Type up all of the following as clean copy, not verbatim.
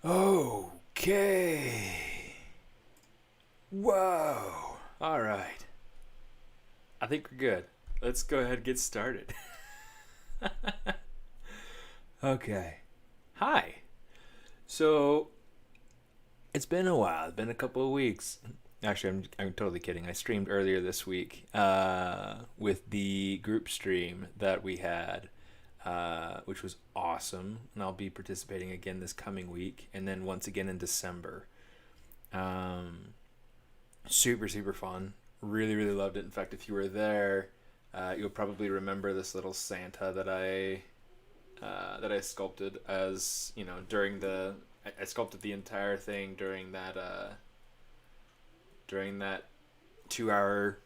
Okay. Whoa. All right. I think we're good. Let's go ahead and get started. Okay. Hi. So, it's been a while. It's been a couple of weeks. Actually, I'm totally kidding. I streamed earlier this week with the group stream that we had, which was awesome. And I'll be participating again this coming week, and then once again in December. Um, Super, super fun. Really, really loved it. In fact, if you were there, you'll probably remember this little Santa that I sculpted as during the I sculpted the entire thing during that 2 hour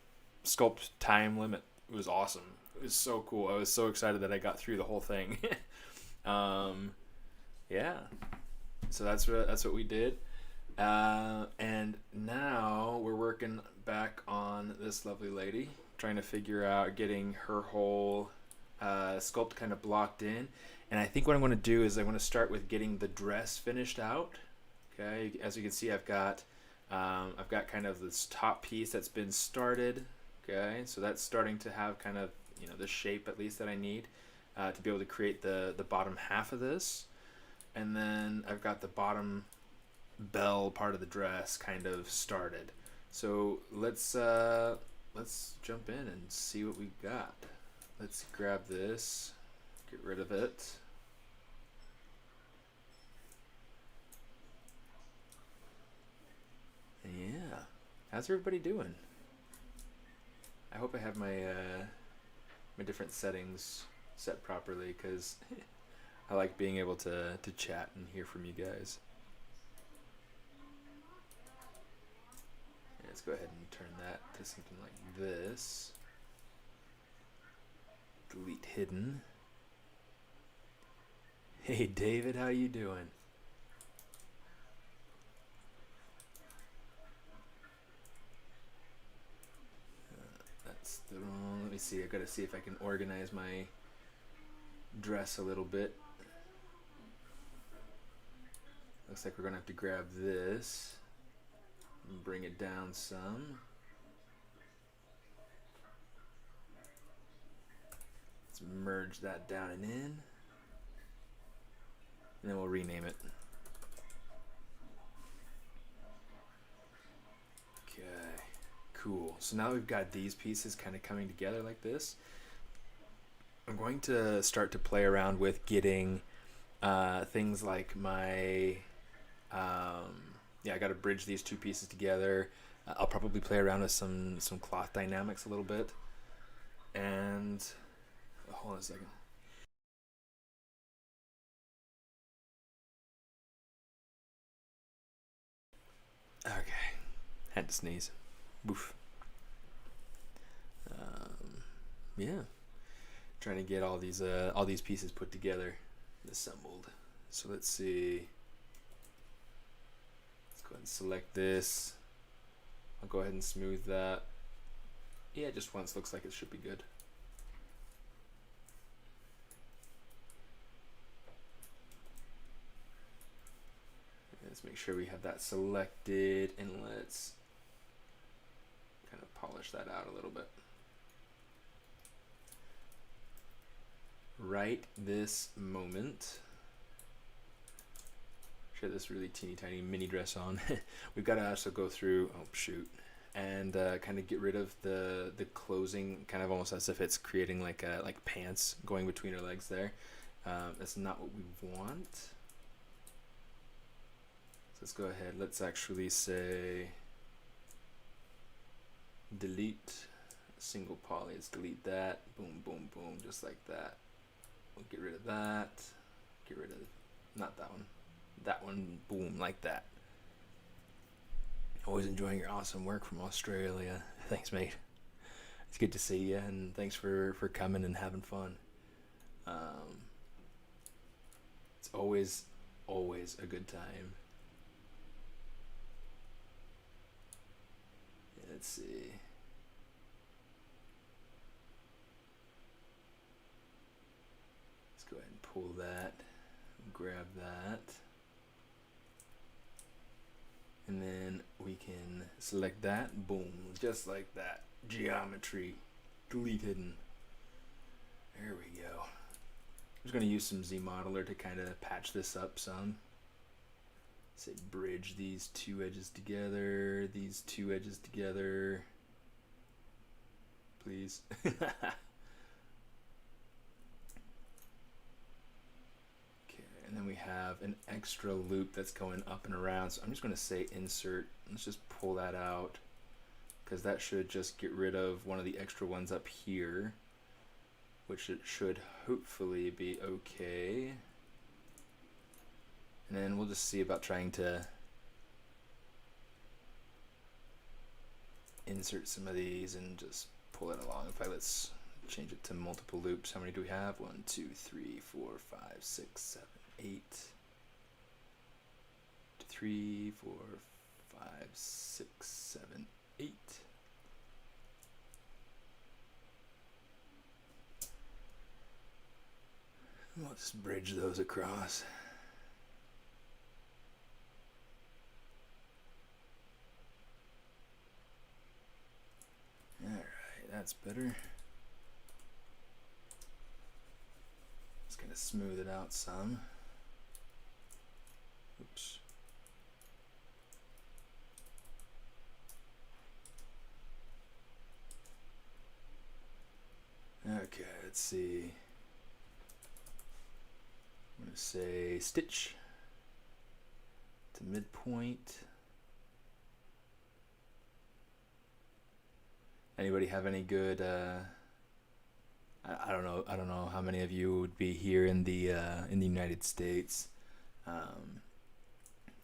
sculpt time limit. It was awesome. It was so cool. I was so excited that I got through the whole thing. um, yeah. So that's what we did. And now we're working back on this lovely lady, trying to figure out getting her whole sculpt kind of blocked in. And I think what I'm going to do is I'm going to start with getting the dress finished out. Okay, as you can see, I've got kind of this top piece that's been started. Okay, so that's starting to have kind of the shape at least that I need to be able to create the bottom half of this. And then I've got the bottom bell part of the dress kind of started. So let's jump in and see what we got. Let's grab this, get rid of it. Yeah. How's everybody doing? I hope I have my different settings set properly because I like being able to chat and hear from you guys. Let's go ahead and turn that to something like this. Delete hidden. Hey David, how you doing? That's the wrong. Let me see. I gotta see if I can organize my dress a little bit. Looks like we're gonna have to grab this and bring it down some. Let's merge that down and in, and then we'll rename it. Okay, cool. So now we've got these pieces kind of coming together like this. I'm going to start to play around with getting things like my I got to bridge these two pieces together. I'll probably play around with some cloth dynamics a little bit. And hold on a second. Okay, had to sneeze. Boof. Yeah, trying to get all these pieces put together, assembled. So let's see. Let's go ahead and select this. I'll go ahead and smooth that. Yeah, just once. Looks like it should be good. Let's make sure we have that selected, and let's kind of polish that out a little bit. Right this moment. Share this really teeny tiny mini dress on. We've got to also go through, oh shoot, and kind of get rid of the closing, kind of almost as if it's creating like pants going between her legs there. That's not what we want. So let's go ahead. Let's actually say delete single poly. Let's delete that. Boom, boom, boom, just like that. We'll get rid of that. Get rid of not that one. That one. Boom, like that. Always enjoying your awesome work from Australia. Thanks, mate. It's good to see you, and thanks for coming and having fun. It's always a good time. Let's see. Let's go ahead and pull that, grab that. And then we can select that, boom, just like that. Geometry, delete hidden. There we go. I'm just gonna use some ZModeler to kind of patch this up some. Say bridge these two edges together, these two edges together. Please. And then we have an extra loop that's going up and around. So I'm just going to say insert. Let's just pull that out because that should just get rid of one of the extra ones up here, which it should hopefully be okay. And then we'll just see about trying to insert some of these and just pull it along. Let's change it to multiple loops. How many do we have? 1, 2, 3, 4, 5, 6, 7, 8. 3, 4, 5, 6, 7, 8. We'll just bridge those across. Alright, that's better. Just gonna smooth it out some. Oops. Okay, let's see. I'm gonna say stitch to midpoint. Anybody have any good? I don't know. I don't know how many of you would be here in the United States.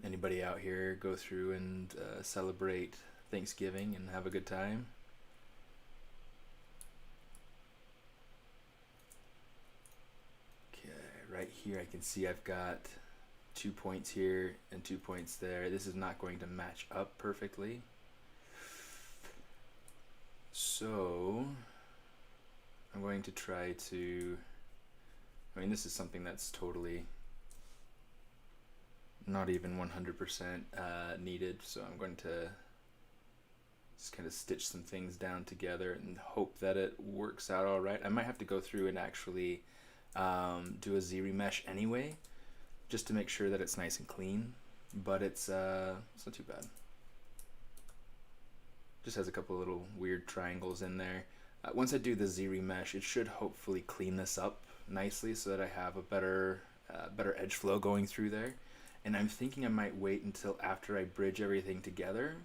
Anybody out here go through and celebrate Thanksgiving and have a good time? Okay, right here I can see I've got 2 points here and 2 points there. This is not going to match up perfectly. So I'm going to try to, I mean, this is something that's totally not even 100% needed, so I'm going to just kind of stitch some things down together and hope that it works out all right. I might have to go through and actually do a Z-remesh anyway, just to make sure that it's nice and clean, but it's not too bad. Just has a couple of little weird triangles in there. Once I do the Z-remesh, it should hopefully clean this up nicely so that I have a better edge flow going through there. And I'm thinking I might wait until after I bridge everything together,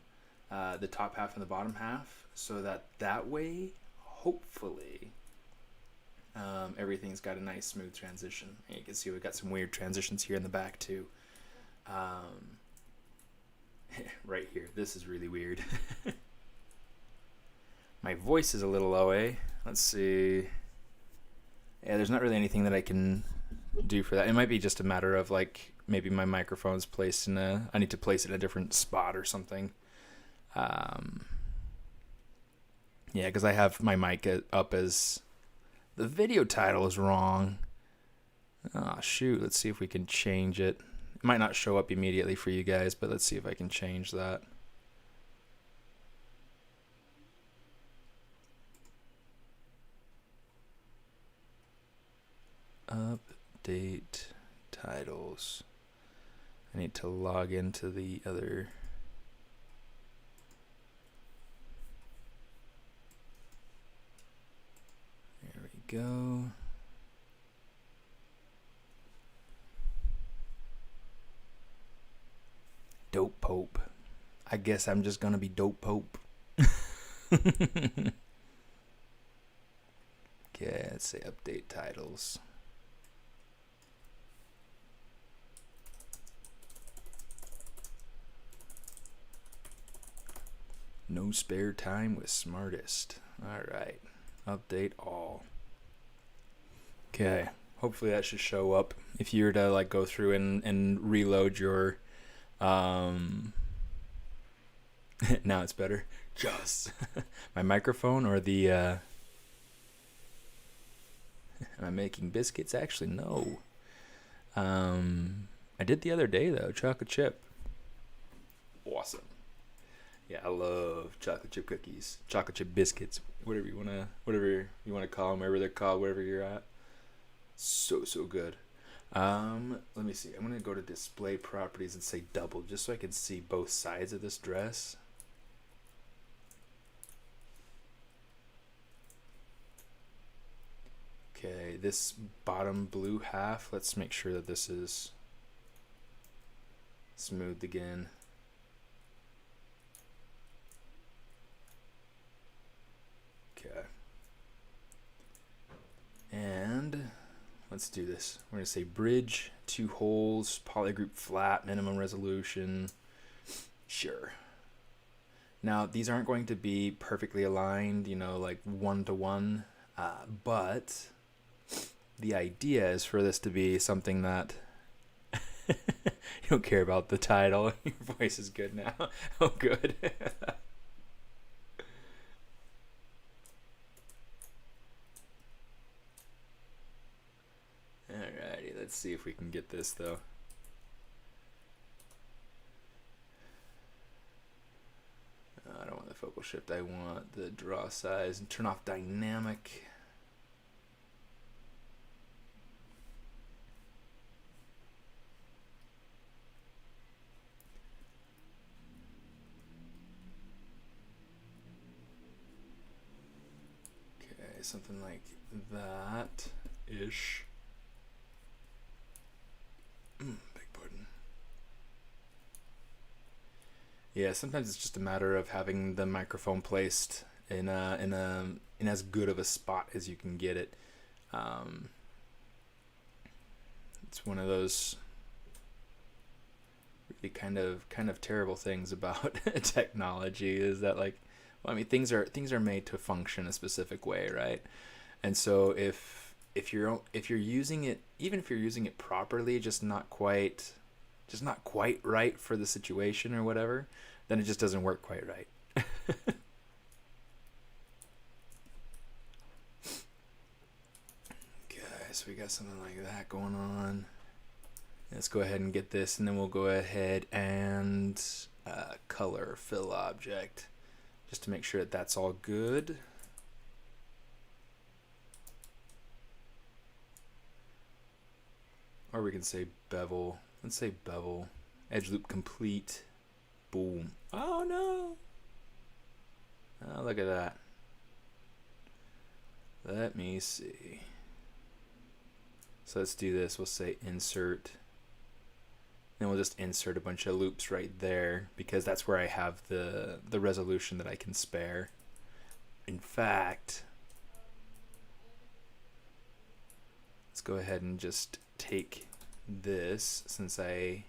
the top half and the bottom half, so that way, hopefully, everything's got a nice smooth transition. And you can see we've got some weird transitions here in the back too. Right here, this is really weird. My voice is a little low, eh? Let's see. Yeah, there's not really anything that I can do for that. It might be just a matter of like maybe my microphone's placed in I need to place it in a different spot or something. Yeah, because I have my mic up as the video title is wrong. Oh shoot, let's see if we can change it. It might not show up immediately for you guys, but let's see if I can change that. Update titles. I need to log into the other. There we go. Dope Pope. I guess I'm just gonna be Dope Pope. Okay, let's say update titles. No spare time with SMAARTIST. Alright. Update all. Okay. Hopefully that should show up. If you were to like go through and reload your now it's better. Just my microphone or the am I making biscuits? Actually no. I did the other day though, chocolate chip. Awesome. Yeah, I love chocolate chip cookies, chocolate chip biscuits, whatever you wanna call them, whatever they're called, wherever you're at. So good. Let me see. I'm gonna go to display properties and say double, just so I can see both sides of this dress. Okay, this bottom blue half, let's make sure that this is smoothed again. Okay. And let's do this. We're going to say bridge, 2 holes, polygroup flat, minimum resolution. Sure. Now, these aren't going to be perfectly aligned, you know, like 1-to-1, but the idea is for this to be something that you don't care about the title. Your voice is good now. Oh, good. Alrighty, let's see if we can get this though. I don't want the focal shift, I want the draw size, and turn off dynamic. Okay, something like that-ish. Beg pardon. Yeah, sometimes it's just a matter of having the microphone placed in as good of a spot as you can get it. It's one of those really kind of terrible things about technology, is that, like, well, I mean, things are made to function a specific way, right? And so if you're using it, even if you're using it properly, just not quite right for the situation or whatever, then it just doesn't work quite right. Okay, so we got something like that going on. Let's go ahead and get this, and then we'll go ahead and color fill object, just to make sure that that's all good. Or we can say bevel. Let's say bevel. Edge loop complete. Boom. Oh no! Oh, look at that. Let me see. So let's do this. We'll say insert. Then we'll just insert a bunch of loops right there, because that's where I have the resolution that I can spare. In fact, let's go ahead and just take this, since I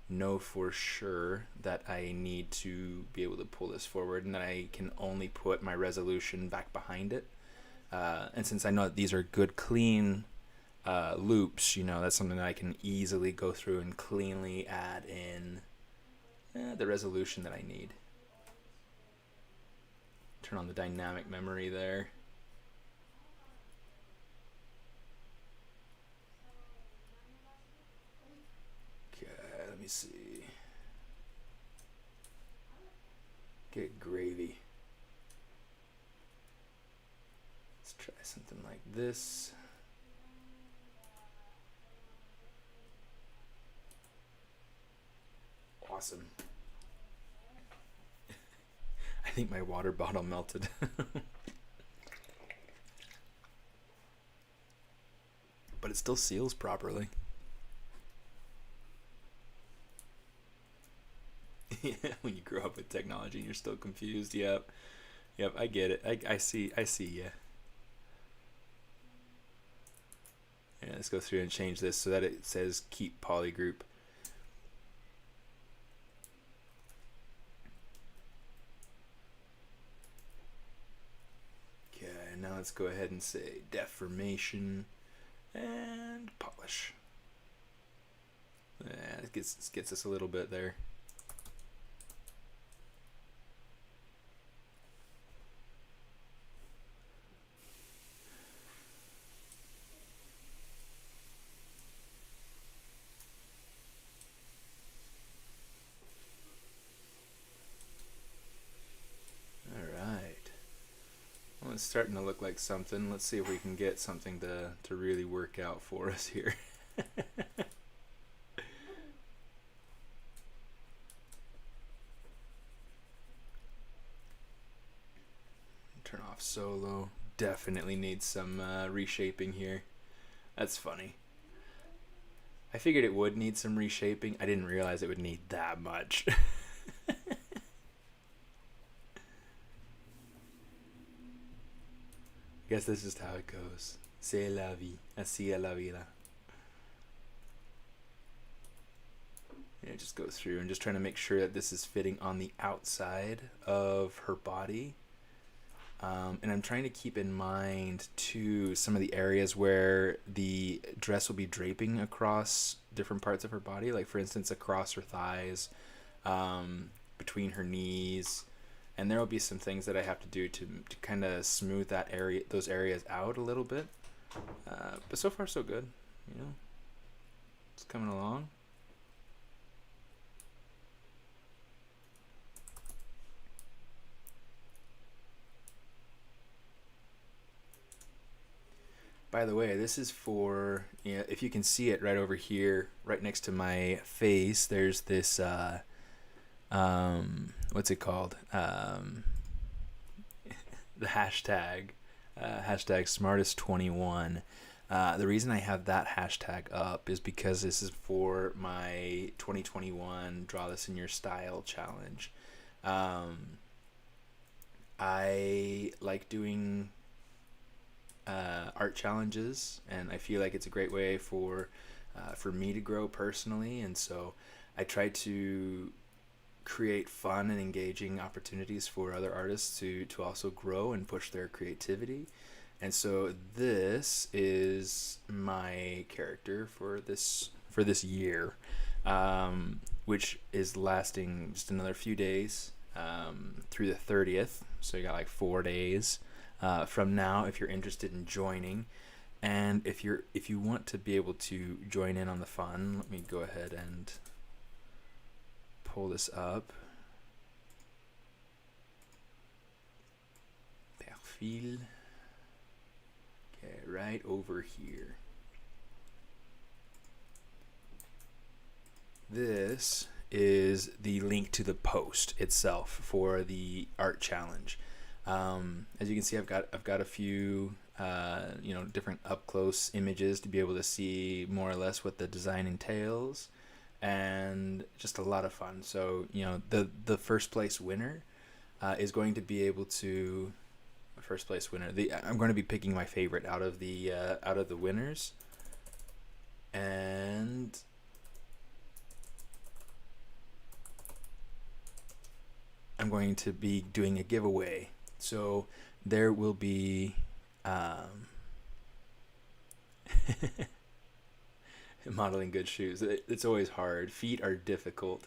know for sure that I need to be able to pull this forward, and that I can only put my resolution back behind it. And since I know that these are good, clean loops, you know, that's something that I can easily go through and cleanly add in the resolution that I need. Turn on the dynamic memory there. Okay, let me see. Get gravy. Let's try something like this. Awesome. I think my water bottle melted. But it still seals properly. When you grow up with technology and you're still confused. Yep, I get it. I see ya. Yeah, let's go through and change this so that it says keep polygroup. Okay, now let's go ahead and say deformation and polish. Yeah, it gets us a little bit there. it's starting to look like something. Let's see if we can get something to really work out for us here. Turn off solo. Definitely needs some reshaping here. That's funny. I figured it would need some reshaping. I didn't realize it would need that much. Guess this is how it goes. C'est la vie. Así es la vida. Yeah, just go through and just trying to make sure that this is fitting on the outside of her body. And I'm trying to keep in mind too some of the areas where the dress will be draping across different parts of her body, like for instance across her thighs, between her knees, and there will be some things that I have to do to kind of smooth those areas out a little bit. But so far so good, you know, it's coming along. By the way, this is for, you know, if you can see it right over here, right next to my face, there's this, what's it called? The hashtag, hashtag SMAARTIST21. The reason I have that hashtag up is because this is for my 2021 Draw This in Your Style challenge. I like doing art challenges, and I feel like it's a great way for me to grow personally, and so I try to create fun and engaging opportunities for other artists to also grow and push their creativity. And so this is my character for this year, which is lasting just another few days, through the 30th, so you got like 4 days from now if you're interested in joining. And if you want to be able to join in on the fun, let me go ahead and pull this up. Perfil. Okay, right over here. This is the link to the post itself for the art challenge. As you can see, I've got a few different up close images to be able to see more or less what the design entails, and just a lot of fun. So the first place winner is going to be able to I'm going to be picking my favorite out of the winners, and I'm going to be doing a giveaway. So there will be modeling good shoes. It's always hard. Feet are difficult,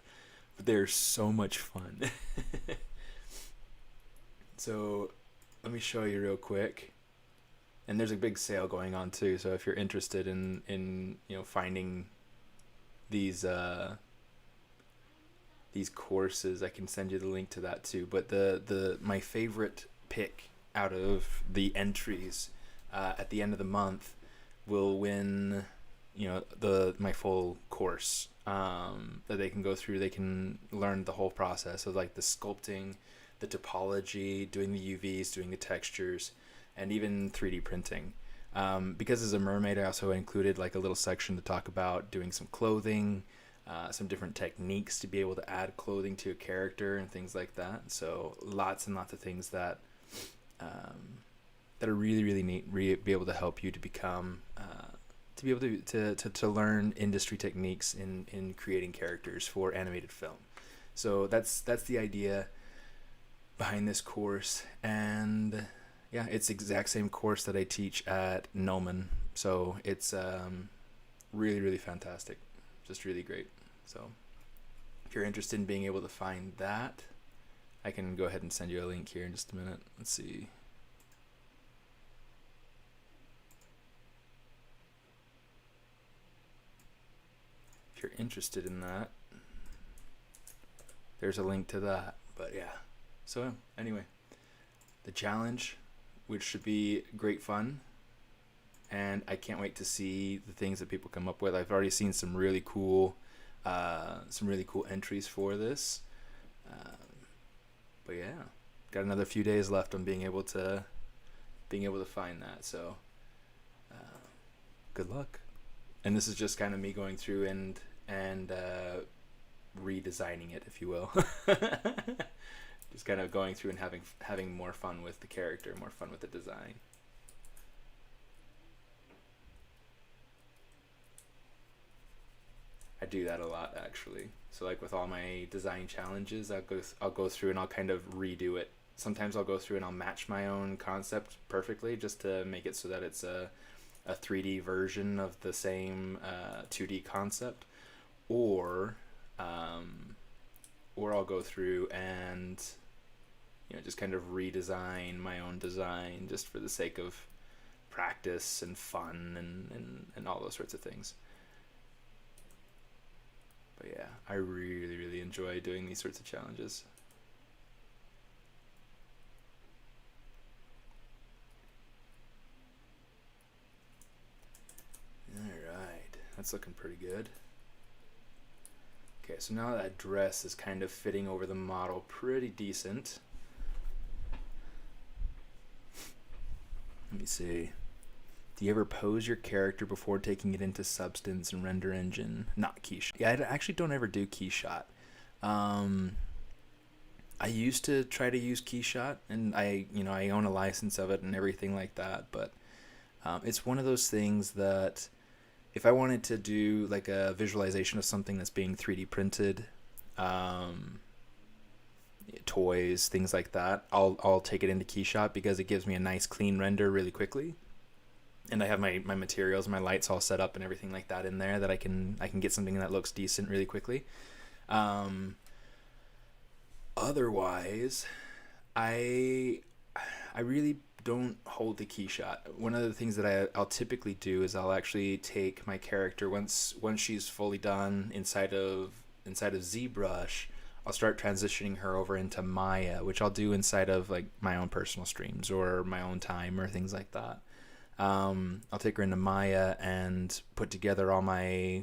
but they're so much fun. So let me show you real quick. And there's a big sale going on too. So if you're interested in finding these courses, I can send you the link to that too. But my favorite pick out of the entries at the end of the month will win my full course that they can go through. They can learn the whole process of like the sculpting, the topology, doing the UVs, doing the textures, and even 3D printing. Because as a mermaid, I also included like a little section to talk about doing some clothing, some different techniques to be able to add clothing to a character and things like that. So lots and lots of things that are really, really neat, be able to help you to become, to be able to learn industry techniques in creating characters for animated film. So that's the idea behind this course. And yeah, it's the exact same course that I teach at Noman. So it's really, really fantastic. Just really great. So if you're interested in being able to find that, I can go ahead and send you a link here in just a minute. Let's see. If you're interested in that, there's a link to that. But yeah. So anyway, the challenge, which should be great fun. And I can't wait to see the things that people come up with. I've already seen some really cool entries for this. But yeah, got another few days left on being able to find that. So good luck. And this is just kind of me going through and redesigning it, if you will. Just kind of going through and having more fun with the character, more fun with the design. I do that a lot, actually. So like with all my design challenges, I'll go through and I'll kind of redo it. Sometimes I'll go through and I'll match my own concept perfectly just to make it so that it's a 3D version of the same 2D concept, or I'll go through and just kind of redesign my own design just for the sake of practice and fun and all those sorts of things. But yeah, I really enjoy doing these sorts of challenges. Alright, that's looking pretty good. Okay, so now that dress is kind of fitting over the model pretty decent. Let me see. Do you ever pose your character before taking it into Substance and Render Engine? Not Keyshot. Yeah, I actually don't ever do Keyshot. I used to try to use Keyshot, and I own a license of it and everything like that, but it's one of those things that if I wanted to do like a visualization of something that's being 3D printed, toys, things like that, I'll take it into Keyshot because it gives me a nice clean render really quickly. And I have my materials, my lights all set up and everything like that in there that I can get something that looks decent really quickly. Otherwise, I really don't hold the Keyshot. One of the things that I'll typically do is I'll actually take my character once she's fully done inside of ZBrush. I'll start transitioning her over into Maya, which I'll do inside of like my own personal streams or my own time or things like that. I'll take her into Maya and put together all my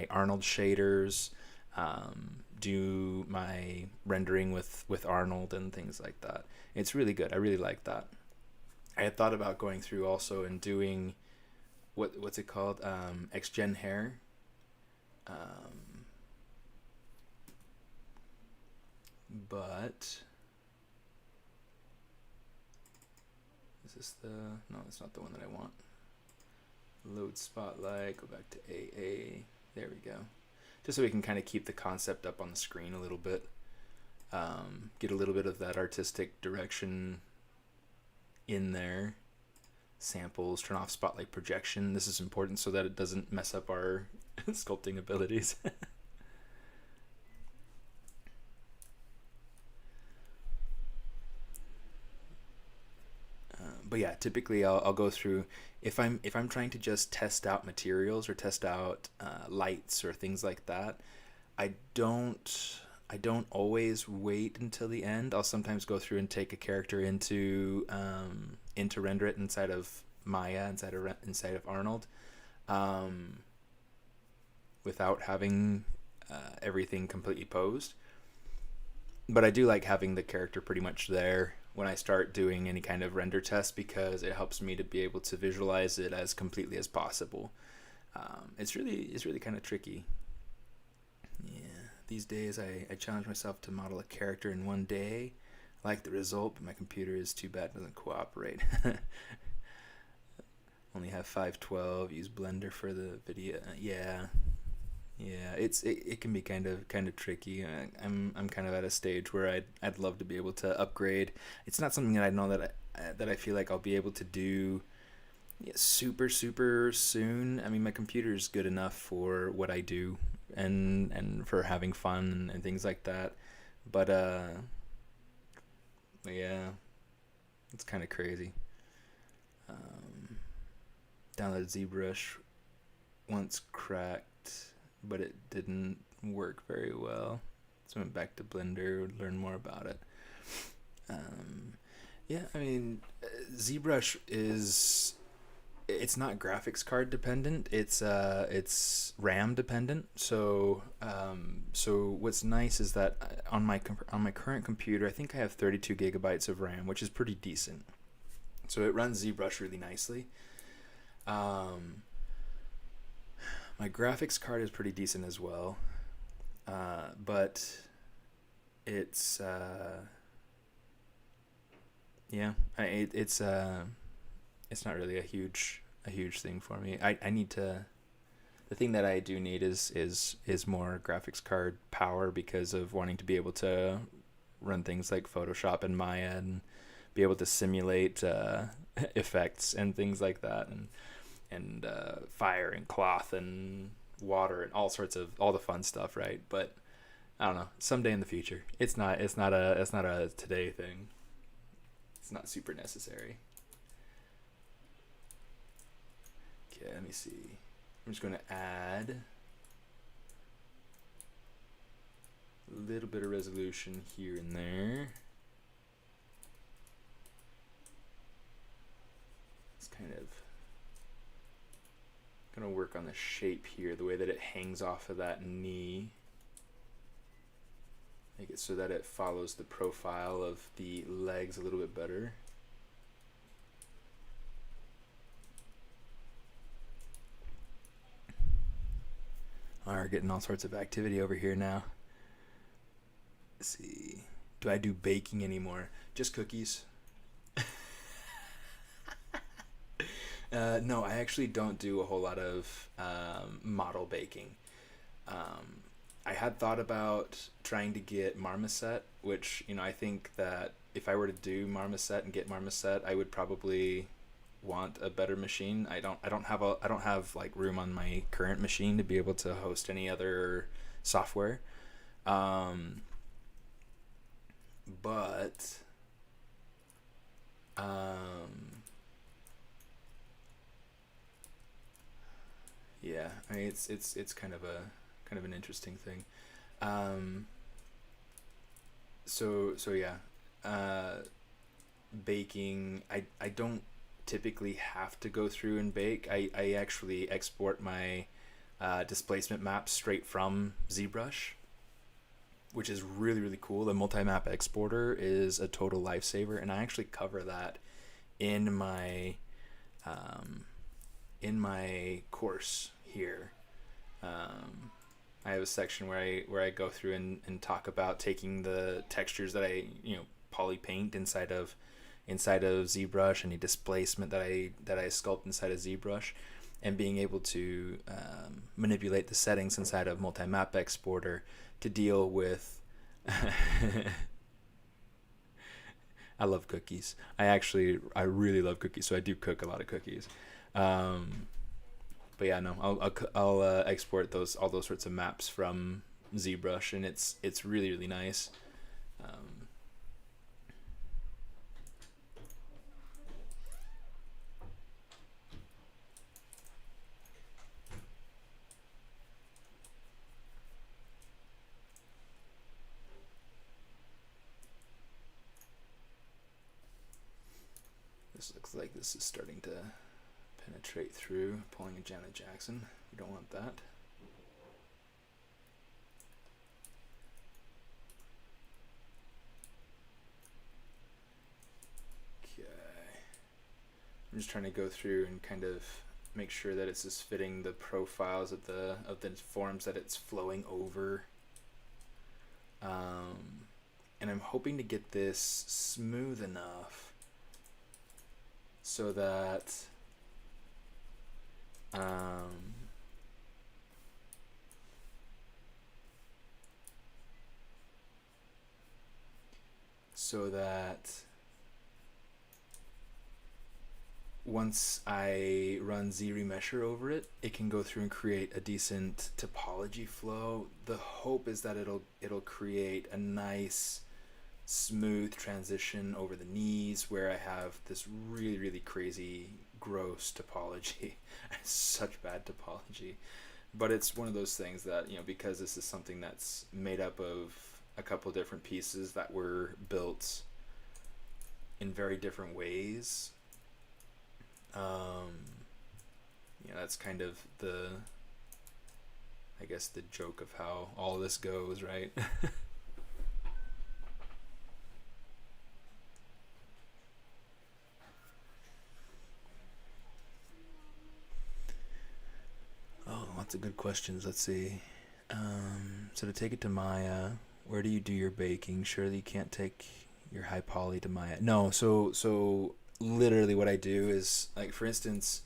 Arnold shaders, do my rendering with Arnold and things like that. It's really good. I really like that. I had thought about going through also and doing what's it called? XGen hair. But is this no, it's not the one that I want. Load Spotlight, go back to AA. There we go. Just so we can kind of keep the concept up on the screen a little bit. Get a little bit of that artistic direction in there. Samples, turn off spotlight projection. This is important so that it doesn't mess up our sculpting abilities. But yeah, typically I'll go through if I'm trying to just test out materials or test out lights or things like that. I don't always wait until the end. I'll sometimes go through and take a character into render it inside of Maya, inside of Arnold, without having everything completely posed. But I do like having the character pretty much there when I start doing any kind of render test because it helps me to be able to visualize it as completely as possible. It's really kind of tricky. Yeah, these days I challenge myself to model a character in one day. I like the result, but my computer is too bad, it doesn't cooperate. Only have 512. Use Blender for the video. Yeah, it can be kind of tricky. I'm kind of at a stage where I'd love to be able to upgrade. It's not something that I know that I feel like I'll be able to do super soon. I mean, my computer is good enough for what I do and for having fun and things like that. But yeah, it's kind of crazy. Downloaded ZBrush once cracked, but it didn't work very well. So I went back to Blender, learn more about it. Yeah, I mean, ZBrush it's not graphics card dependent. It's RAM dependent. So what's nice is that on my current computer, I think I have 32 gigabytes of RAM, which is pretty decent. So it runs ZBrush really nicely. My graphics card is pretty decent as well, but it's it's not really a huge thing for me. I need to. The thing that I do need is more graphics card power because of wanting to be able to run things like Photoshop and Maya and be able to simulate effects and things like that, and fire and cloth and water and all the fun stuff, right? But I don't know. Someday in the future, it's not a today thing. It's not super necessary. Okay, let me see. I'm just going to add a little bit of resolution here and there. It's kind of going to work on the shape here, the way that it hangs off of that knee. Make it so that it follows the profile of the legs a little bit better. We're getting all sorts of activity over here now. Let's see. Do I do baking anymore? Just cookies. No, I actually don't do a whole lot of model baking. I had thought about trying to get marmoset, which, I think that if I were to do marmoset and get marmoset, I would probably want a better machine. I don't have like room on my current machine to be able to host any other software. But yeah, I mean it's kind of an interesting thing. So yeah, baking, I don't typically have to go through and bake. I actually export my displacement maps straight from ZBrush, which is really, really cool. The multi-map exporter is a total lifesaver, and I actually cover that in my course here. I have a section where I go through and talk about taking the textures that I poly paint inside of ZBrush, any displacement that I sculpt inside of ZBrush, and being able to manipulate the settings inside of multi-map exporter to deal with I love cookies. I really love cookies, so I do cook a lot of cookies. But yeah, no, I'll export all those sorts of maps from ZBrush, and it's really, really nice. This looks like this is starting to penetrate through, pulling a Janet Jackson. We don't want that. Okay. I'm just trying to go through and kind of make sure that it's just fitting the profiles of the forms that it's flowing over. And I'm hoping to get this smooth enough so that once I run ZRemesher over it, it can go through and create a decent topology flow. The hope is that it'll create a nice smooth transition over the knees where I have this really, really crazy gross topology. Such bad topology. But it's one of those things that, because this is something that's made up of a couple different pieces that were built in very different ways. That's kind of I guess the joke of how all this goes, right? Oh, lots of good questions. Let's see. So to take it to Maya, where do you do your baking? Surely you can't take your high poly to Maya. No, so literally what I do is, like, for instance,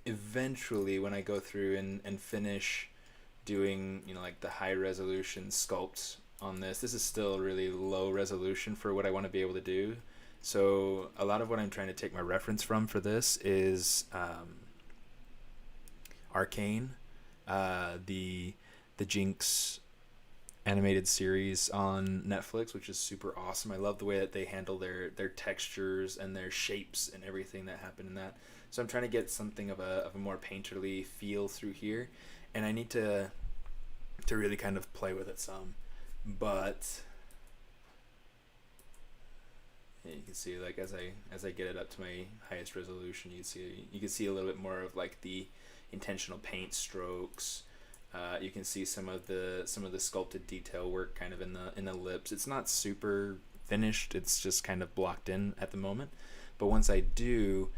eventually when I go through and finish doing, like the high resolution sculpts on this is still really low resolution for what I want to be able to do. So a lot of what I'm trying to take my reference from for this is Arcane, the Jinx animated series on Netflix, which is super awesome. I love the way that they handle their textures and their shapes and everything that happened in that. So I'm trying to get something of a more painterly feel through here, and I need to really kind of play with it some. But yeah, you can see, like, as I get it up to my highest resolution, you can see a little bit more of like the intentional paint strokes. You can see some of the sculpted detail work kind of in the lips. It's not super finished. It's just kind of blocked in at the moment. But once I do,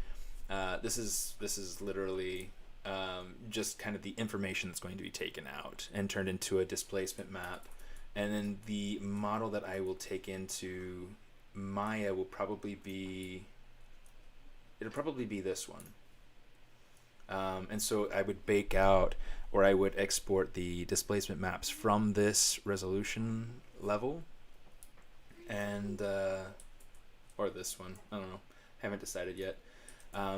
this is literally just kind of the information that's going to be taken out and turned into a displacement map. And then the model that I will take into Maya will probably be this one. And so I would bake out, or I would export the displacement maps from this resolution level, and or this one. I don't know. Haven't decided yet.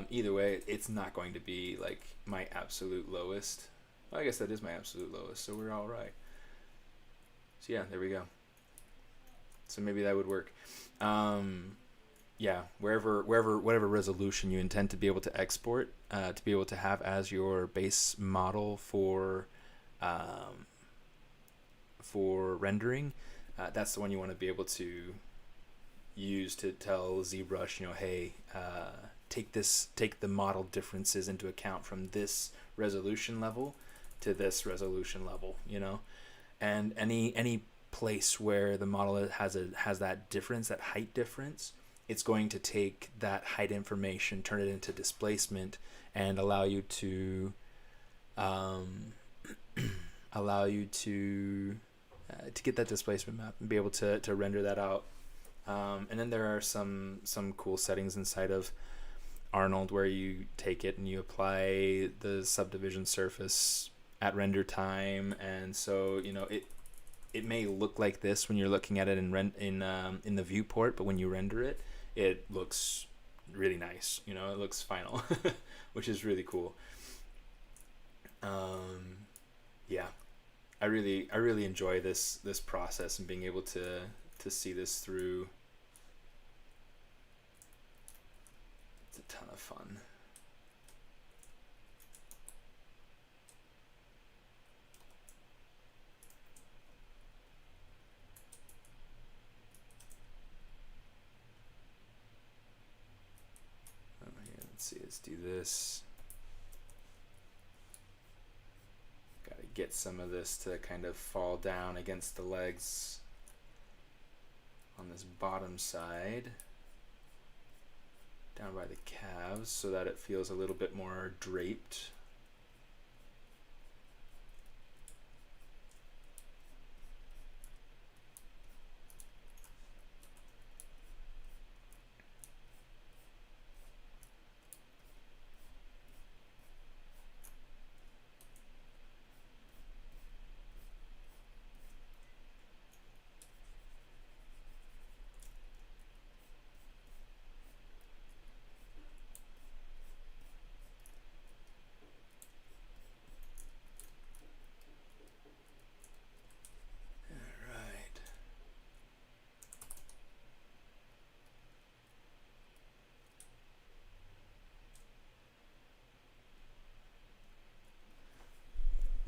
Either way, it's not going to be like my absolute lowest. Well, I guess that is my absolute lowest, so we're all right. So yeah, there we go. So maybe that would work. Yeah, whatever resolution you intend to be able to export, to be able to have as your base model for rendering, that's the one you want to be able to use to tell ZBrush, hey, take the model differences into account from this resolution level to this resolution level, and any place where the model has that difference, that height difference, it's going to take that height information, turn it into displacement, and allow you to get that displacement map and be able to render that out. And then there are some cool settings inside of Arnold where you take it and you apply the subdivision surface at render time, and so it may look like this when you're looking at it in the viewport, but when you render it, it looks really nice. It looks final, which is really cool. Yeah, I really enjoy this process and being able to see this through. It's a ton of fun. Let's see, let's do this. Gotta get some of this to kind of fall down against the legs on this bottom side, down by the calves, so that it feels a little bit more draped.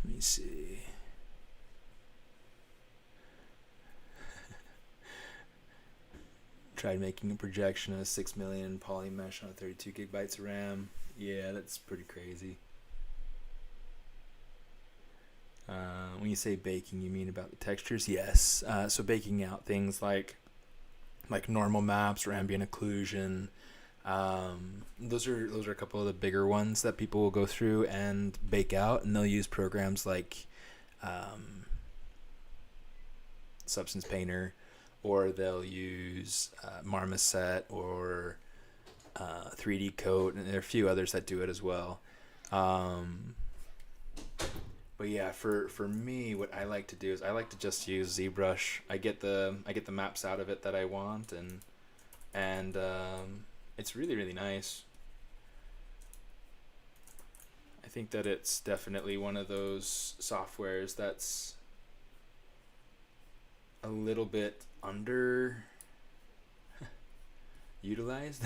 Let me see. tried making a projection of 6 million poly mesh on 32 gigabytes of RAM. Yeah, that's pretty crazy. When you say baking, you mean about the textures? Yes. So baking out things like normal maps or ambient occlusion. Those are a couple of the bigger ones that people will go through and bake out, and they'll use programs like Substance Painter, or they'll use Marmoset or 3D Coat, and there are a few others that do it as well. But yeah, for me, what I like to do is I like to just use ZBrush. I get the maps out of it that I want, and it's really, really nice. I think that it's definitely one of those softwares that's a little bit under utilized.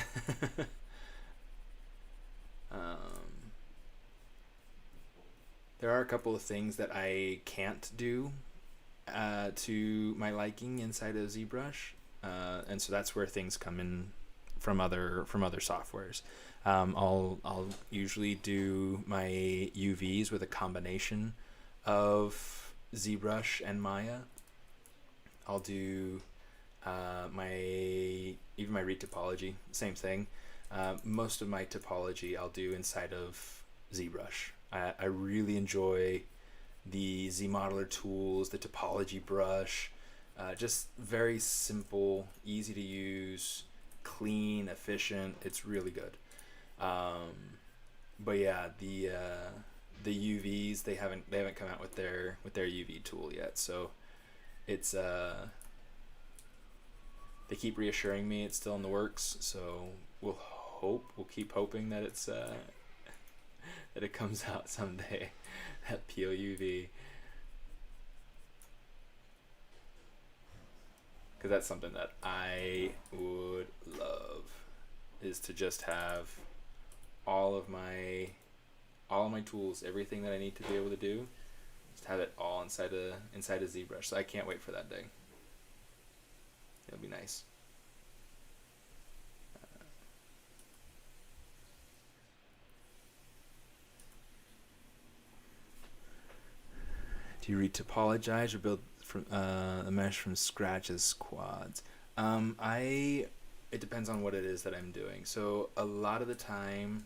There are a couple of things that I can't do to my liking inside of ZBrush, and so that's where things come in from other softwares. I'll usually do my UVs with a combination of ZBrush and Maya. I'll do my retopology, same thing. Most of my topology I'll do inside of ZBrush. I really enjoy the ZModeler tools, the topology brush, just very simple, easy to use, clean, efficient. It's really good. But yeah, the UVs, they haven't come out with their UV tool yet, so it's they keep reassuring me it's still in the works, so we'll keep hoping that it's that it comes out someday, that POUV, because that's something that I would love, is to just have all of my tools, everything that I need to be able to do, just have it all inside a ZBrush. So I can't wait for that day. It'll be nice. Do you retopologize or build from a mesh from scratch as quads? It depends on what it is that I'm doing. So a lot of the time,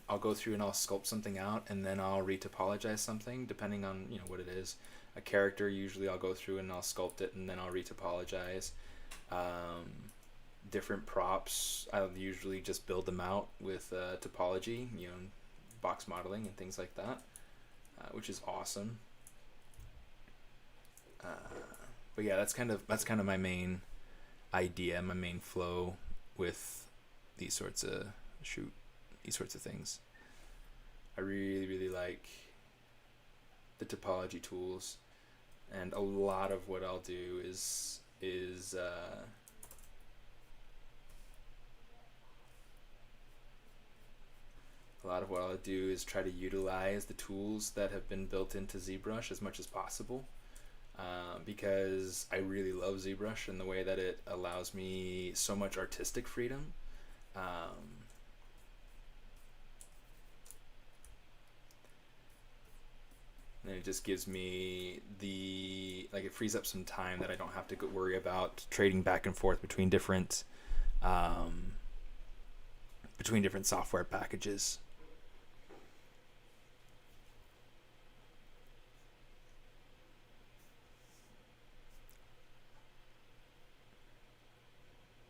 I'll go through and I'll sculpt something out, and then I'll retopologize something depending on what it is. A character, usually I'll go through and I'll sculpt it, and then I'll retopologize. Different props, I'll usually just build them out with topology, box modeling and things like that, which is awesome. But yeah, that's kind of my main idea, my main flow with these sorts of things. I really, really like the topology tools, and a lot of what I'll do is try to utilize the tools that have been built into ZBrush as much as possible. Because I really love ZBrush and the way that it allows me so much artistic freedom. And it just gives me it frees up some time that I don't have to worry about trading back and forth between different software packages.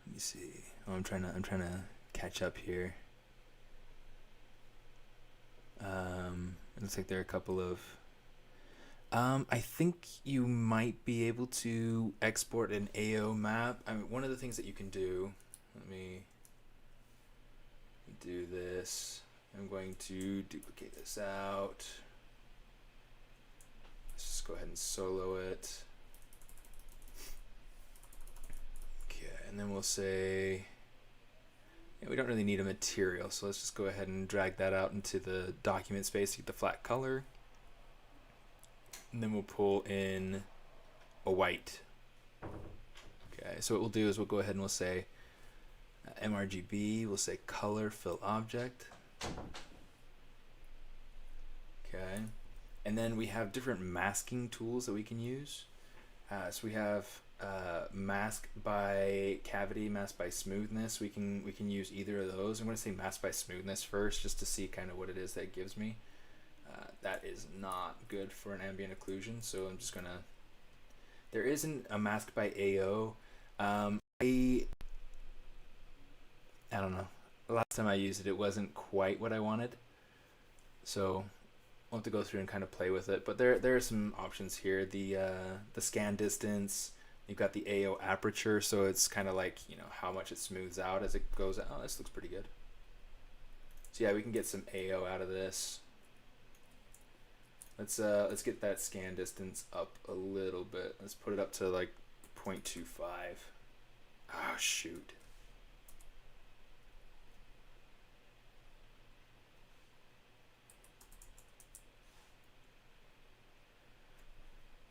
Let me see. Oh, I'm trying to catch up here. It looks like there are a couple of. I think you might be able to export an AO map. I mean, one of the things that you can do. Let me do this. I'm going to duplicate this out. Let's just go ahead and solo it. Okay, and then we'll say, we don't really need a material, so let's just go ahead and drag that out into the document space to get the flat color. And then we'll pull in a white. Okay, Okay, so what we'll do is we'll go ahead and we'll say MRGB, we'll say color fill object. Okay, and then we have different masking tools that we can use. So we have mask by cavity, mask by smoothness. We can use either of those. I'm going to say mask by smoothness first, just to see kind of what it is that gives me. That is not good for an ambient occlusion, so I'm just gonna. There isn't a mask by AO. I don't know. The last time I used it, it wasn't quite what I wanted, so I'll have to go through and kind of play with it. But there are some options here. The scan distance. You've got the AO aperture, so it's kind of like, you know, how much it smooths out as it goes out. Oh, this looks pretty good. So yeah, we can get some AO out of this. Let's get that scan distance up a little bit. Let's put it up to like 0.25. Oh shoot.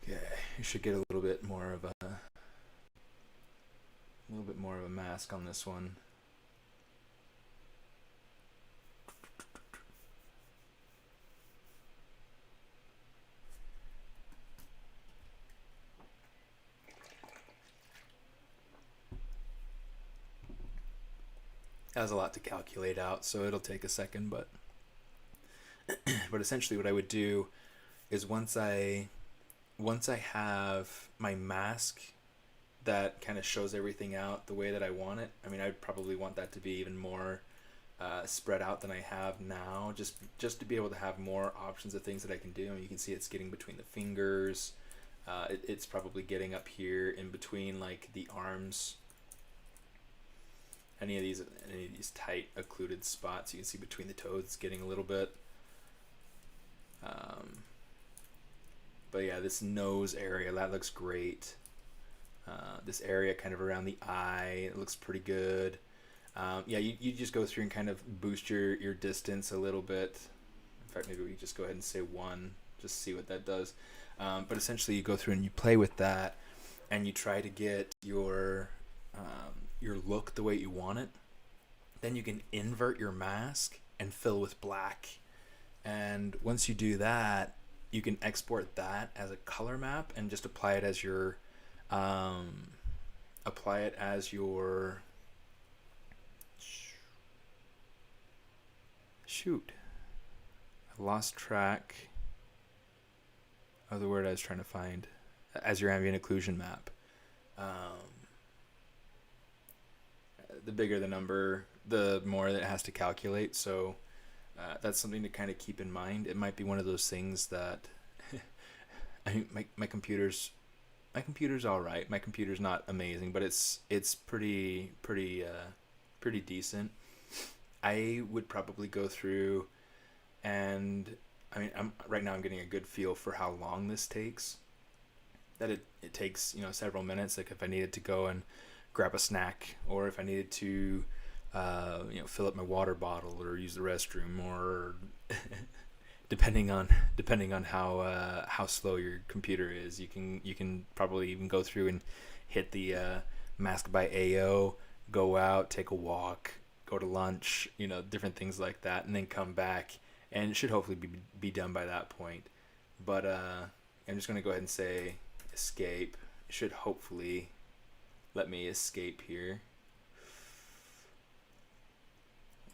Okay, you should get a little bit more of a mask on this one. That was a lot to calculate out, so it'll take a second, but but essentially what I would do is once I have my mask that kind of shows everything out the way that I want it. I mean, I'd probably want that to be even more spread out than I have now, just to be able to have more options of things that I can do. I mean, you can see it's getting between the fingers. It's probably getting up here in between like the arms. Any of these tight occluded spots, you can see between the toes, it's getting a little bit. But yeah, this nose area, that looks great. This area kind of around the eye, it looks pretty good. Yeah, you just go through and kind of boost your distance a little bit. In fact, maybe we just go ahead and say 1, just see what that does. But essentially you go through and you play with that, and you try to get your look the way you want it. Then you can invert your mask and fill with black. And once you do that, you can export that as a color map and just apply it as your shoot. I lost track of the word I was trying to find. As your ambient occlusion map. The bigger the number, the more that it has to calculate. So that's something to kind of keep in mind. It might be one of those things that I mean, my computer's all right. My computer's not amazing, but it's pretty decent. I would probably go through, and I mean, right now I'm getting a good feel for how long this takes. That it takes, you know, several minutes. Like if I needed to go and grab a snack, or if I needed to, you know, fill up my water bottle or use the restroom, or depending on how slow your computer is, you can probably even go through and hit the mask by AO, go out, take a walk, go to lunch, you know, different things like that, and then come back, and it should hopefully be done by that point. But I'm just gonna go ahead and say escape. It should hopefully let me escape here.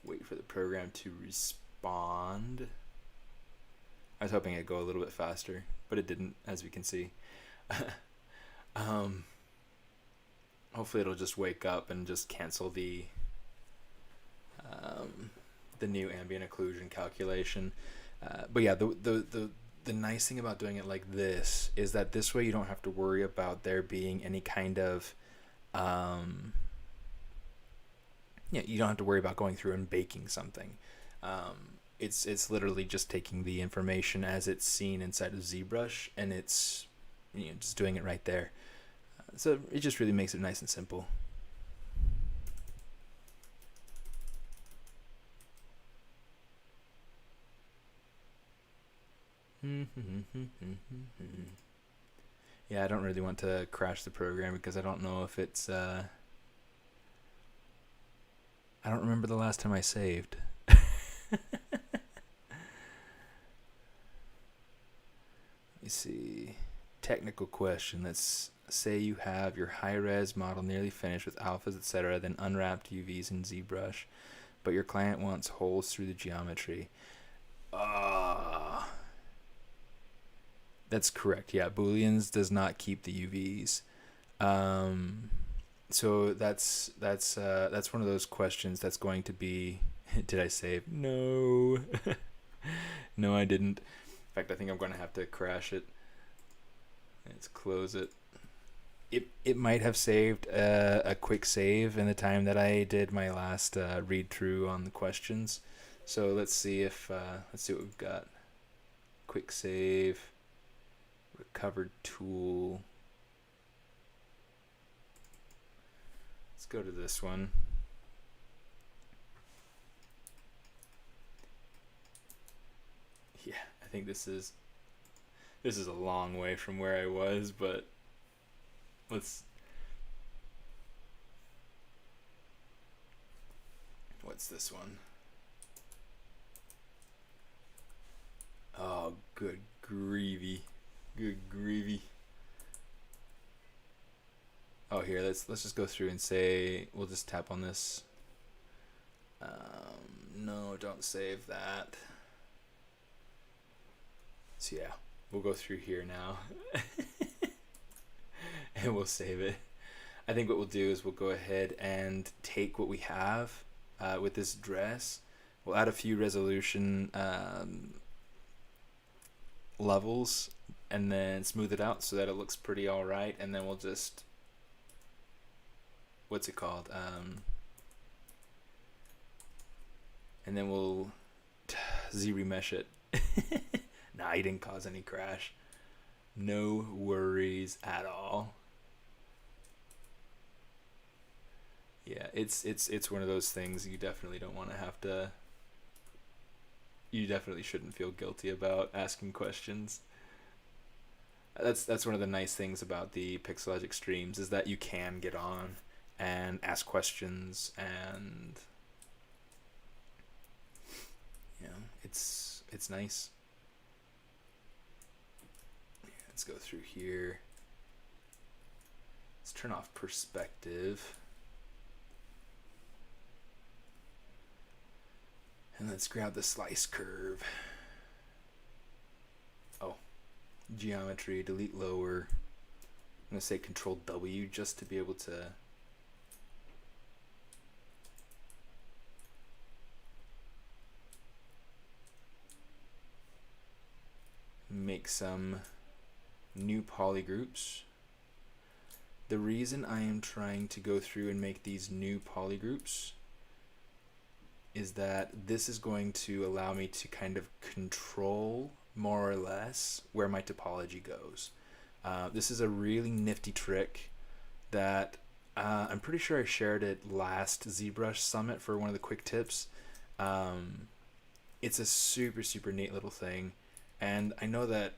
Wait for the program to respond. I was hoping it'd go a little bit faster, but it didn't, as we can see. Hopefully it'll just wake up and just cancel the new ambient occlusion calculation. But yeah, the nice thing about doing it like this is that this way you don't have to worry about there being any kind of you don't have to worry about going through and baking something. It's literally just taking the information as it's seen inside of ZBrush, and it's, you know, just doing it right there. So it just really makes it nice and simple. Yeah, I don't really want to crash the program because I don't know if it's I don't remember the last time I saved. Let me see. Technical question. Let's say you have your high-res model nearly finished with alphas, etc., then unwrapped UVs in ZBrush, but your client wants holes through the geometry. That's correct. Yeah, Booleans does not keep the UVs. So that's one of those questions that's going to be, did I save? No. No, I didn't. In fact, I think I'm going to have to crash it. Let's close it. It might have saved a quick save in the time that I did my last read through on the questions. So let's see what we've got. Quick save, recovered tool. Let's go to this one. Yeah, I think this is a long way from where I was, but what's this one? Oh, good grievy. Good grievy. Oh, here, let's just go through and say, we'll just tap on this. No, don't save that. So yeah, we'll go through here now. And we'll save it. I think what we'll do is we'll go ahead and take what we have with this dress. We'll add a few resolution levels and then smooth it out so that it looks pretty alright, and then we'll just, what's it called? And then we'll ZRemesh it. Nah, he didn't cause any crash. No worries at all. Yeah, it's one of those things you definitely don't want to have to. You definitely shouldn't feel guilty about asking questions. That's one of the nice things about the Pixologic streams, is that you can get on and ask questions, and you know, it's nice. Let's go through here. Let's turn off perspective. And let's grab the slice curve. Oh, geometry, delete lower. I'm going to say Control W just to be able to make some new polygroups. The reason I am trying to go through and make these new polygroups is that this is going to allow me to kind of control more or less where my topology goes. This is a really nifty trick that I'm pretty sure I shared it last ZBrush Summit for one of the quick tips. It's a super neat little thing, and I know that,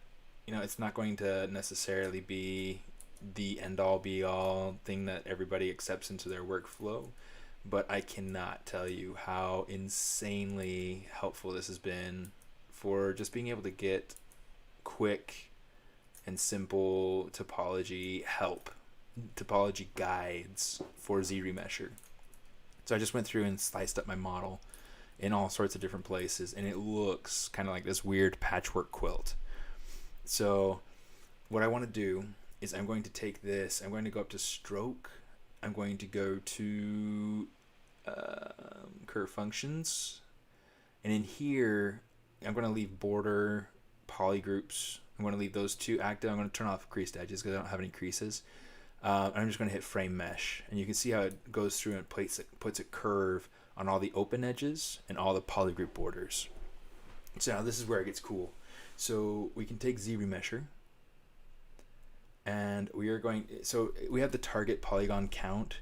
you know, it's not going to necessarily be the end-all be-all thing that everybody accepts into their workflow, but I cannot tell you how insanely helpful this has been for just being able to get quick and simple topology help, topology guides for ZRemesher. So I just went through and sliced up my model in all sorts of different places, and it looks kind of like this weird patchwork quilt. So what I want to do is I'm going to take this, I'm going to go up to stroke, I'm going to go to curve functions, and in here I'm going to leave border polygroups. I'm going to leave those two active. I'm going to turn off creased edges because I don't have any creases. I'm just going to hit frame mesh, and you can see how it goes through and puts a curve on all the open edges and all the polygroup borders. So now this is where it gets cool. So we can take ZRemesher, and we are going, so we have the target polygon count.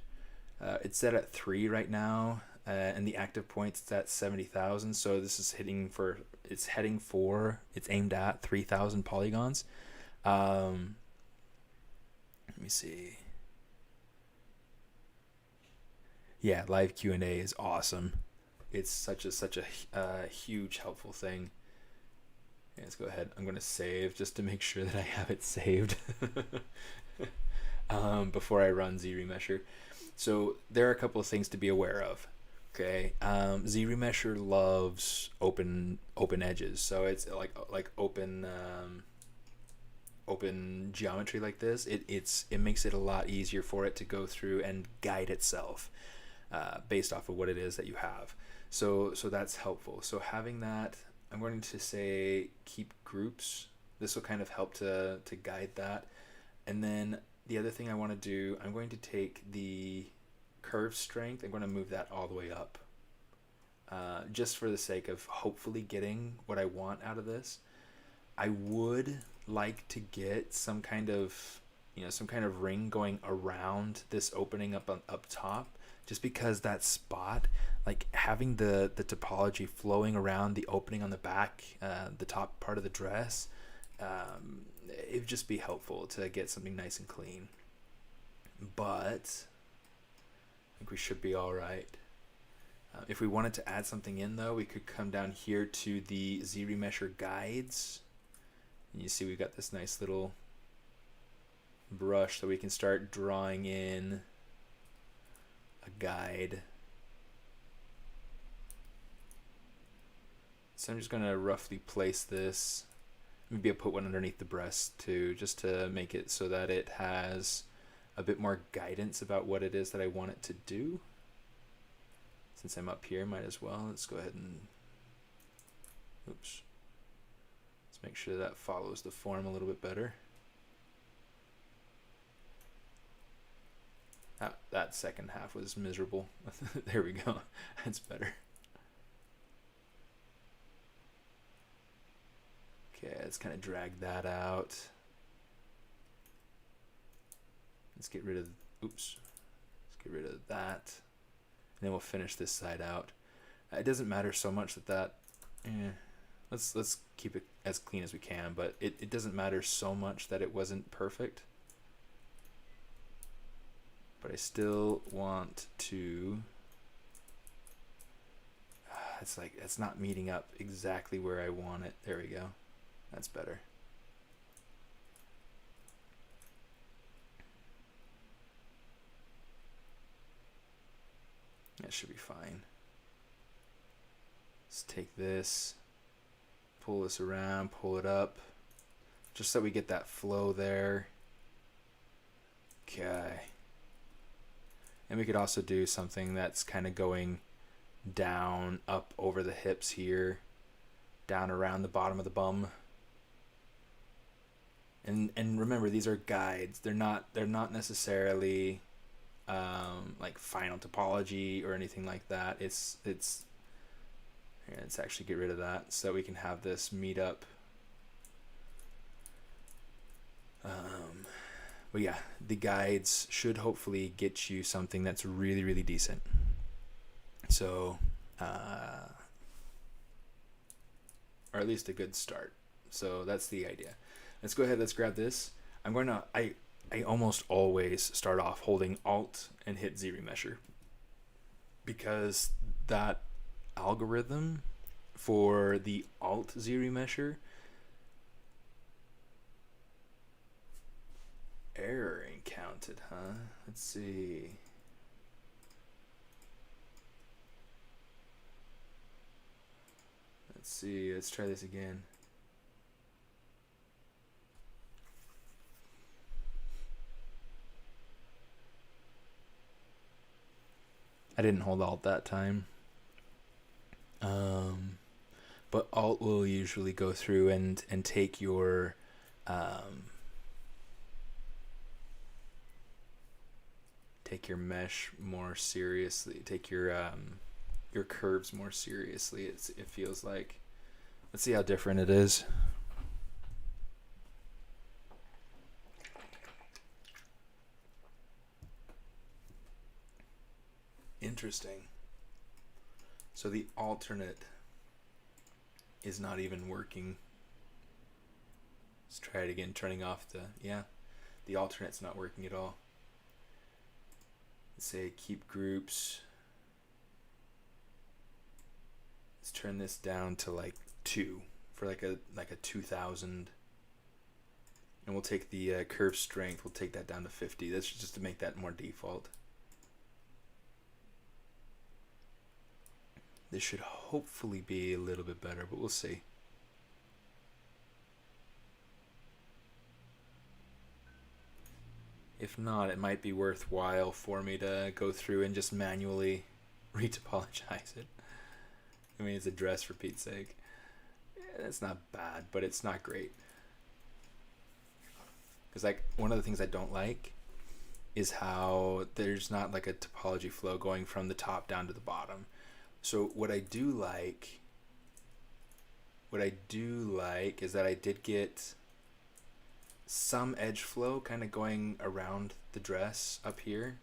It's set at 3 right now, and the active points it's at 70,000. So this is heading for 3,000 polygons. Let me see. Yeah, live Q&A is awesome. It's such a huge helpful thing. Yeah, let's go ahead. I'm going to save just to make sure that I have it saved before I run ZRemesher. So there are a couple of things to be aware of. Okay, ZRemesher loves open edges, so it's like open open geometry like this. It makes it a lot easier for it to go through and guide itself based off of what it is that you have. So that's helpful. So having that, I'm going to say keep groups. This will kind of help to guide that. And then the other thing I want to do, I'm going to take the curve strength, I'm going to move that all the way up. Just for the sake of hopefully getting what I want out of this. I would like to get some kind of ring going around this opening up top, just because that spot, like having the topology flowing around the opening on the back, the top part of the dress, it would just be helpful to get something nice and clean. But I think we should be all right. If we wanted to add something in though, we could come down here to the ZRemesher guides. And you see we've got this nice little brush, so we can start drawing in a guide. So I'm just going to roughly place this. Maybe I'll put one underneath the breast too, just to make it so that it has a bit more guidance about what it is that I want it to do. Since I'm up here, might as well. Let's go ahead and, oops. Let's make sure that follows the form a little bit better. That second half was miserable. There we go. That's better. Okay, let's kind of drag that out. Let's get rid of, oops. Let's get rid of that. And then we'll finish this side out. It doesn't matter so much that let's keep it as clean as we can, but it doesn't matter so much that it wasn't perfect. But I still want to, it's like, it's not meeting up exactly where I want it. There we go. That's better. That should be fine. Let's take this, pull this around, pull it up, just so we get that flow there. Okay. And we could also do something that's kind of going down, up over the hips here, down around the bottom of the bum. And remember, these are guides. They're not necessarily like final topology or anything like that. It's here, let's actually get rid of that so we can have this meet up. But yeah, the guides should hopefully get you something that's really, really decent. So, or at least a good start. So that's the idea. Let's go ahead, let's grab this. I'm going to, I almost always start off holding Alt and hit ZRemesher, because that algorithm for the Alt ZRemesher, error encountered, huh? Let's see. Let's try this again. I didn't hold Alt that time. But Alt will usually go through and take your mesh more seriously, take your curves more seriously. It feels like. Let's see how different it is. Interesting. So the alternate is not even working. Let's try it again, turning off the, yeah. the alternate's not working at all. Let's say keep groups. Let's turn this down to like 2 for like a 2000. And we'll take the curve strength, we'll take that down to 50. That's just to make that more default. This should hopefully be a little bit better, but we'll see. If not, it might be worthwhile for me to go through and just manually retopologize it. I mean, it's a dress for Pete's sake. Yeah, it's not bad, but it's not great. Because like one of the things I don't like is how there's not like a topology flow going from the top down to the bottom. So what I do like is that I did get some edge flow kind of going around the dress up here.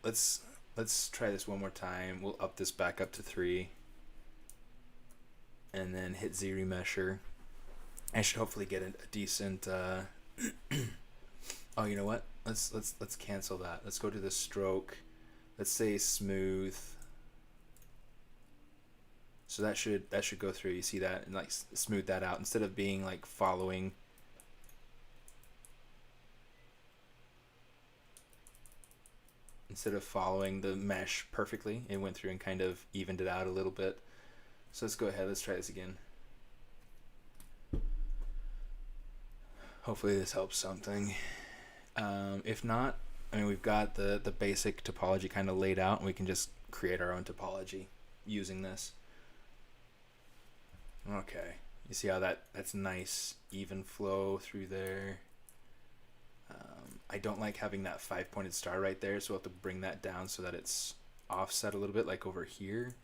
Let's try this one more time. We'll up this back up to 3 and then hit Z remesher. I should hopefully get a decent oh, you know what, let's cancel that. Let's go to the stroke. Let's say smooth. So that should go through. You see that, and like smooth that out instead of being like following. Instead of following the mesh perfectly, it went through and kind of evened it out a little bit. So let's go ahead. Let's try this again. Hopefully this helps something. If not, I mean, we've got the basic topology kind of laid out, and we can just create our own topology using this. Okay, you see how that's nice even flow through there. I don't like having that 5-pointed star right there, so we'll have to bring that down so that it's offset a little bit, like over here.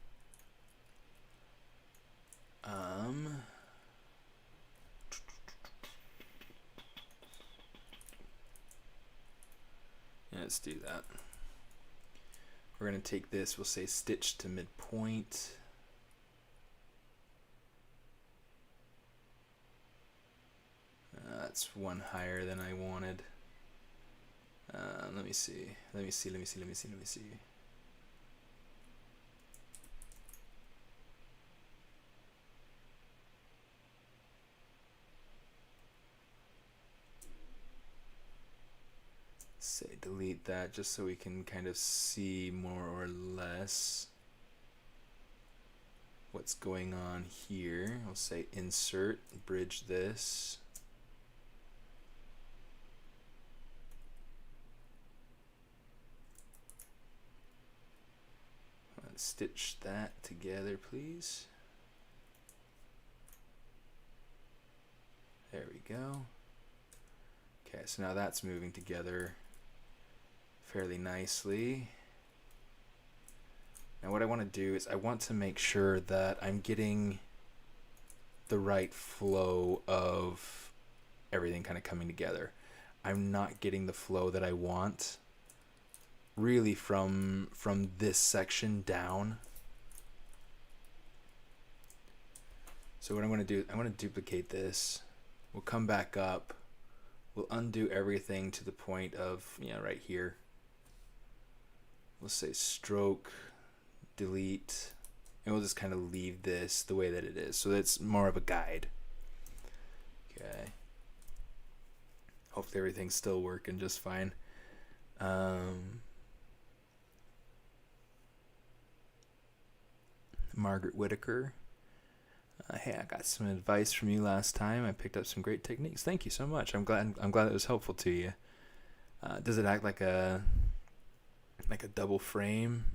Yeah, let's do that. We're going to take this, we'll say stitch to midpoint. That's one higher than I wanted. Let me see. Say delete that just so we can kind of see more or less what's going on here. I'll say insert, bridge this. Let's stitch that together, please. There we go. Okay, so now that's moving together fairly nicely. Now what I want to do is I want to make sure that I'm getting the right flow of everything kind of coming together. I'm not getting the flow that I want really from this section down. So what I'm going to do, I'm going to duplicate this. We'll come back up. We'll undo everything to the point of, right here. We'll say stroke, delete, and we'll just kind of leave this the way that it is. So that's more of a guide. Okay. Hopefully everything's still working just fine. Margaret Whitaker. Hey, I got some advice from you last time. I picked up some great techniques. Thank you so much. I'm glad it was helpful to you. Does it act like a double frame?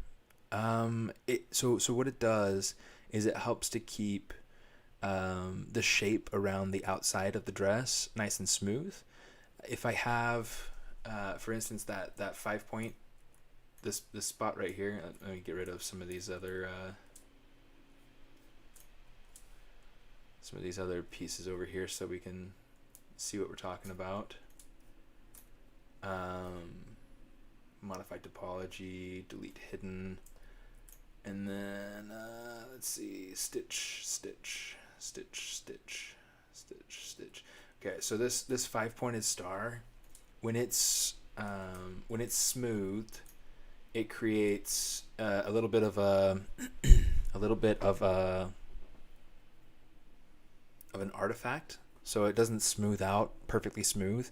So what it does is it helps to keep the shape around the outside of the dress nice and smooth. If I have, for instance, that 5-point, this spot right here. Let me get rid of some of these other pieces over here so we can see what we're talking about. Modify topology, delete hidden, and then let's see, stitch, stitch, stitch, stitch, stitch, stitch. Okay, so this 5-pointed star, when it's smoothed, it creates a little bit of a a little bit of an artifact, so it doesn't smooth out perfectly smooth,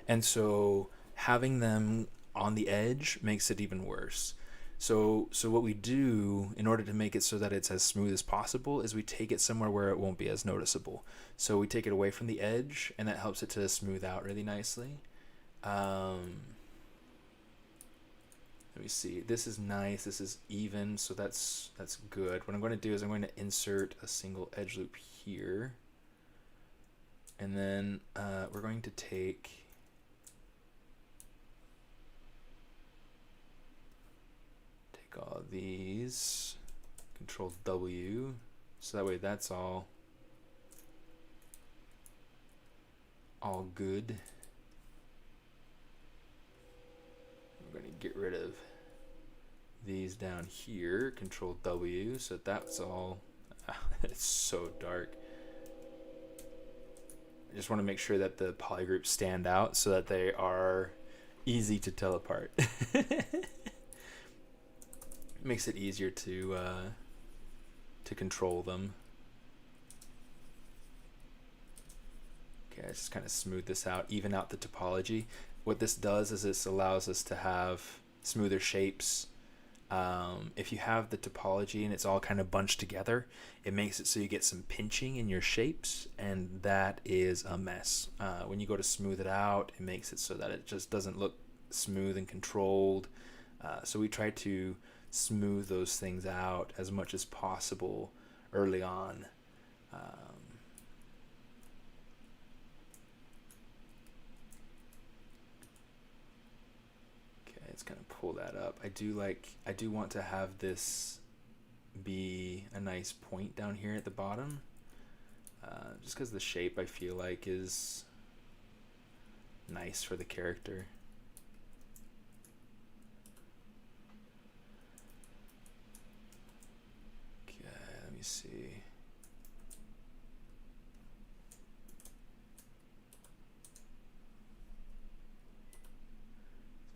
and so having them on the edge makes it even worse. So what we do in order to make it so that it's as smooth as possible is we take it somewhere where it won't be as noticeable. So we take it away from the edge, and that helps it to smooth out really nicely. Let me see. This is nice. This is even, so that's good. What I'm going to do is I'm going to insert a single edge loop here, and then we're going to take all these, Control W, so that way that's all good. We're going to get rid of these down here, Control W, so that's all. It's so dark. I just want to make sure that the polygroups stand out so that they are easy to tell apart. Makes it easier to control them. Okay, I just kind of smooth this out, even out the topology. What this does is this allows us to have smoother shapes. If you have the topology and it's all kind of bunched together, it makes it so you get some pinching in your shapes, and that is a mess. When you go to smooth it out, it makes it so that it just doesn't look smooth and controlled. So we try to smooth those things out as much as possible early on. Okay, let's kind of pull that up. I do want to have this be a nice point down here at the bottom, just because the shape I feel like is nice for the character. Let me see.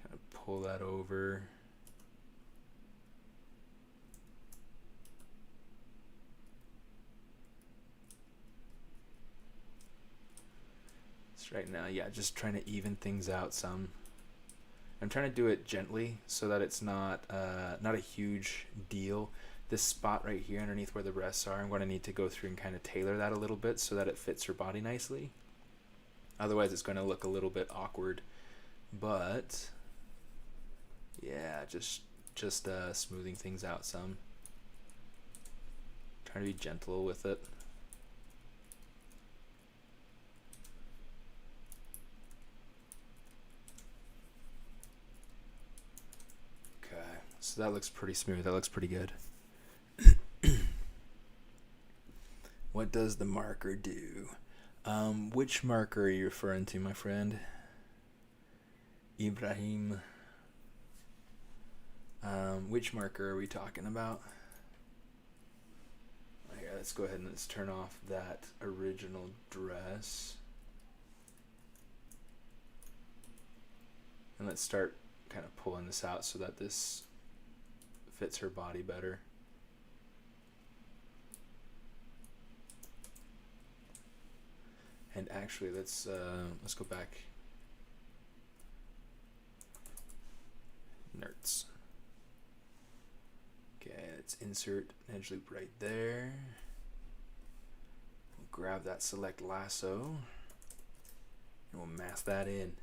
Kind of pull that over. So right now, yeah, just trying to even things out some. I'm trying to do it gently so that it's not a huge deal. This spot right here underneath where the breasts are, I'm going to need to go through and kind of tailor that a little bit so that it fits her body nicely. Otherwise it's going to look a little bit awkward. But yeah, just smoothing things out some. Trying to be gentle with it. Okay, so that looks pretty smooth. That looks pretty good. What does the marker do? Which marker are you referring to, my friend? Ibrahim. Which marker are we talking about? Okay, let's go ahead and let's turn off that original dress. And let's start kind of pulling this out so that this fits her body better. And actually, let's go back. Nerds. Okay, let's insert an edge loop right there. We'll grab that select lasso, and we'll mask that in.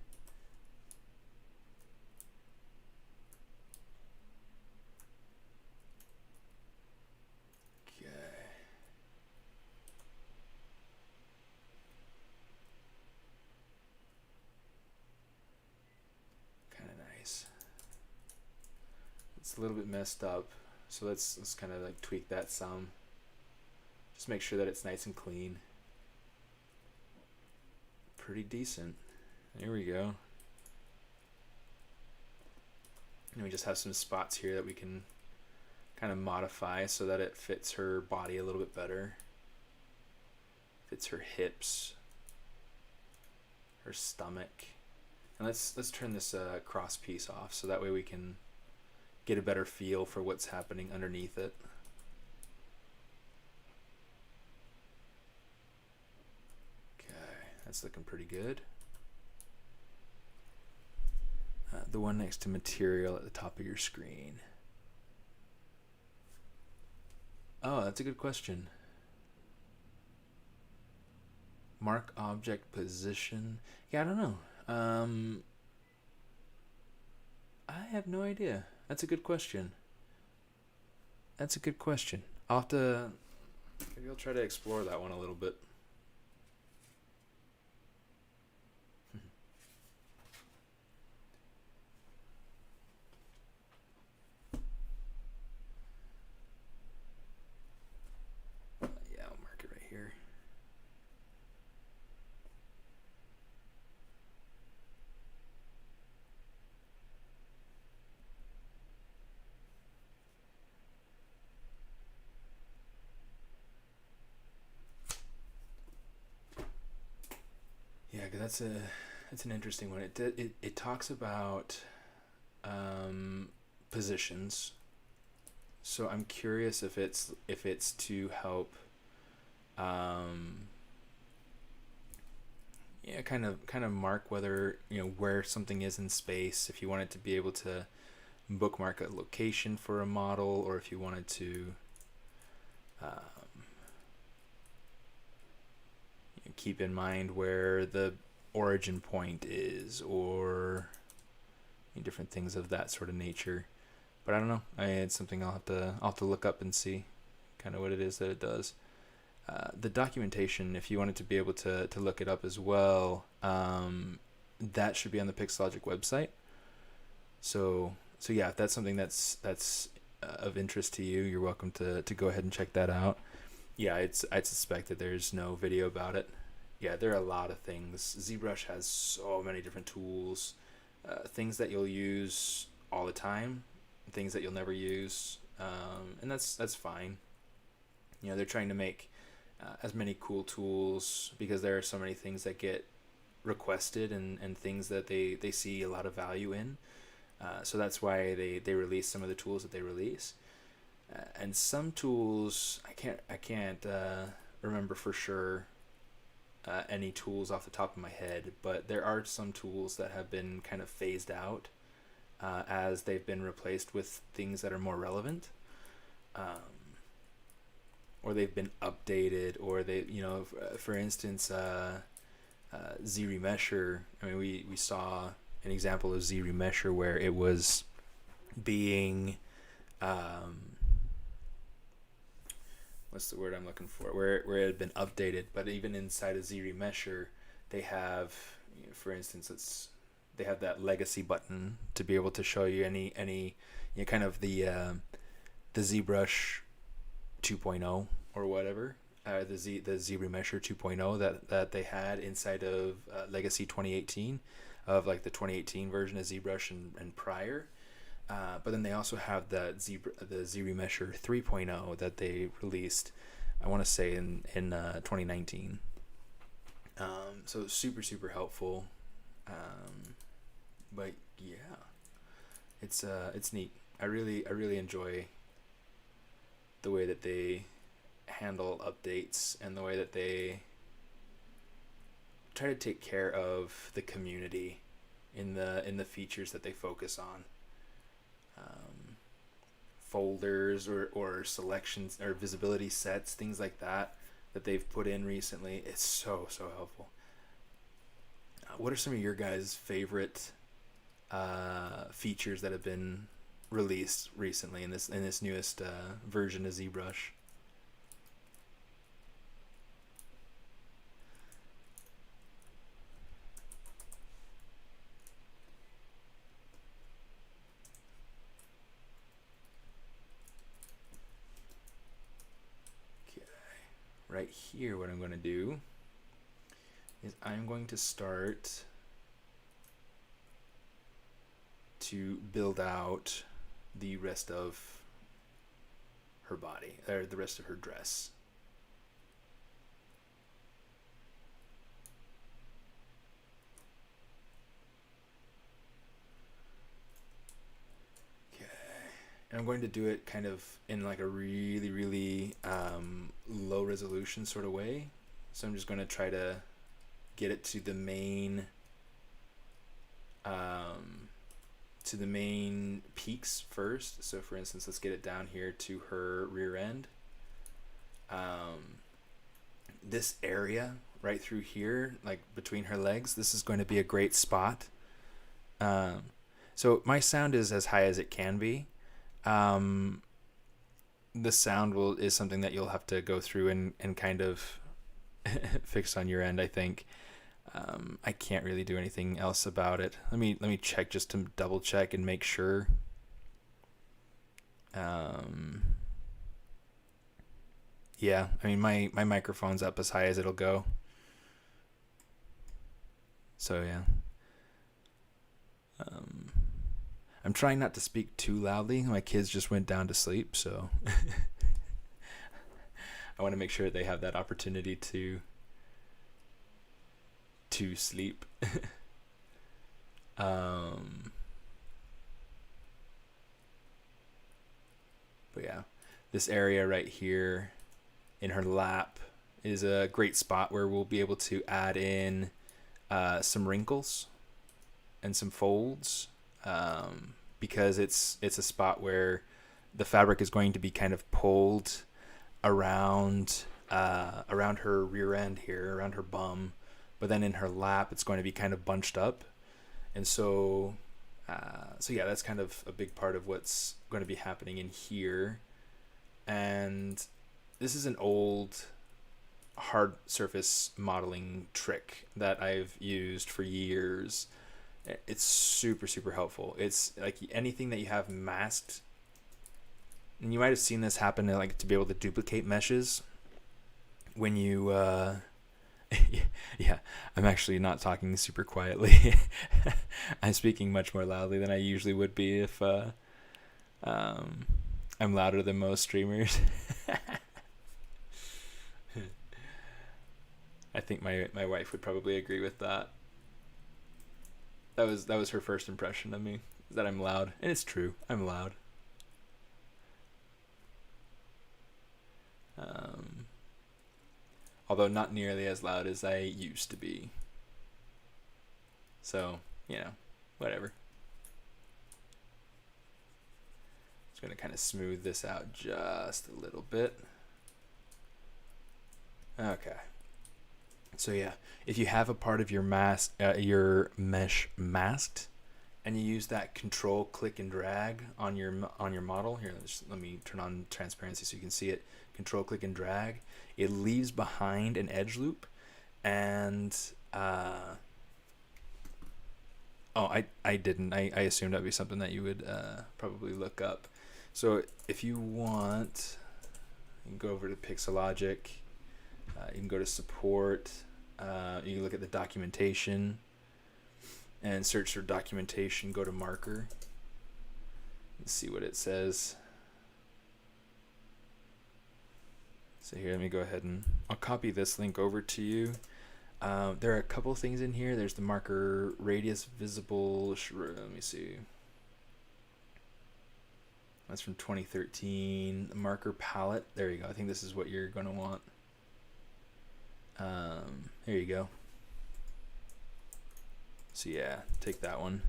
A little bit messed up, so let's kind of like tweak that some. Just make sure that it's nice and clean. Pretty decent. There we go. And we just have some spots here that we can kind of modify so that it fits her body a little bit better. Fits her hips. her stomach. And let's turn this cross piece off so that way we can get a better feel for what's happening underneath it. Okay, that's looking pretty good. The one next to material at the top of your screen. Oh, that's a good question. Mark object position. Yeah, I don't know. I have no idea. That's a good question. Maybe I'll try to explore that one a little bit. Yeah, I'll mark it right here. Yeah, 'cause that's an interesting one. It talks about positions. So I'm curious if it's to help yeah, kind of mark whether, where something is in space, if you wanted to be able to bookmark a location for a model, or if you wanted to keep in mind where the origin point is, or different things of that sort of nature. But I don't know. It's something I'll have to look up and see kind of what it is that it does. The documentation, if you wanted to be able to look it up as well, that should be on the Pixologic website. So yeah, if that's something that's of interest to you, you're welcome to go ahead and check that out. Yeah, I suspect that there's no video about it. Yeah, there are a lot of things. ZBrush has so many different tools, things that you'll use all the time, things that you'll never use, and that's fine. They're trying to make as many cool tools because there are so many things that get requested and things that they see a lot of value in. So that's why they release some of the tools that they release. And some tools I can't remember for sure any tools off the top of my head, but there are some tools that have been kind of phased out as they've been replaced with things that are more relevant, or they've been updated, or they, for instance, ZRemesher. I mean, we saw an example of ZRemesher where it was being what's the word I'm looking for? Where it had been updated, but even inside of ZRemesher, they have, for instance, they have that legacy button to be able to show you any kind of the ZBrush 2.0 or whatever, the ZRemesher 2.0 that they had inside of Legacy 2018, of like the 2018 version of ZBrush and prior. But then they also have the ZRemesher 3.0 that they released, I want to say in 2019. So super helpful. But yeah, it's neat. I really enjoy the way that they handle updates and the way that they try to take care of the community in the features that they focus on. Folders or selections or visibility sets, things like that they've put in recently. It's so helpful. What are some of your guys' favorite features that have been released recently in this newest version of ZBrush? Right here, what I'm going to do is I'm going to start to build out the rest of her body, or the rest of her dress. And I'm going to do it kind of in like a really, really low resolution sort of way. So I'm just going to try to get it to the main peaks first. So for instance, let's get it down here to her rear end. This area right through here, like between her legs, this is going to be a great spot. So my sound is as high as it can be. The sound is something that you'll have to go through and kind of fix on your end, I think. I can't really do anything else about it. Let me check just to double check and make sure. Yeah, I mean my microphone's up as high as it'll go. So yeah. I'm trying not to speak too loudly. My kids just went down to sleep, so I want to make sure they have that opportunity to sleep. But yeah, this area right here in her lap is a great spot where we'll be able to add in some wrinkles and some folds, because it's a spot where the fabric is going to be kind of pulled around her rear end here, around her bum, but then in her lap it's going to be kind of bunched up. And so yeah, that's kind of a big part of what's going to be happening in here. And this is an old hard surface modeling trick that I've used for years. It's super, super helpful. It's like anything that you have masked, and you might have seen this happen to be able to duplicate meshes when you yeah, I'm actually not talking super quietly. I'm speaking much more loudly than I usually would be if I'm louder than most streamers. I think my wife would probably agree with that. That was her first impression of me, that I'm loud, and it's true. I'm loud. Although not nearly as loud as I used to be. So, whatever. Just going to kind of smooth this out just a little bit. Okay. So yeah, if you have a part of your your mesh masked, and you use that control, click, and drag on your model here, let me turn on transparency so you can see it. Control, click, and drag. It leaves behind an edge loop, and I didn't. I assumed that'd be something that you would probably look up. So if you want, you can go over to Pixologic. You can go to support. You can look at the documentation and search for documentation. Go to marker and see what it says. So here, let me go ahead and I'll copy this link over to you. There are a couple things in here. There's the marker radius visible. Let me see. That's from 2013. The marker palette. There you go. I think this is what you're going to want. There you go. So yeah, take that one.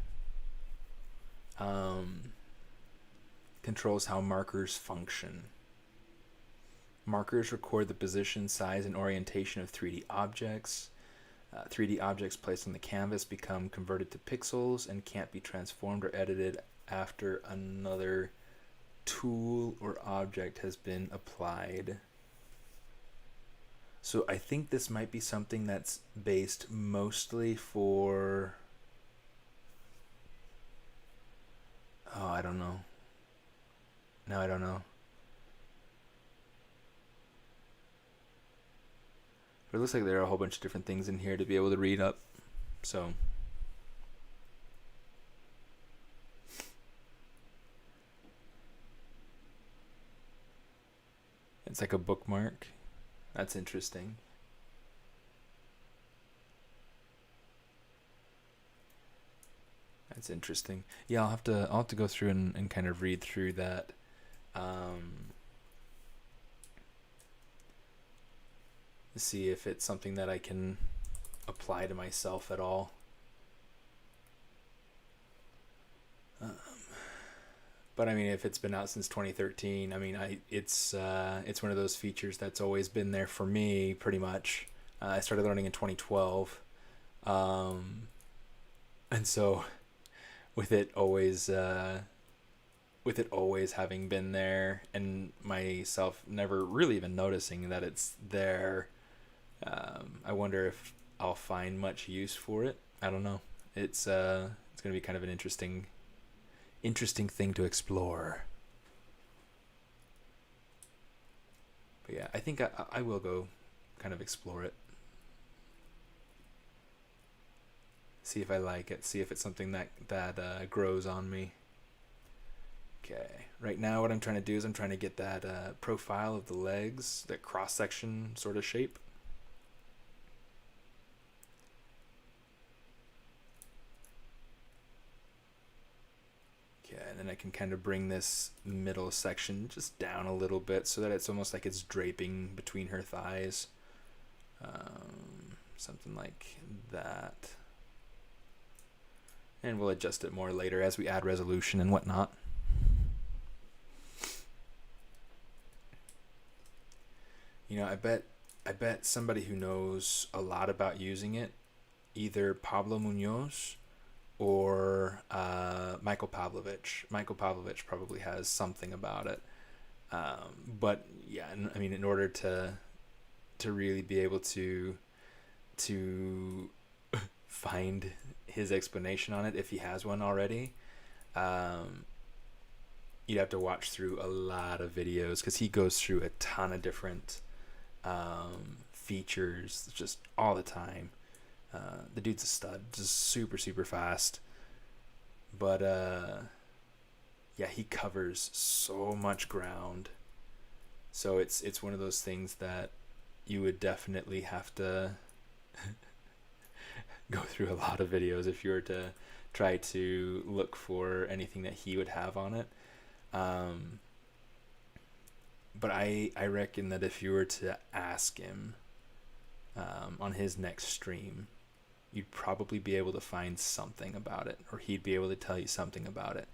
Controls how markers function. Markers record the position, size, and orientation of 3D objects. 3D objects placed on the canvas become converted to pixels and can't be transformed or edited after another tool or object has been applied. So I think this might be something that's based mostly for... Oh, I don't know. No, I don't know. But it looks like there are a whole bunch of different things in here to be able to read up. So... It's like a bookmark. That's interesting. That's interesting. Yeah, I'll have to go through and kind of read through that. See if it's something that I can apply to myself at all. But I mean, if it's been out since 2013, I mean, it's one of those features that's always been there for me, pretty much. I started learning in 2012, and so with it always having been there, and myself never really even noticing that it's there, I wonder if I'll find much use for it. I don't know. It's gonna be kind of an interesting thing to explore. But yeah, I think I will go kind of explore it. See if I like it. See if it's something that grows on me. Okay. Right now what I'm trying to do is I'm trying to get that profile of the legs, that cross-section sort of shape. And then I can kind of bring this middle section just down a little bit so that it's almost like it's draping between her thighs. Something like that. And we'll adjust it more later as we add resolution and whatnot. You know, I bet somebody who knows a lot about using it, either Pablo Munoz or Michael Pavlovich. Michael Pavlovich probably has something about it. But yeah, I mean, in order to really be able to find his explanation on it, if he has one already, you'd have to watch through a lot of videos, because he goes through a ton of different features just all the time. The dude's a stud, just super fast. But yeah, he covers so much ground. So it's one of those things that you would definitely have to go through a lot of videos if you were to try to look for anything that he would have on it. But I reckon that if you were to ask him on his next stream, you'd probably be able to find something about it, or he'd be able to tell you something about it.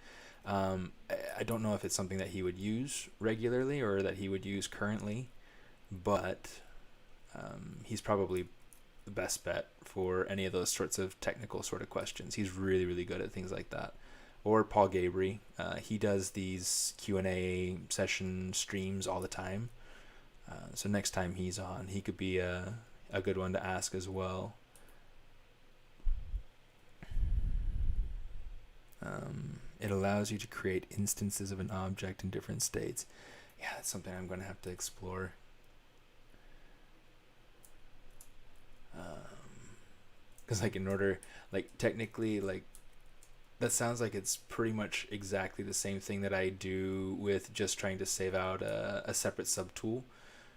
I don't know if it's something that he would use regularly or that he would use currently, but he's probably the best bet for any of those sorts of technical sort of questions. He's really good at things like that. Or Paul Gabry, he does these Q&A session streams all the time. So next time he's on, he could be a good one to ask as well. It allows you to create instances of an object in different states. Yeah, that's something I'm going to have to explore. Because like in order, like technically, like that sounds like it's pretty much exactly the same thing that I do with just trying to save out a separate subtool.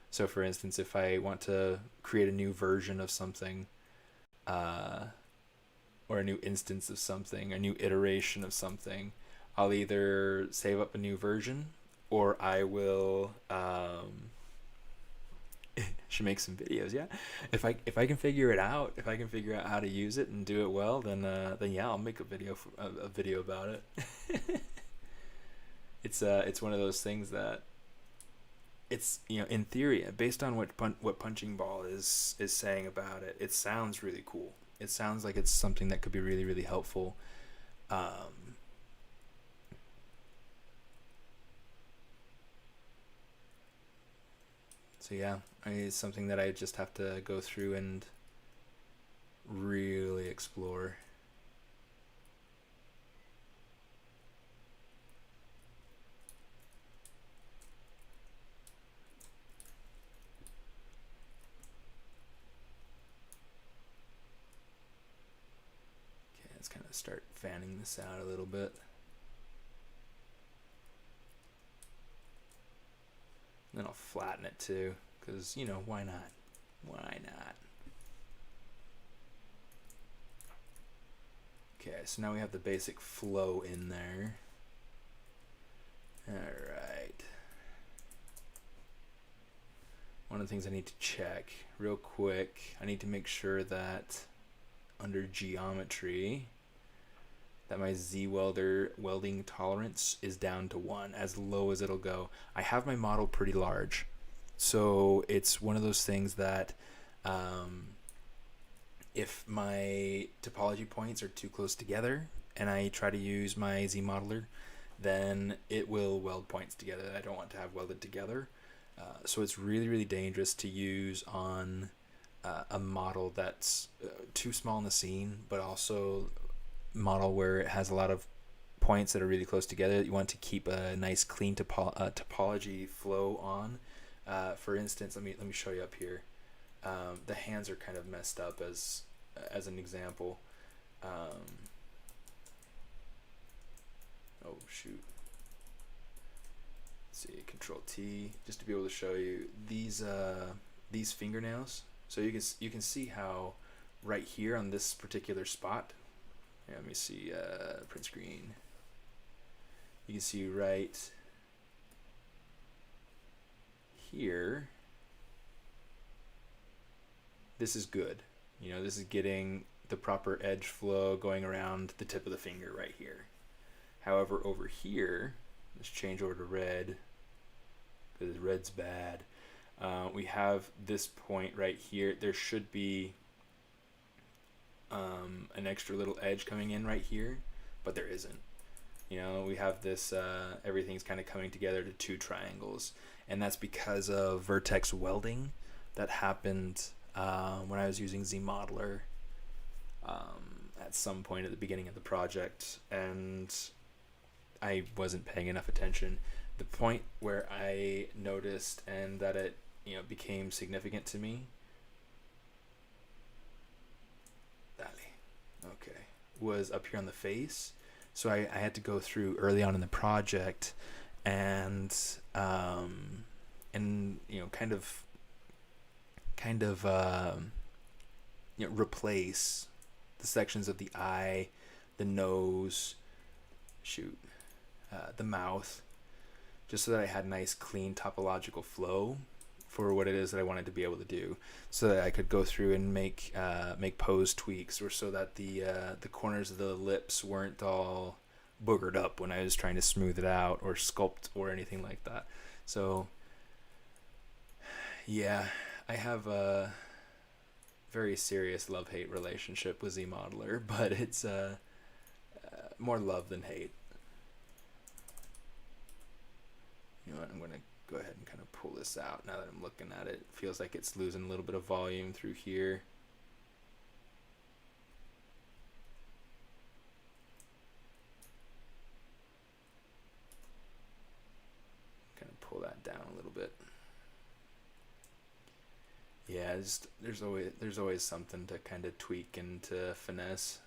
So for instance, if I want to create a new version of something, or a new instance of something, a new iteration of something, I'll either save up a new version, or I will should make some videos. Yeah, if I can figure it out, if I can figure out how to use it and do it well, then yeah, I'll make a video about it. It's one of those things that it's, you know, in theory, based on what Punching Ball is saying about it, it sounds really cool. It sounds like it's something that could be really helpful. So yeah, it's something that I just have to go through and really explore. Okay, let's kind of start fanning this out a little bit. Then I'll flatten it too, because, you know, why not? Why not? Okay, so now we have the basic flow in there. Alright. One of the things I need to check real quick, I need to make sure that under geometry that my Z-Welder welding tolerance is down to 1, as low as it'll go. I have my model pretty large, so it's one of those things that if my topology points are too close together and I try to use my Z-modeler, then it will weld points together that I don't want to have welded together. So it's really, really dangerous to use on a model that's too small in the scene, but also model where it has a lot of points that are really close together that you want to keep a nice clean topology flow on. For instance, let me show you up here. The hands are kind of messed up as an example. Oh shoot. Let's see, Control T, just to be able to show you these fingernails. So you can see how right here on this particular spot. Yeah, let me see, print screen. You can see right here. This is good. You know, this is getting the proper edge flow going around the tip of the finger right here. However, over here, let's change over to red because red's bad. We have this point right here. There should be an extra little edge coming in right here, but there isn't. You know, we have this, everything's kind of coming together to 2 triangles, and that's because of vertex welding that happened when I was using ZModeler at some point at the beginning of the project, and I wasn't paying enough attention. The point where I noticed and that it, you know, became significant to me, okay, was up here on the face. So I had to go through early on in the project and you know, kind of you know, replace the sections of the eye, the nose, the mouth, just so that I had nice clean topological flow for what it is that I wanted to be able to do, so that I could go through and make pose tweaks, or so that the corners of the lips weren't all boogered up when I was trying to smooth it out or sculpt or anything like that. So yeah, I have a very serious love-hate relationship with ZModeler, but it's more love than hate. You know what, I'm going to go ahead and kind of pull this out now that I'm looking at it. It feels like it's losing a little bit of volume through here. Kind of pull that down a little bit. Yeah, there's always something to kind of tweak and to finesse.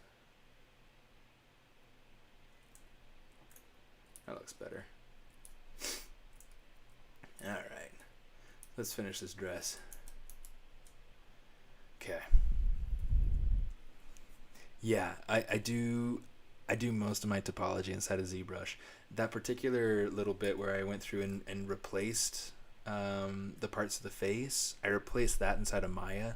That looks better. All right, let's finish this dress. Okay. Yeah, I do most of my topology inside of ZBrush. That particular little bit where I went through and replaced the parts of the face, I replaced that inside of Maya,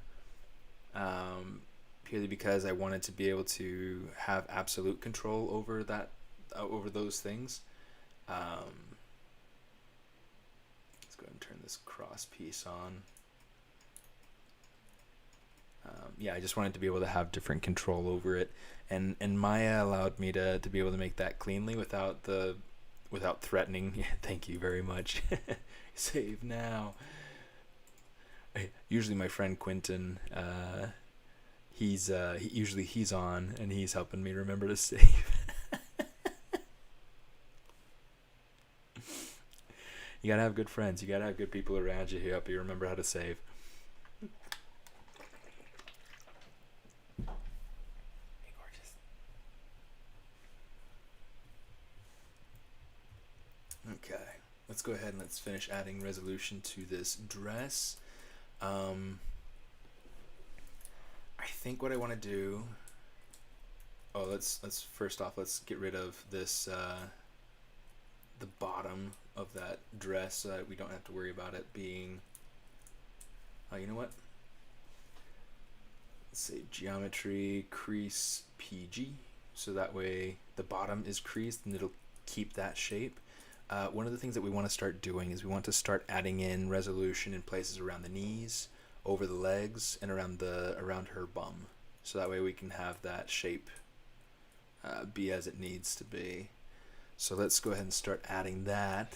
purely because I wanted to be able to have absolute control over that, over those things. Let's go ahead and turn this cross piece on. Yeah, I just wanted to be able to have different control over it, and Maya allowed me to be able to make that cleanly without threatening. Yeah, thank you very much. Save now. Usually my friend Quentin, he's on and he's helping me remember to save. You gotta have good friends. You gotta have good people around you who help you remember how to save. Hey, gorgeous. Okay, let's go ahead and let's finish adding resolution to this dress. I think what I want to do Oh, let's first off, let's get rid of this the bottom of that dress so that we don't have to worry about it being. Oh, you know what? Let's say geometry crease PG, so that way the bottom is creased and it'll keep that shape. One of the things that we want to start doing is we want to start adding in resolution in places around the knees, over the legs, and around her bum, so that way we can have that shape be as it needs to be. So let's go ahead and start adding that.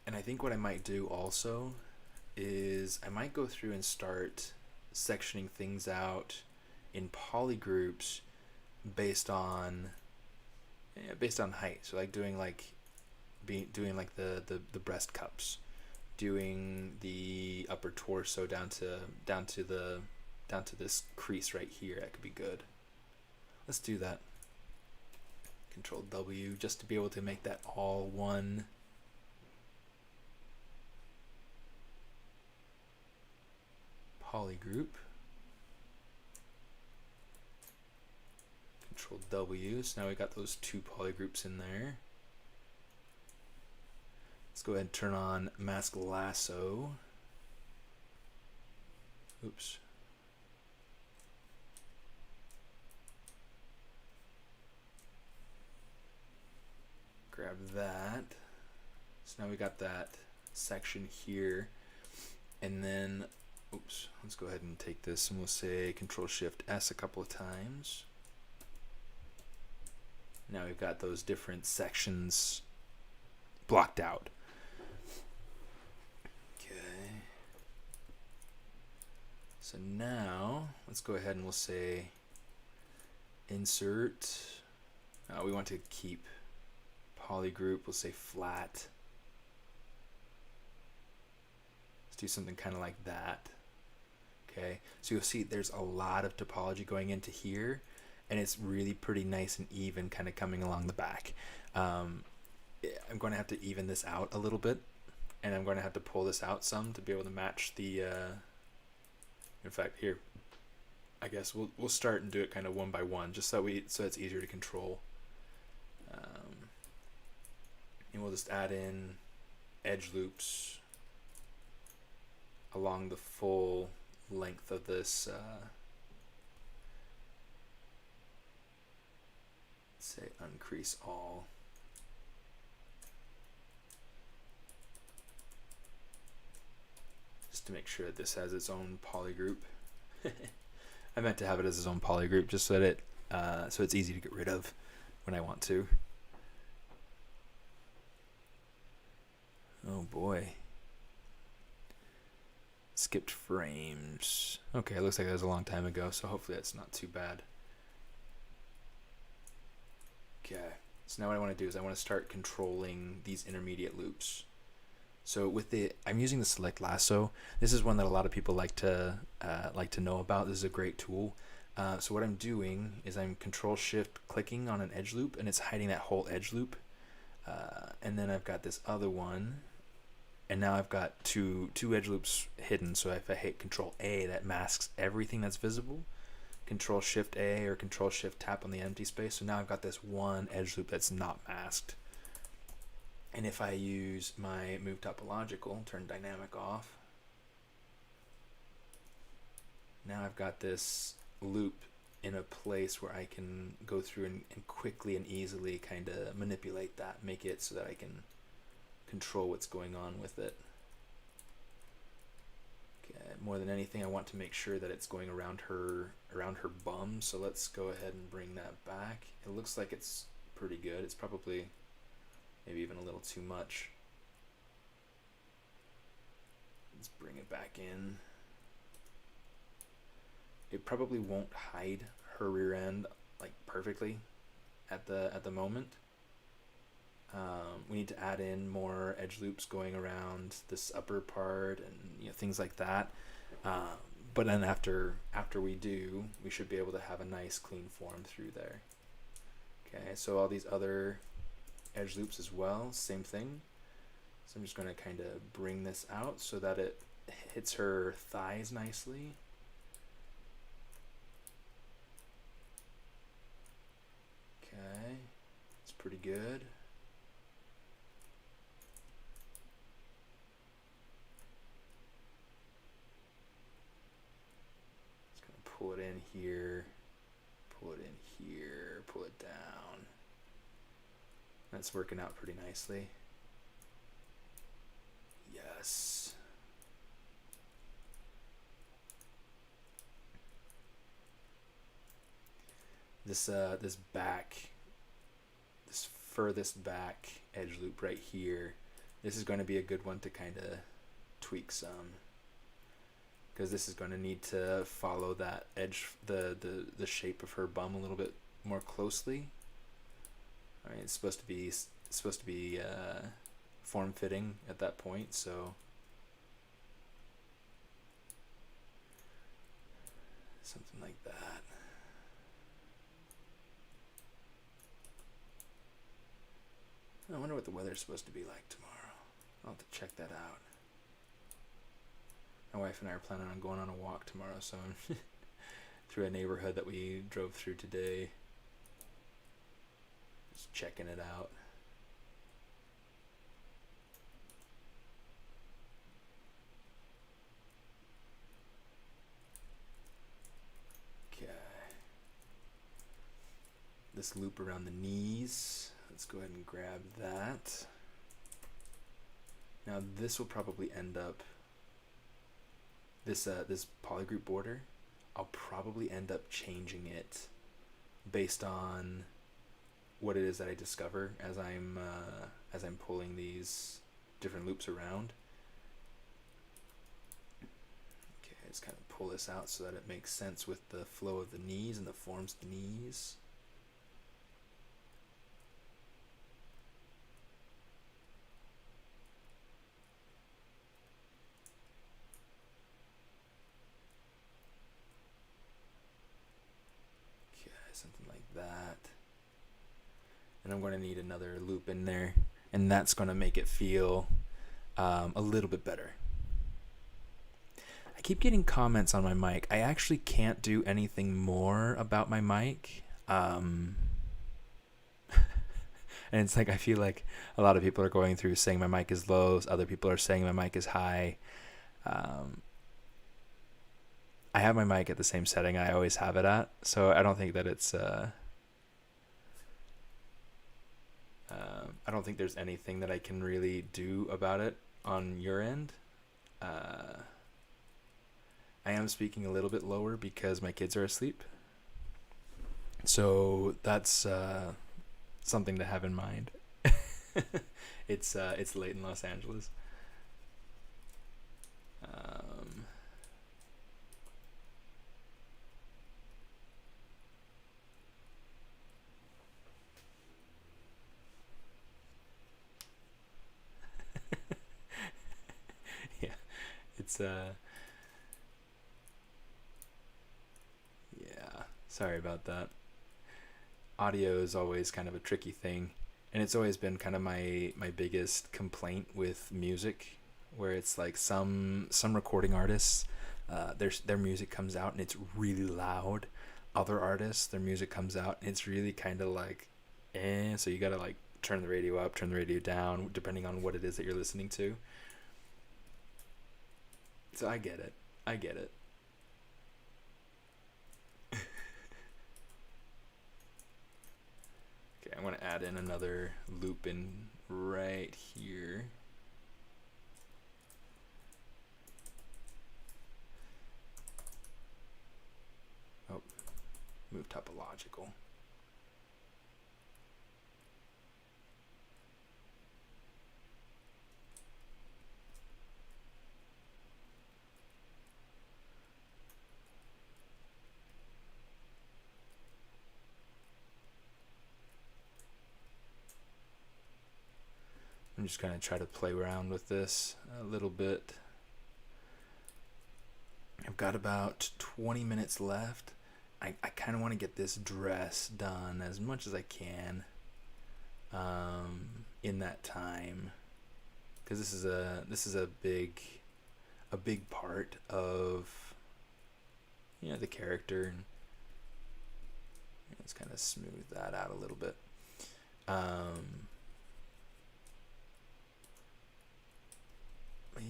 And I think what I might do also is I might go through and start sectioning things out in polygroups based on height. So like doing the breast cups, doing the upper torso down to this crease right here. That could be good. Let's do that. Control W just to be able to make that all one. Polygroup. Control W. So now we got those two polygroups in there. Let's go ahead and turn on Mask Lasso. Oops. Grab that. So now we got that section here. And then, oops, let's go ahead and take this and we'll say Control Shift S a couple of times. Now we've got those different sections blocked out. Okay. So now let's go ahead and we'll say Insert. We want to keep polygroup. We'll say flat. Let's do something kind of like that. Okay. So you'll see there's a lot of topology going into here, and it's really pretty nice and even kind of coming along the back. I'm going to have to even this out a little bit, and I'm going to have to pull this out some to be able to match the in fact, here I guess we'll start and do it kind of one by one, just so it's easier to control. And we'll just add in edge loops along the full length of this say uncrease all. Just to make sure that this has its own polygroup. I meant to have it as its own polygroup just so that so it's easy to get rid of when I want to. Oh boy. Skipped frames. Okay, it looks like that was a long time ago, so hopefully that's not too bad. Okay, so now what I want to do is I want to start controlling these intermediate loops. So I'm using the Select Lasso. This is one that a lot of people like to know about. This is a great tool. So what I'm doing is I'm Control Shift clicking on an edge loop, and it's hiding that whole edge loop. And then I've got this other one, and now I've got two edge loops hidden. So if I hit Control A, that masks everything that's visible. Control Shift A or Control Shift tap on the empty space. So now I've got this one edge loop that's not masked. And if I use my Move Topological, turn Dynamic off, now I've got this loop in a place where I can go through and quickly and easily kind of manipulate that, make it so that I can control what's going on with it. Okay, more than anything, I want to make sure that it's going around her bum, so let's go ahead and bring that back. It looks like it's pretty good. It's probably maybe even a little too much. Let's bring it back in. It probably won't hide her rear end like perfectly at the moment. We need to add in more edge loops going around this upper part and things like that. But then after we do, we should be able to have a nice clean form through there. Okay, so all these other edge loops as well, same thing. So I'm just going to kind of bring this out so that it hits her thighs nicely. pretty good. Just gonna pull it in here, pull it in here, pull it down. That's working out pretty nicely. Yes. This furthest back edge loop right here, this is going to be a good one to kind of tweak some, because this is going to need to follow that edge, the shape of her bum a little bit more closely. All right, it's supposed to be form fitting at that point, so something like that. I wonder what the weather's supposed to be like tomorrow. I'll have to check that out. My wife and I are planning on going on a walk tomorrow, so I'm through a neighborhood that we drove through today. Just checking it out. Okay. This loop around the knees. Let's go ahead and grab that. Now this will probably end up, this polygroup border, I'll probably end up changing it based on what it is that I discover as I'm pulling these different loops around. Okay, just kind of pull this out so that it makes sense with the flow of the knees and the forms of the knees. Something like that. And I'm going to need another loop in there, and that's going to make it feel a little bit better. I keep getting comments on my mic. I actually can't do anything more about my mic. And it's like, I feel like a lot of people are going through saying my mic is low. Other people are saying my mic is high. I have my mic at the same setting I always have it at, so I don't think that it's I don't think there's anything that I can really do about it on your end. I am speaking a little bit lower because my kids are asleep, so that's something to have in mind. It's late in Los Angeles. Yeah, sorry about that. Audio is always kind of a tricky thing, and it's always been kind of my biggest complaint with music, where it's like some recording artists, their music comes out and it's really loud. Other artists, their music comes out and it's really kind of like so you gotta like turn the radio up, turn the radio down, depending on what it is that you're listening to. So I get it. Okay, I'm going to add in another loop in right here. Oh, move topological. I'm just going to try to play around with this a little bit. I've got about 20 minutes left. I kind of want to get this dress done as much as I can in that time, because this is a big part of, you know, the character, and let's kind of smooth that out a little bit.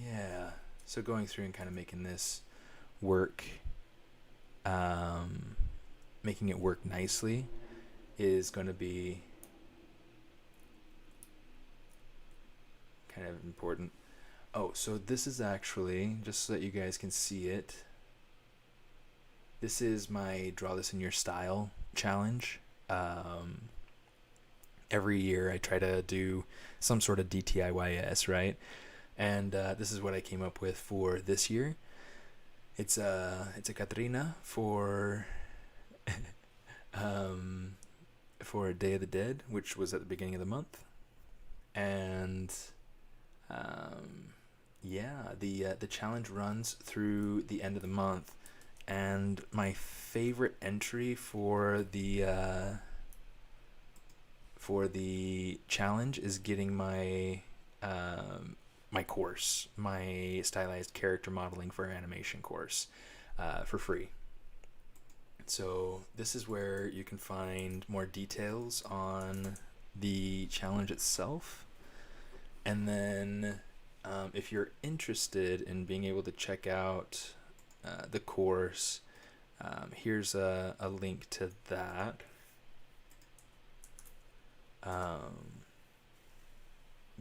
Yeah, so going through and kind of making this work, making it work nicely is going to be kind of important. Oh, so this is actually, just so that you guys can see it, this is my Draw This in Your Style challenge. Every year I try to do some sort of DTIYS, right? And this is what I came up with for this year. It's a Katrina for for Day of the Dead, which was at the beginning of the month, and yeah, the challenge runs through the end of the month, and my favorite entry for the challenge is getting my my course, my stylized character modeling for animation course, for free. So this is where you can find more details on the challenge itself. And then if you're interested in being able to check out the course, here's a link to that.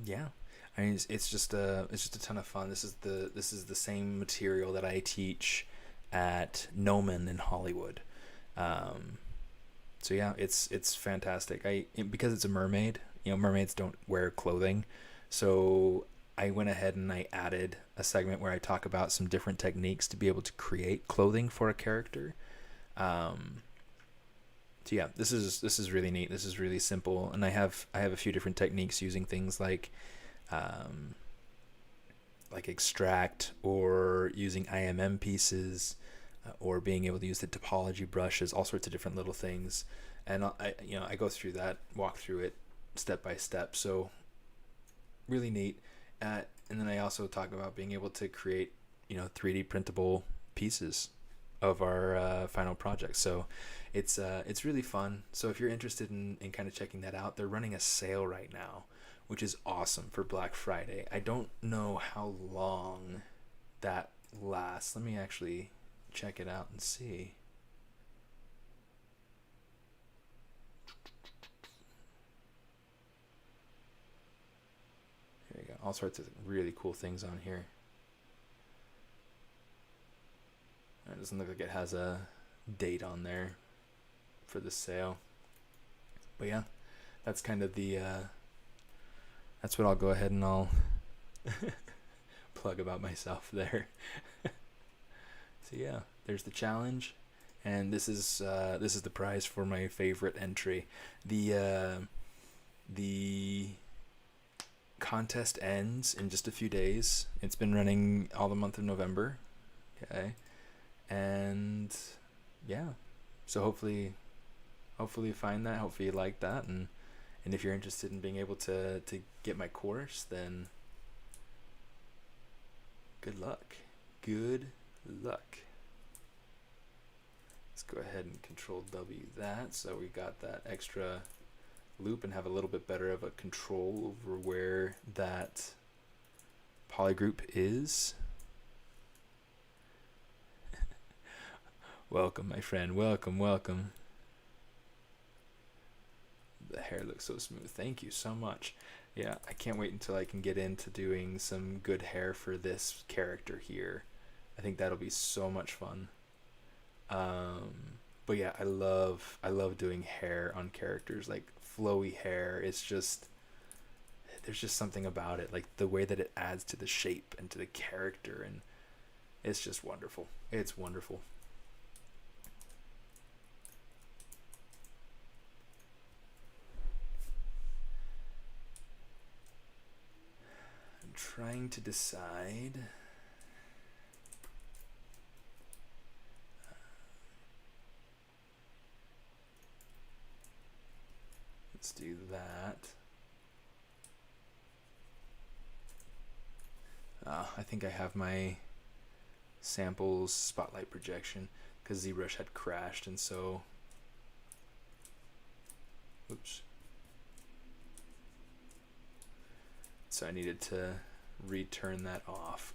Yeah, I mean it's just a ton of fun. This is the same material that I teach at Noman in Hollywood. So yeah, it's fantastic. Because it's a mermaid, mermaids don't wear clothing, so I went ahead and I added a segment where I talk about some different techniques to be able to create clothing for a character. So yeah, this is really neat. This is really simple, and I have a few different techniques using things like extract, or using IMM pieces, or being able to use the topology brushes, all sorts of different little things. And I go through that, walk through it step by step. So really neat. And then I also talk about being able to create 3D printable pieces of our final project. So it's really fun. So if you're interested in kind of checking that out, they're running a sale right now, which is awesome, for Black Friday. I don't know how long that lasts. Let me actually check it out and see. Here you go. All sorts of really cool things on here. It doesn't look like it has a date on there for the sale. But yeah, that's kind of the that's what I'll go ahead and I'll plug about myself there. So yeah, there's the challenge, and this is the prize for my favorite entry. The contest ends in just a few days. It's been running all the month of November. Okay. And yeah, so hopefully you find that, hopefully you like that, and if you're interested in being able to get my course, then good luck. Let's go ahead and Control W that, so we got that extra loop and have a little bit better of a control over where that polygroup is. Welcome, my friend. Welcome. The hair looks so smooth. Thank you so much. Yeah, I can't wait until I can get into doing some good hair for this character here. I think that'll be so much fun. But yeah, I love doing hair on characters, like flowy hair. It's just, there's just something about it, like the way that it adds to the shape and to the character, and it's just wonderful. It's wonderful. Trying to decide. Let's do that. I think I have my samples spotlight projection because ZBrush had crashed, and so oops. so I needed to return that off.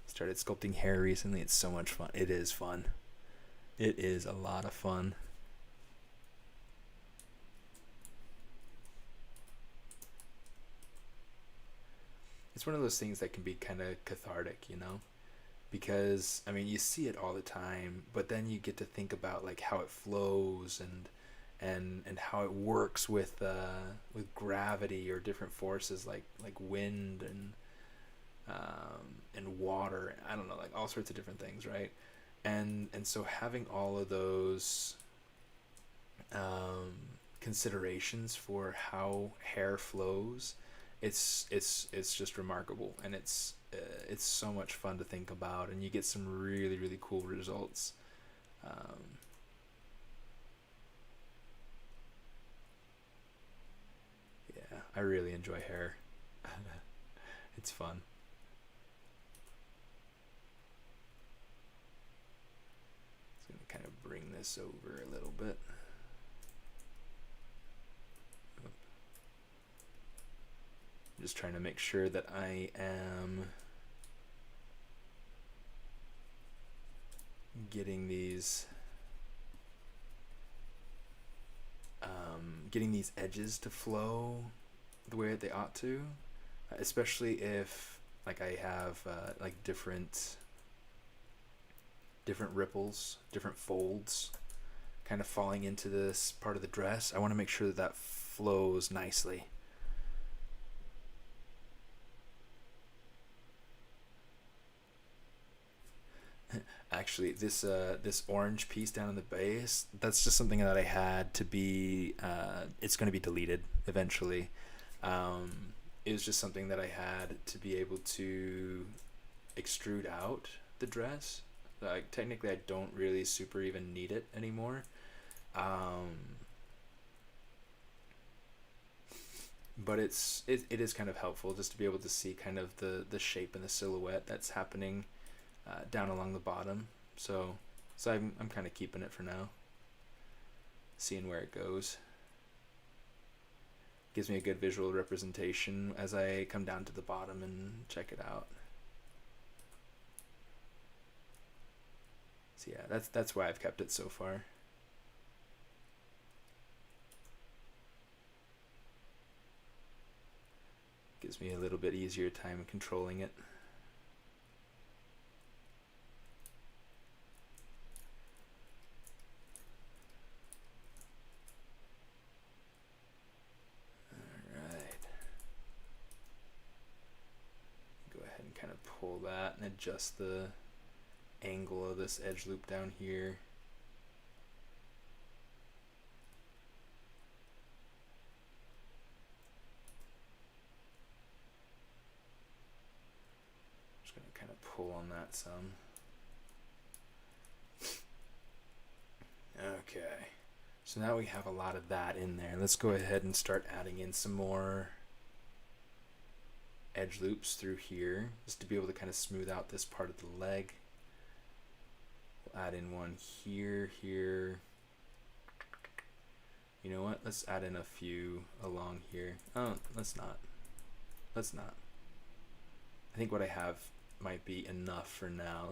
Started sculpting hair recently. It's so much fun. It is fun. It is a lot of fun. It's one of those things that can be kind of cathartic, you know? Because, I mean, you see it all the time, but then you get to think about like how it flows and how it works with gravity or different forces like wind and water. I don't know, like all sorts of different things, right? And so having all of those considerations for how hair flows, it's just remarkable, and it's so much fun to think about, and you get some really, really cool results. Yeah, I really enjoy hair. It's fun. Just gonna kind of bring this over a little bit. I'm just trying to make sure that I am getting these edges to flow the way that they ought to, especially if like I have like different ripples, different folds kind of falling into this part of the dress. I want to make sure that that flows nicely. Actually, this orange piece down in the base, that's just something that I had to be, it's going to be deleted eventually. It was just something that I had to be able to extrude out the dress. Like, technically, I don't really super even need it anymore. But it is kind of helpful just to be able to see kind of the shape and the silhouette that's happening down along the bottom. So I'm kind of keeping it for now, seeing where it goes. Gives me a good visual representation as I come down to the bottom and check it out. So yeah, that's why I've kept it so far. Gives me a little bit easier time controlling it. Pull that and adjust the angle of this edge loop down here. Just going to kind of pull on that some. Okay, so now we have a lot of that in there. Let's go ahead and start adding in some more edge loops through here, just to be able to kind of smooth out this part of the leg. We'll add in one here. You know what? Let's add in a few along here. Oh, let's not. I think what I have might be enough for now.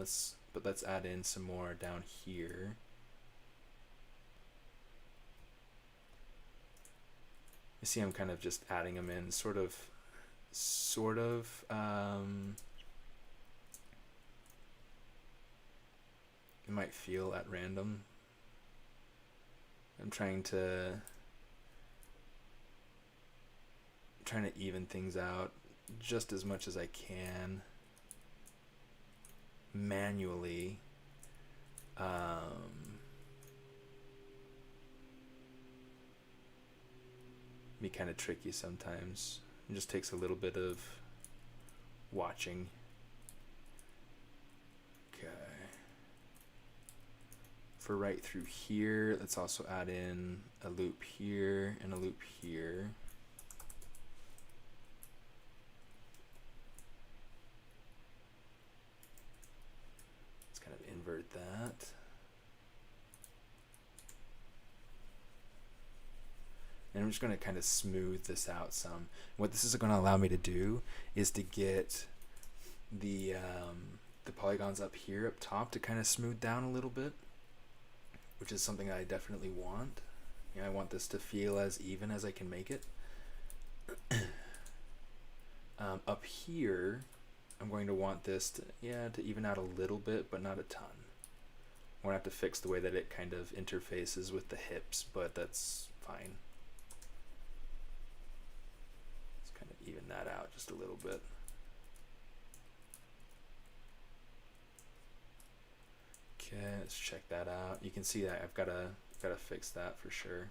But let's add in some more down here. You see, I'm kind of just adding them in, sort of. It might feel at random. I'm trying to even things out just as much as I can manually. Be kind of tricky sometimes. It just takes a little bit of watching. Okay. For right through here, let's also add in a loop here and a loop here. Let's kind of invert that. I'm just going to kind of smooth this out some. What this is going to allow me to do is to get the polygons up here, up top, to kind of smooth down a little bit, which is something I definitely want. You know, I want this to feel as even as I can make it. Up here, I'm going to want this to even out a little bit, but not a ton. I'm going to have to fix the way that it kind of interfaces with the hips, but that's fine. Let's kind of even that out just a little bit. Okay, let's check that out. You can see that I've got to fix that for sure.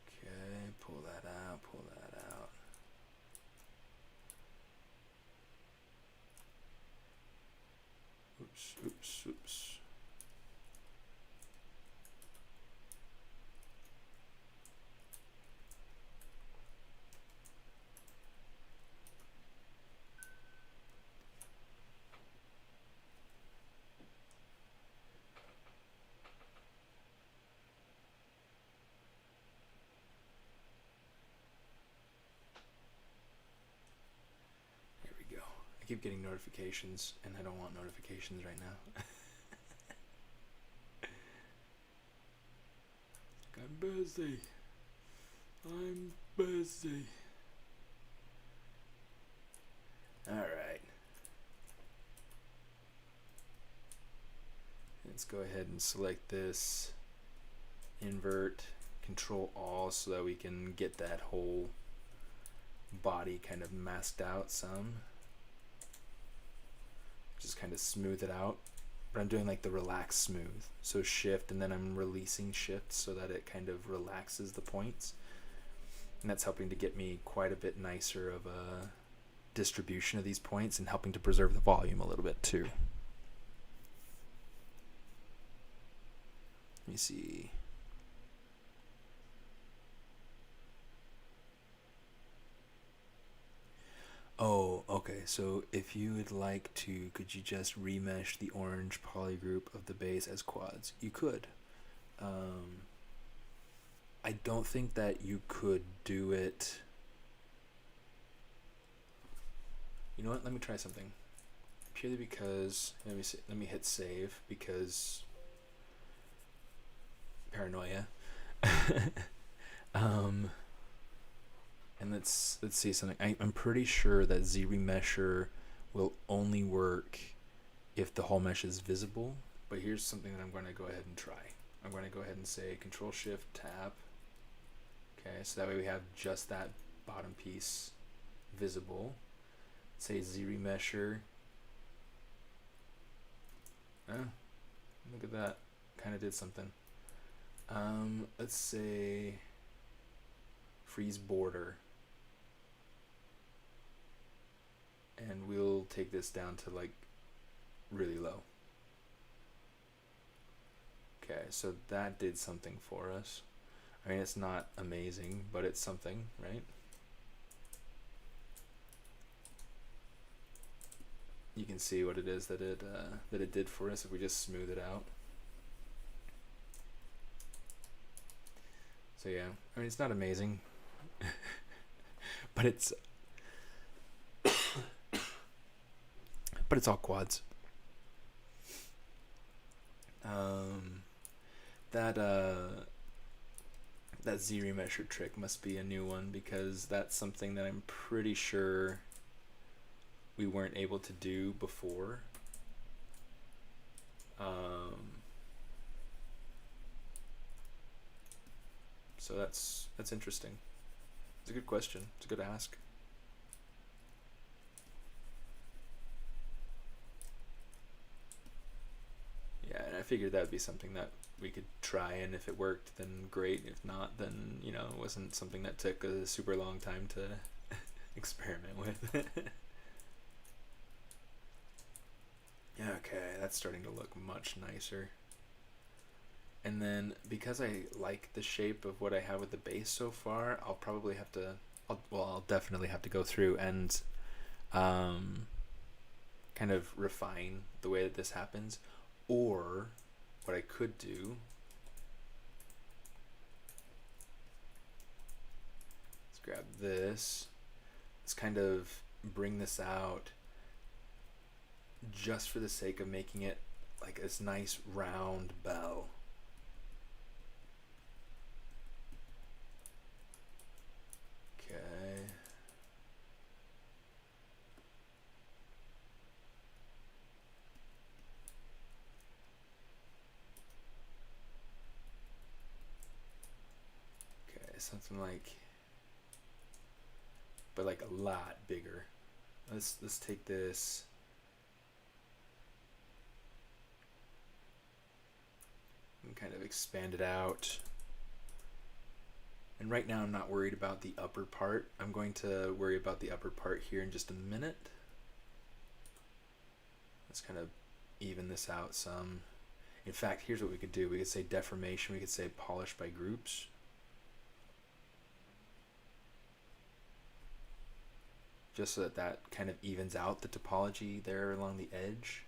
Okay, pull that out, pull that out. Oops, oops, oops. Keep getting notifications, and I don't want notifications right now. I'm busy. I'm busy. Alright. Let's go ahead and select this, invert, Control All, so that we can get that whole body kind of masked out some. Just kind of smooth it out, but I'm doing like the relax smooth. So shift, and then I'm releasing shift so that it kind of relaxes the points. And that's helping to get me quite a bit nicer of a distribution of these points, and helping to preserve the volume a little bit too. Let me see. Oh, okay, so if you would like to, could you just remesh the orange polygroup of the base as quads? You could. I don't think that you could do it. You know what, let me try something. Purely because, let me hit save, because paranoia. And let's see something. I'm pretty sure that ZRemesher will only work if the whole mesh is visible. But here's something that I'm going to go ahead and try. I'm going to go ahead and say Control Shift Tab. Okay, so that way we have just that bottom piece visible. Say ZRemesher. Oh, look at that. Kind of did something. Let's say freeze border. And we'll take this down to like really low. Okay, so that did something for us. I mean, it's not amazing, but it's something, right? You can see what it is that it did for us if we just smooth it out. So yeah, I mean, it's not amazing, but it's all quads. That ZRemesher trick must be a new one, because that's something that I'm pretty sure we weren't able to do before. So that's interesting. It's a good question. It's a good ask. Yeah, and I figured that would be something that we could try, and if it worked, then great. If not, then, you know, it wasn't something that took a super long time to experiment with. Yeah, okay, that's starting to look much nicer. And then, because I like the shape of what I have with the base so far, I'll probably have to, I'll definitely have to go through and kind of refine the way that this happens. Or what I could do, let's grab this. Let's kind of bring this out just for the sake of making it like this nice round bell. Okay. Okay, something like, but like a lot bigger. Let's take this. And kind of expand it out. And right now I'm not worried about the upper part. I'm going to worry about the upper part here in just a minute. Let's kind of even this out some. In fact, here's what we could do. We could say deformation. We could say polish by groups. Just so that that kind of evens out the topology there along the edge.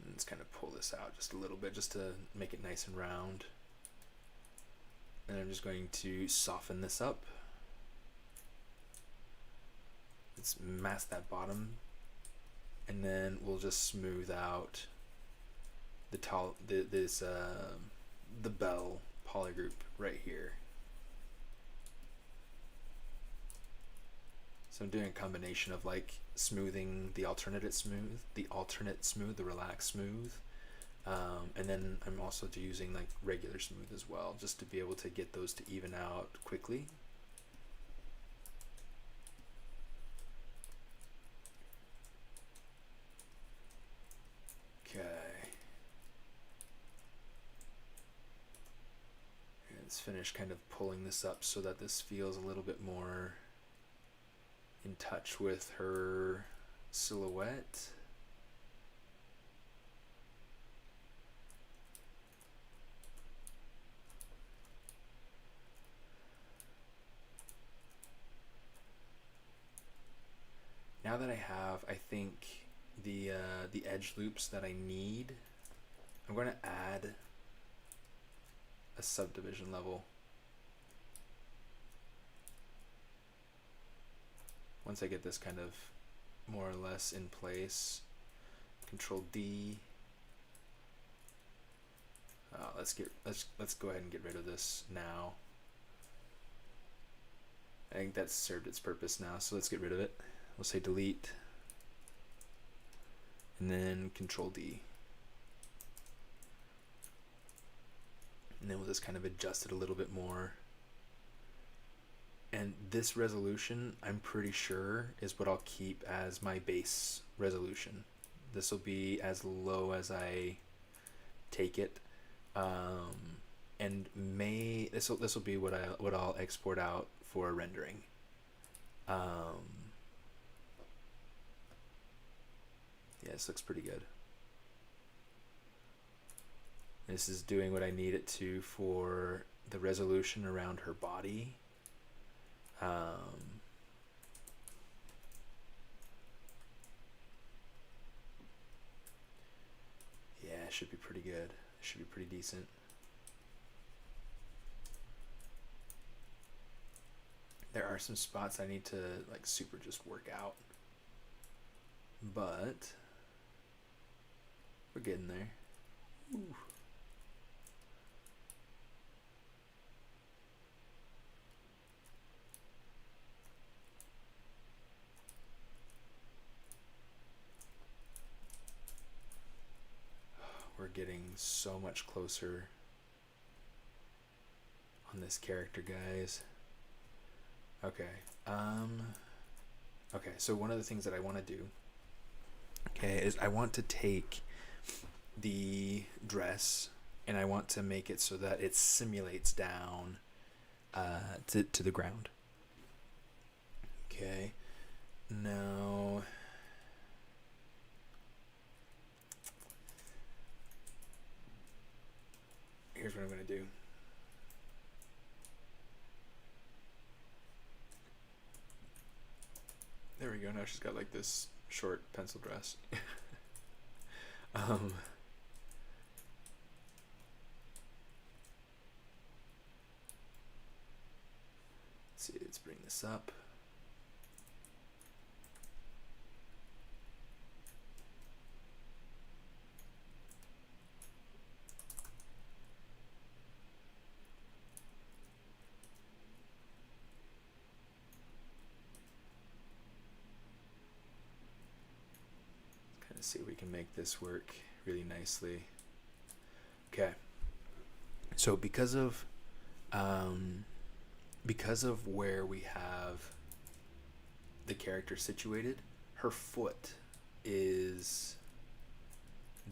And let's kind of pull this out just a little bit just to make it nice and round. And I'm just going to soften this up. Let's mask that bottom, and then we'll just smooth out the bell polygroup right here. So I'm doing a combination of like smoothing the alternate smooth, the relaxed smooth, and then I'm also using like regular smooth as well, just to be able to get those to even out quickly. Okay. And let's finish kind of pulling this up so that this feels a little bit more in touch with her silhouette. Now that I have, I think, the edge loops that I need, I'm going to add a subdivision level. Once I get this kind of more or less in place, Control D. Let's go ahead and get rid of this now. I think that's served its purpose now, so let's get rid of it. We'll say delete, and then Control D. And then we'll just kind of adjust it a little bit more. And this resolution, I'm pretty sure, is what I'll keep as my base resolution. This will be as low as I take it, and this will be what I'll export out for rendering. Yeah, this looks pretty good. This is doing what I need it to for the resolution around her body. Yeah, it should be pretty good. It should be pretty decent. There are some spots I need to like super just work out, but we're getting there. Ooh. We're getting so much closer on this character, guys. Okay. Okay, so one of the things that I want to do, okay, is I want to take the dress and I want to make it so that it simulates down to the ground. Okay. Now, here's what I'm going to do. go. Now she's got like this short pencil dress. Let's see, let's bring this up. See if we can make this work really nicely. Okay, so because of where we have the character situated, her foot is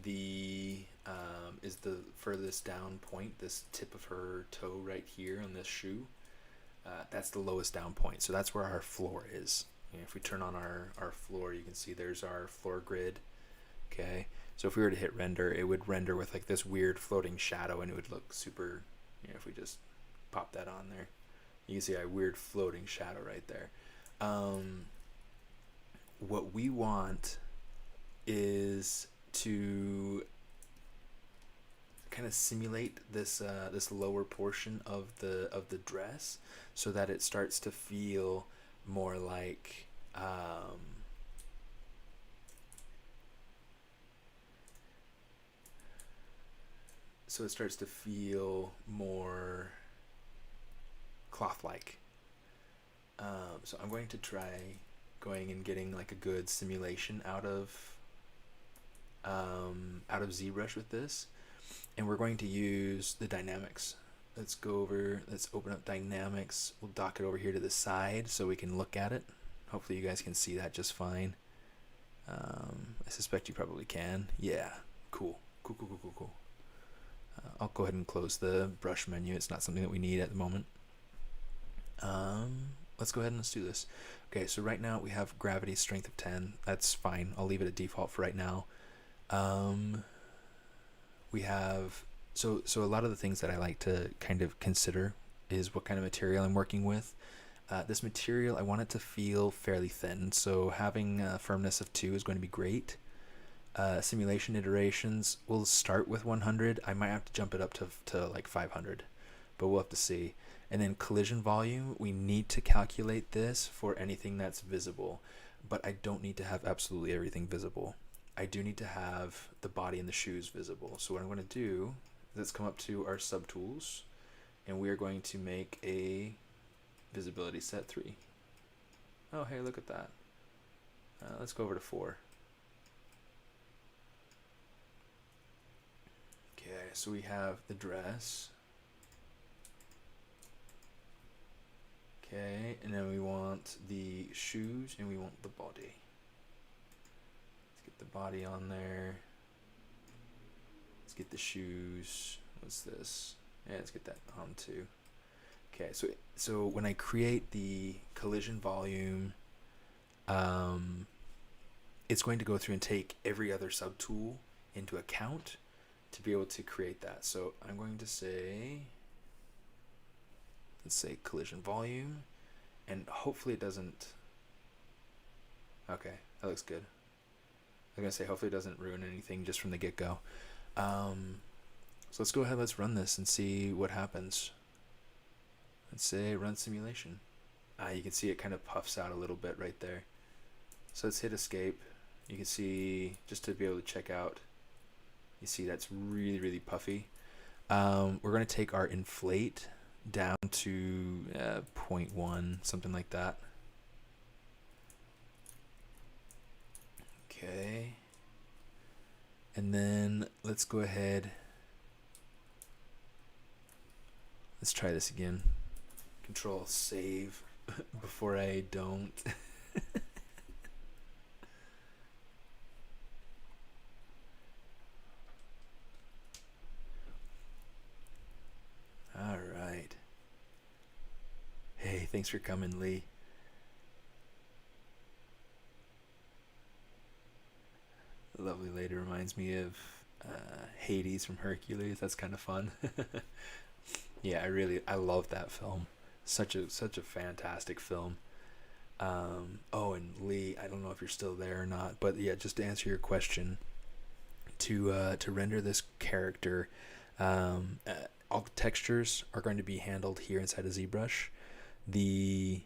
the furthest down point. This tip of her toe right here on this shoe, that's the lowest down point. So that's where our floor is. And if we turn on our floor, you can see there's our floor grid. Okay, so if we were to hit render, it would render with like this weird floating shadow, and it would look super, if we just pop that on there, you can see a weird floating shadow right there. What we want is to kind of simulate this this lower portion of the dress, so that it starts to feel more like so it starts to feel more cloth-like. So I'm going to try going and getting like a good simulation out of ZBrush with this, and we're going to use the dynamics. Let's open up dynamics. We'll dock it over here to the side so we can look at it. Hopefully you guys can see that just fine. I suspect you probably can. Yeah, cool. I'll go ahead and close the brush menu. It's not something that we need at the moment. Let's go ahead and let's do this. Okay, so right now we have gravity strength of 10. That's fine. I'll leave it at default for right now. We have so a lot of the things that I like to kind of consider is what kind of material I'm working with. This material, I want it to feel fairly thin, so having a firmness of 2 is going to be great. Simulation iterations, we'll start with 100. I might have to jump it up to like 500, but we'll have to see. And then collision volume, we need to calculate this for anything that's visible, but I don't need to have absolutely everything visible. I do need to have the body and the shoes visible. So what I'm going to do is let's come up to our subtools, and we are going to make a visibility set 3. Oh, hey, look at that. Let's go over to 4. Okay, so we have the dress. Okay, and then we want the shoes and we want the body. Let's get the body on there. Let's get the shoes. What's this? Yeah, let's get that on too. Okay, so when I create the collision volume, it's going to go through and take every other subtool into account to be able to create that. So I'm going to say, let's say collision volume, and hopefully it doesn't, okay, that looks good. I'm gonna say hopefully it doesn't ruin anything just from the get-go. So let's go ahead, let's run this and see what happens. Let's say run simulation. You can see it kind of puffs out a little bit right there. So let's hit escape. You can see, just to be able to check out, you see that's really, really puffy. We're going to take our inflate down to 0.1, something like that. Okay. And then let's go ahead. Let's try this again. Control save before I don't. All right. Hey, thanks for coming, Lee. The lovely lady reminds me of Hades from Hercules. That's kind of fun. Yeah, I love that film. Such a fantastic film. Oh, and Lee, I don't know if you're still there or not, but yeah, just to answer your question, to render this character, all the textures are going to be handled here inside of ZBrush. The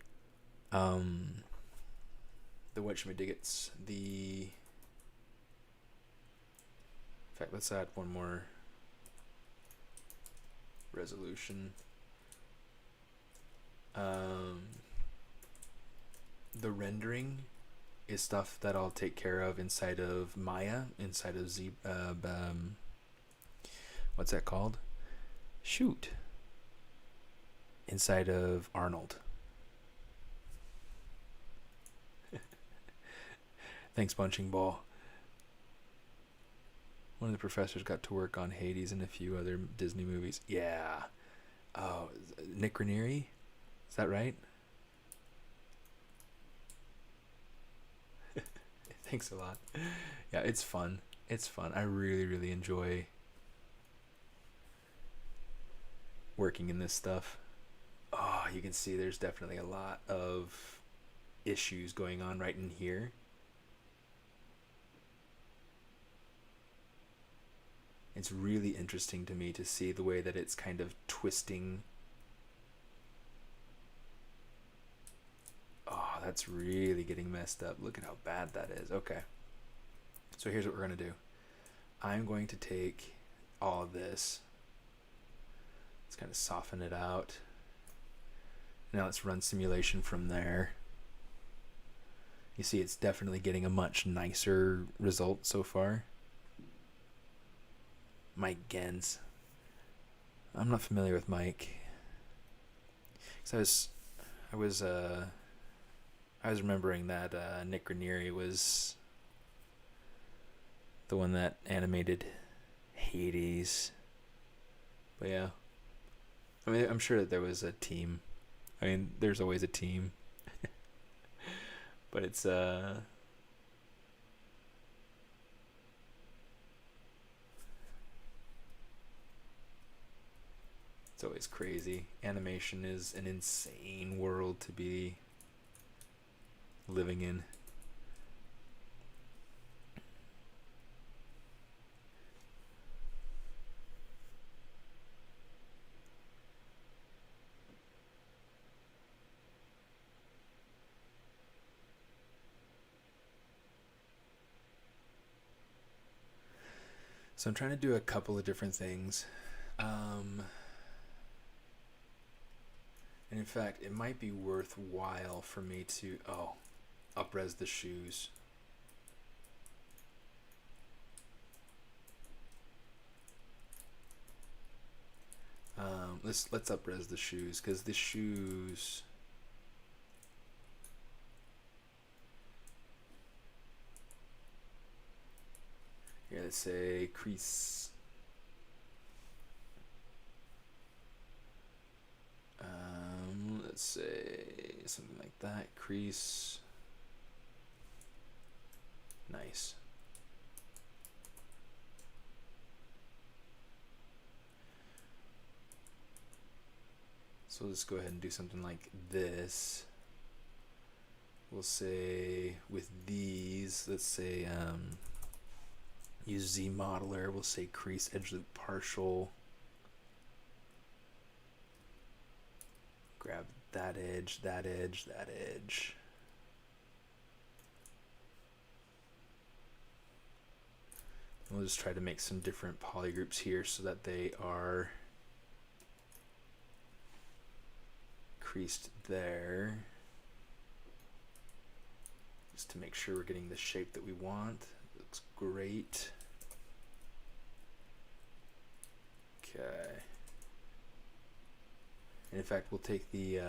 whatchamadiggits, in fact, let's add one more resolution. The rendering is stuff that I'll take care of inside of Maya, inside of what's that called? Shoot. Inside of Arnold. Thanks, Punching Ball. One of the professors got to work on Hades and a few other Disney movies. Yeah. Oh, Nick Raniere? Is that right? Thanks a lot. Yeah, it's fun. It's fun. I really, really enjoy working in this stuff. Oh, you can see there's definitely a lot of issues going on right in here. It's really interesting to me to see the way that it's kind of twisting. Oh, that's really getting messed up. Look at how bad that is. Okay. So here's what we're going to do. I'm going to take all of this. Let's kind of soften it out. Now let's run simulation from there. You see it's definitely getting a much nicer result so far. Mike Gens. I'm not familiar with Mike. Because I was remembering that Nick Raniere was the one that animated Hades. But yeah. I mean, I'm sure that there was a team. I mean, there's always a team. But it's always crazy. Animation is an insane world to be living in. So I'm trying to do a couple of different things. And in fact, it might be worthwhile for me to, up-res the shoes. Let's up-res the shoes, because the shoes, here, let's say Crease. Let's say something like that. Crease. Nice. So let's go ahead and do something like this. We'll say with these, let's say use Z modeler. We'll say crease edge loop partial. Grab that edge, that edge, that edge. And we'll just try to make some different polygroups here so that they are creased there. Just to make sure we're getting the shape that we want. Looks great. Okay. And in fact, we'll take the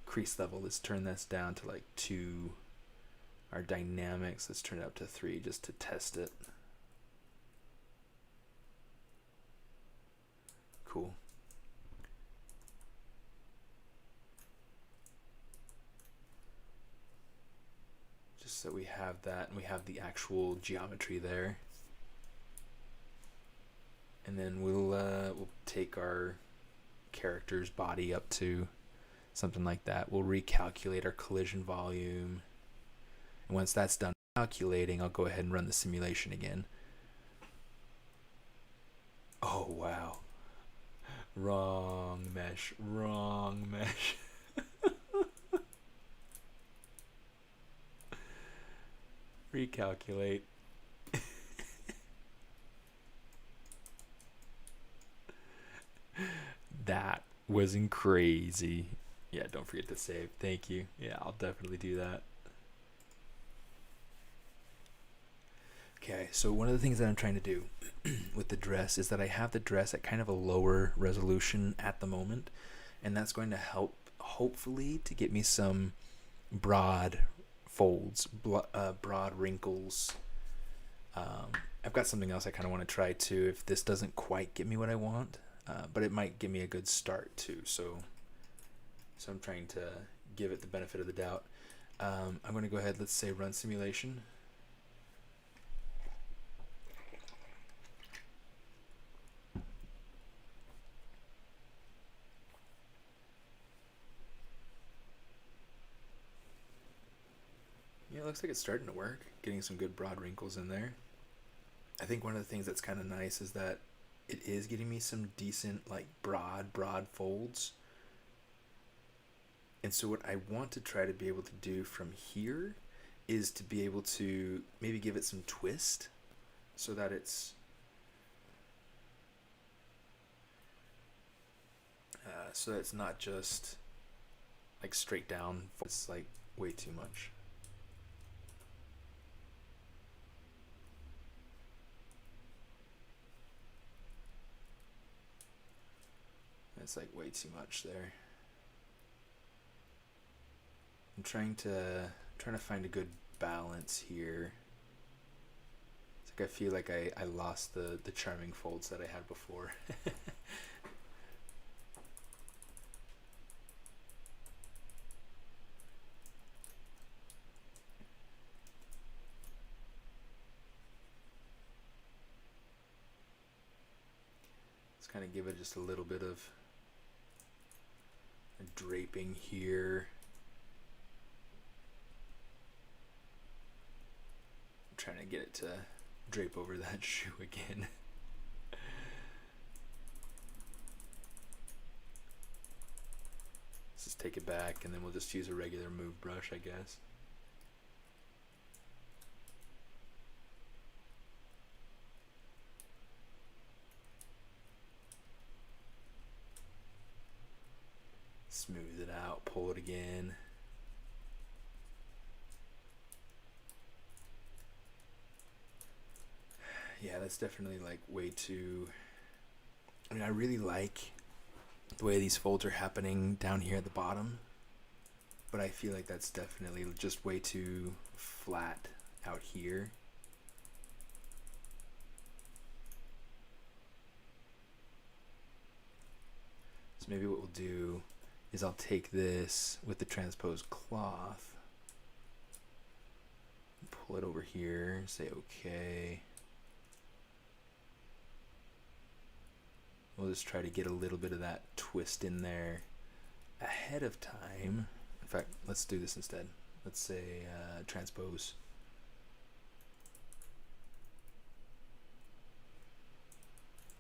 crease level. Let's turn this down to like 2. Our dynamics, let's turn it up to 3 just to test it. Cool. Just so we have that, and we have the actual geometry there. And then we'll take our character's body up to something like that. We'll recalculate our collision volume. And once that's done calculating, I'll go ahead and run the simulation again. Oh, wow. Wrong mesh, wrong mesh. Recalculate. That wasn't crazy. Yeah, don't forget to save. Thank you. Yeah, I'll definitely do that. Okay, so one of the things that I'm trying to do with the dress is that I have the dress at kind of a lower resolution at the moment, and that's going to help, hopefully, to get me some broad folds, broad wrinkles. I've got something else I kind of want to try too if this doesn't quite get me what I want, but it might give me a good start too. So I'm trying to give it the benefit of the doubt. I'm going to go ahead, let's say run simulation. Yeah, it looks like it's starting to work, getting some good broad wrinkles in there. I think one of the things that's kind of nice is that it is getting me some decent, like, broad folds. And so what I want to try to be able to do from here is to be able to maybe give it some twist so that it's not just like straight down. It's like way too much. It's like way too much there. I'm trying to find a good balance here. It's like I feel like I lost the charming folds that I had before. Let's kind of give it just a little bit of a draping here. Trying to get it to drape over that shoe again. Let's just take it back and then we'll just use a regular move brush, I guess. Smooth it out, pull it again. Yeah, that's definitely like way too, I mean, I really like the way these folds are happening down here at the bottom, but I feel like that's definitely just way too flat out here. So maybe what we'll do is I'll take this with the transposed cloth, pull it over here, say okay. We'll just try to get a little bit of that twist in there ahead of time. In fact, let's do this instead. Let's say transpose.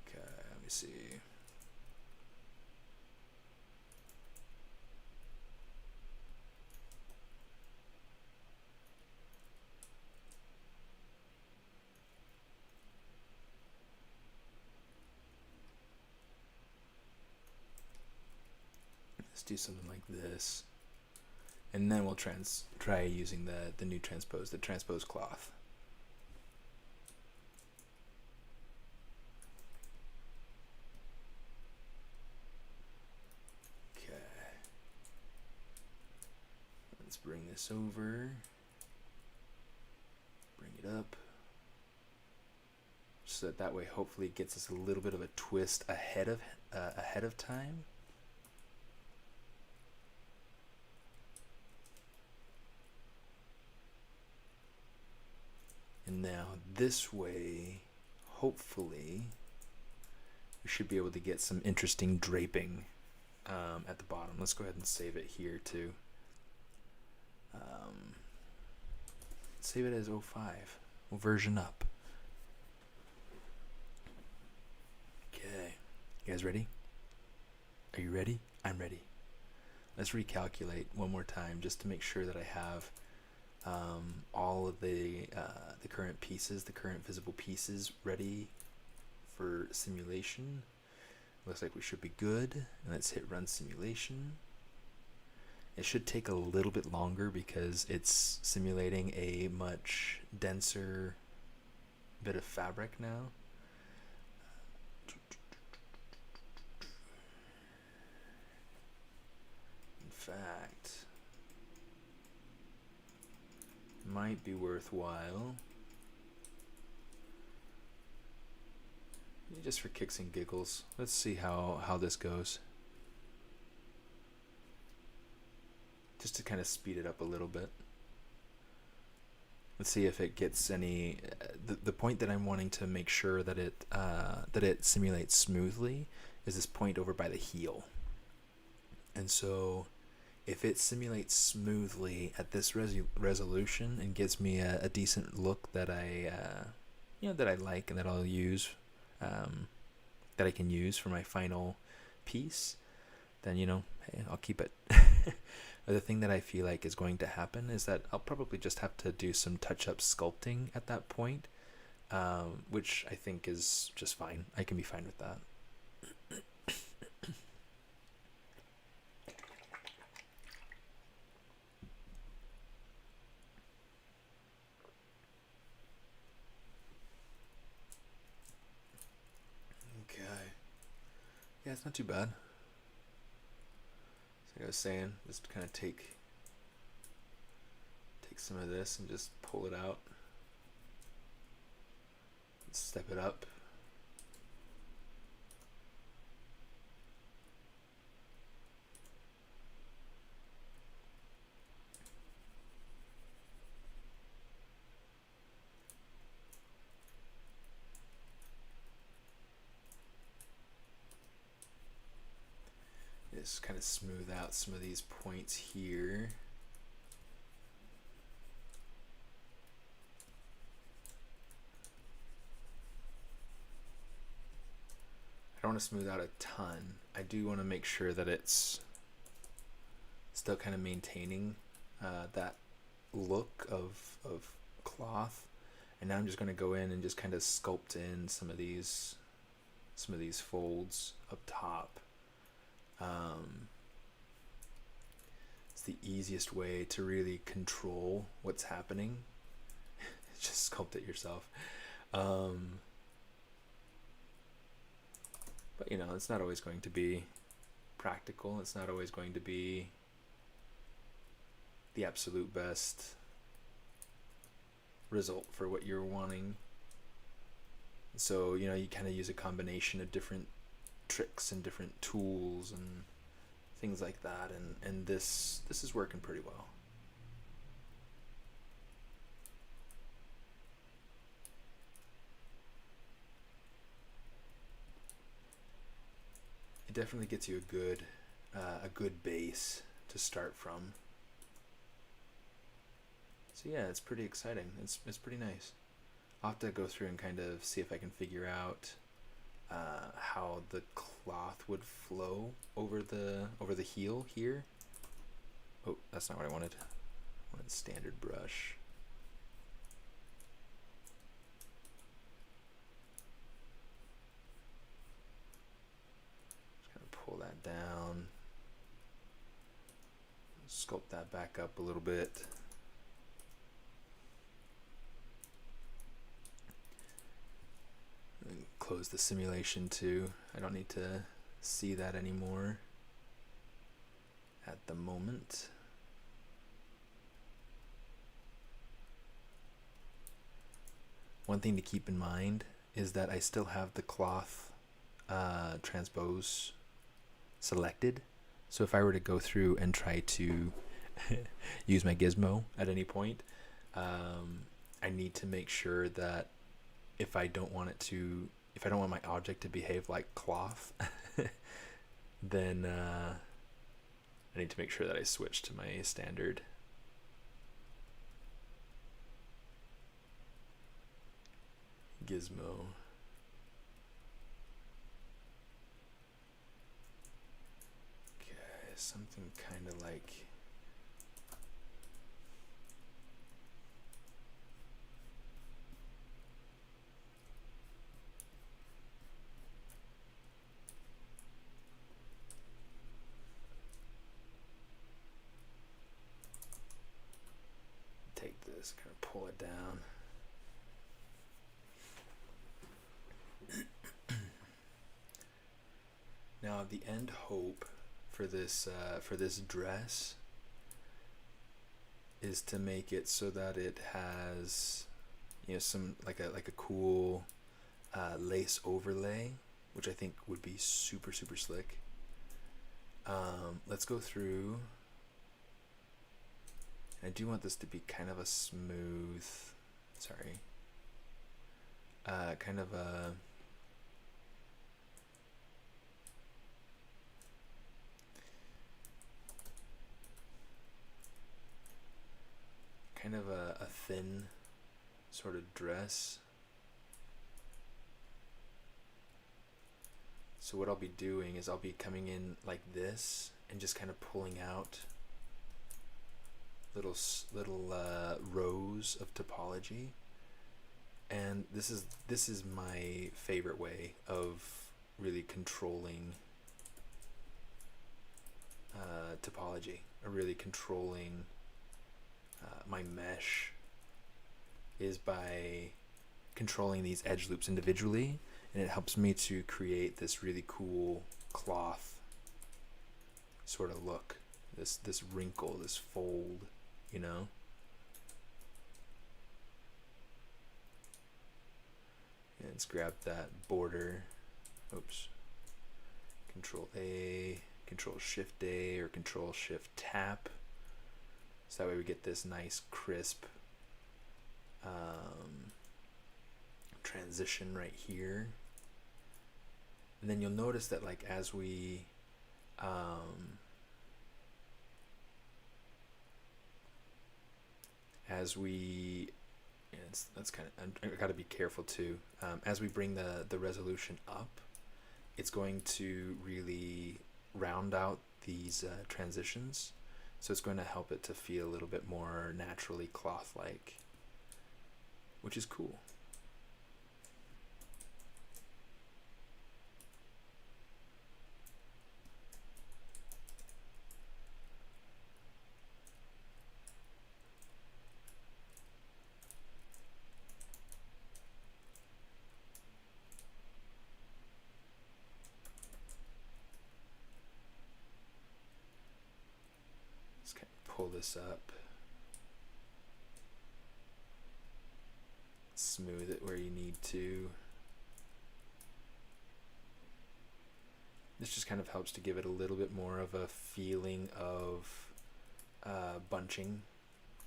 Okay, let me see. Let's do something like this, and then we'll try using the new transpose, the transposed cloth. Okay, let's bring this over, bring it up, so that way hopefully it gets us a little bit of a twist ahead of time. And now this way, hopefully, we should be able to get some interesting draping at the bottom. Let's go ahead and save it here too. Save it as 05. We'll version up. Okay. You guys ready? Are you ready? I'm ready. Let's recalculate one more time just to make sure that I have all of the current pieces, the current visible pieces ready for simulation. Looks like we should be good. And let's hit run simulation. It should take a little bit longer because it's simulating a much denser bit of fabric now. In fact, might be worthwhile, just for kicks and giggles. Let's see how this goes. Just to kind of speed it up a little bit. Let's see if it gets any. The point that I'm wanting to make sure that it simulates smoothly is this point over by the heel. And so, if it simulates smoothly at this resolution and gives me a decent look that I that I like and that I'll use, that I can use for my final piece, then hey, I'll keep it. The thing that I feel like is going to happen is that I'll probably just have to do some touch-up sculpting at that point, which I think is just fine. I can be fine with that. Okay. Yeah, it's not too bad. Like I was saying, just kind of take some of this and just pull it out, step it up. Just kind of smooth out some of these points here. I don't want to smooth out a ton. I do want to make sure that it's still kind of maintaining that look of cloth. And now I'm just going to go in and just kind of sculpt in some of these folds up top. It's the easiest way to really control what's happening. Just sculpt it yourself. But it's not always going to be practical. It's not always going to be the absolute best result for what you're wanting. So, you kind of use a combination of different tricks and different tools and things like that, and this is working pretty well. It definitely gets you a good base to start from. So yeah, it's pretty exciting. It's pretty nice. I'll have to go through and kind of see if I can figure out how the cloth would flow over the heel here. Oh, that's not what I wanted. I wanted standard brush. Just gonna pull that down, sculpt that back up a little bit. Close the simulation too. I don't need to see that anymore at the moment. One thing to keep in mind is that I still have the cloth transpose selected. So if I were to go through and try to use my gizmo at any point, I need to make sure that if I don't want my object to behave like cloth, then I need to make sure that I switch to my standard. Gizmo. Okay, something kind of like take this, kind of pull it down. Now the end hope for this dress is to make it so that it has, you know, some like a cool lace overlay, which I think would be super slick. Let's go through. I do want this to be kind of a smooth, kind of a thin sort of dress. So what I'll be doing is I'll be coming in like this and just kind of pulling out little rows of topology. And this is my favorite way of really controlling topology, or really controlling my mesh, is by controlling these edge loops individually, and it helps me to create this really cool cloth sort of look, this wrinkle, this fold, you know. And let's grab that border. Oops. Control A, Control Shift A, or Control Shift Tap. So that way we get this nice crisp transition right here. And then you'll notice that, like, as we that's kind of, I got to be careful too. As we bring the resolution up, it's going to really round out these transitions. So it's going to help it to feel a little bit more naturally cloth-like, which is cool. Pull this up, smooth it where you need to. This just kind of helps to give it a little bit more of a feeling of bunching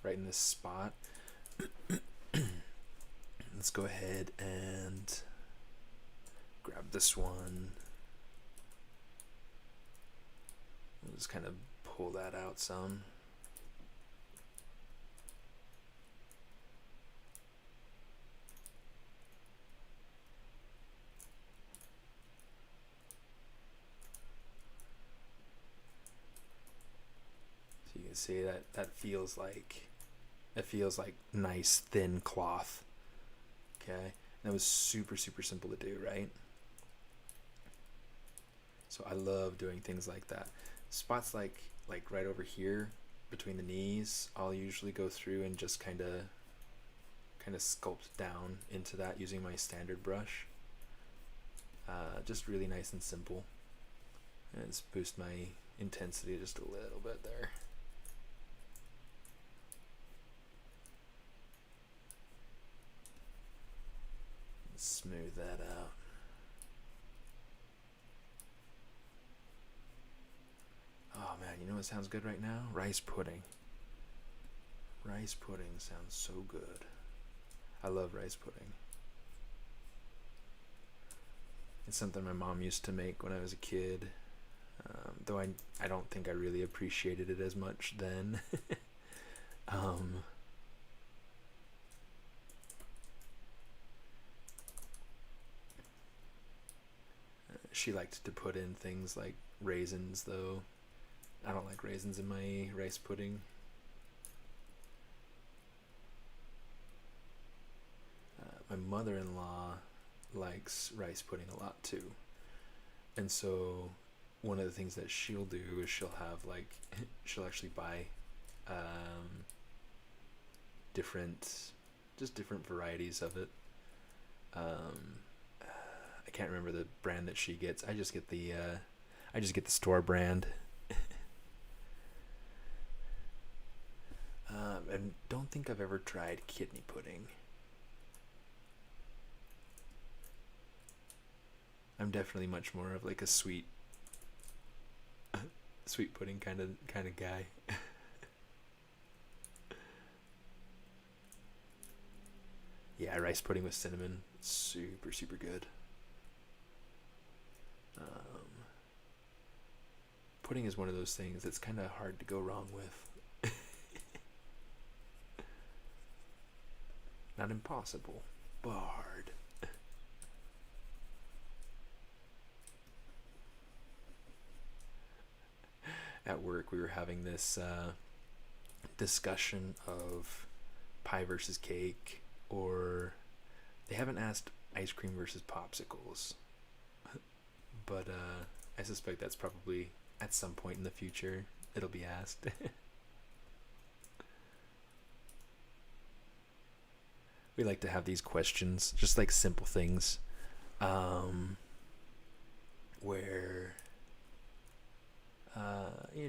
right in this spot. Let's go ahead and grab this one. We'll just kind of pull that out some. See that feels like nice thin cloth. Okay, that was super simple to do, right? So I love doing things like that. Spots like right over here between the knees, I'll usually go through and just kind of sculpt down into that using my standard brush. Just really nice and simple. And let's boost my intensity just a little bit there. Smooth that out. Oh man, you know what sounds good right now? Rice pudding. Rice pudding sounds so good. I love rice pudding. It's something my mom used to make when I was a kid. Though I don't think I really appreciated it as much then. She liked to put in things like raisins, though. I don't like raisins in my rice pudding. My mother-in-law likes rice pudding a lot too, and so one of the things that she'll do is she'll have like she'll actually buy different varieties of it. I can't remember the brand that she gets. I just get the store brand. And don't think I've ever tried kidney pudding. I'm definitely much more of like a sweet pudding kind of guy. Yeah, rice pudding with cinnamon, super good. Pudding is one of those things that's kind of hard to go wrong with. Not impossible, but hard. At work, we were having this discussion of pie versus cake, or they haven't asked ice cream versus popsicles, but I suspect that's probably at some point in the future it'll be asked. We like to have these questions, just like simple things, where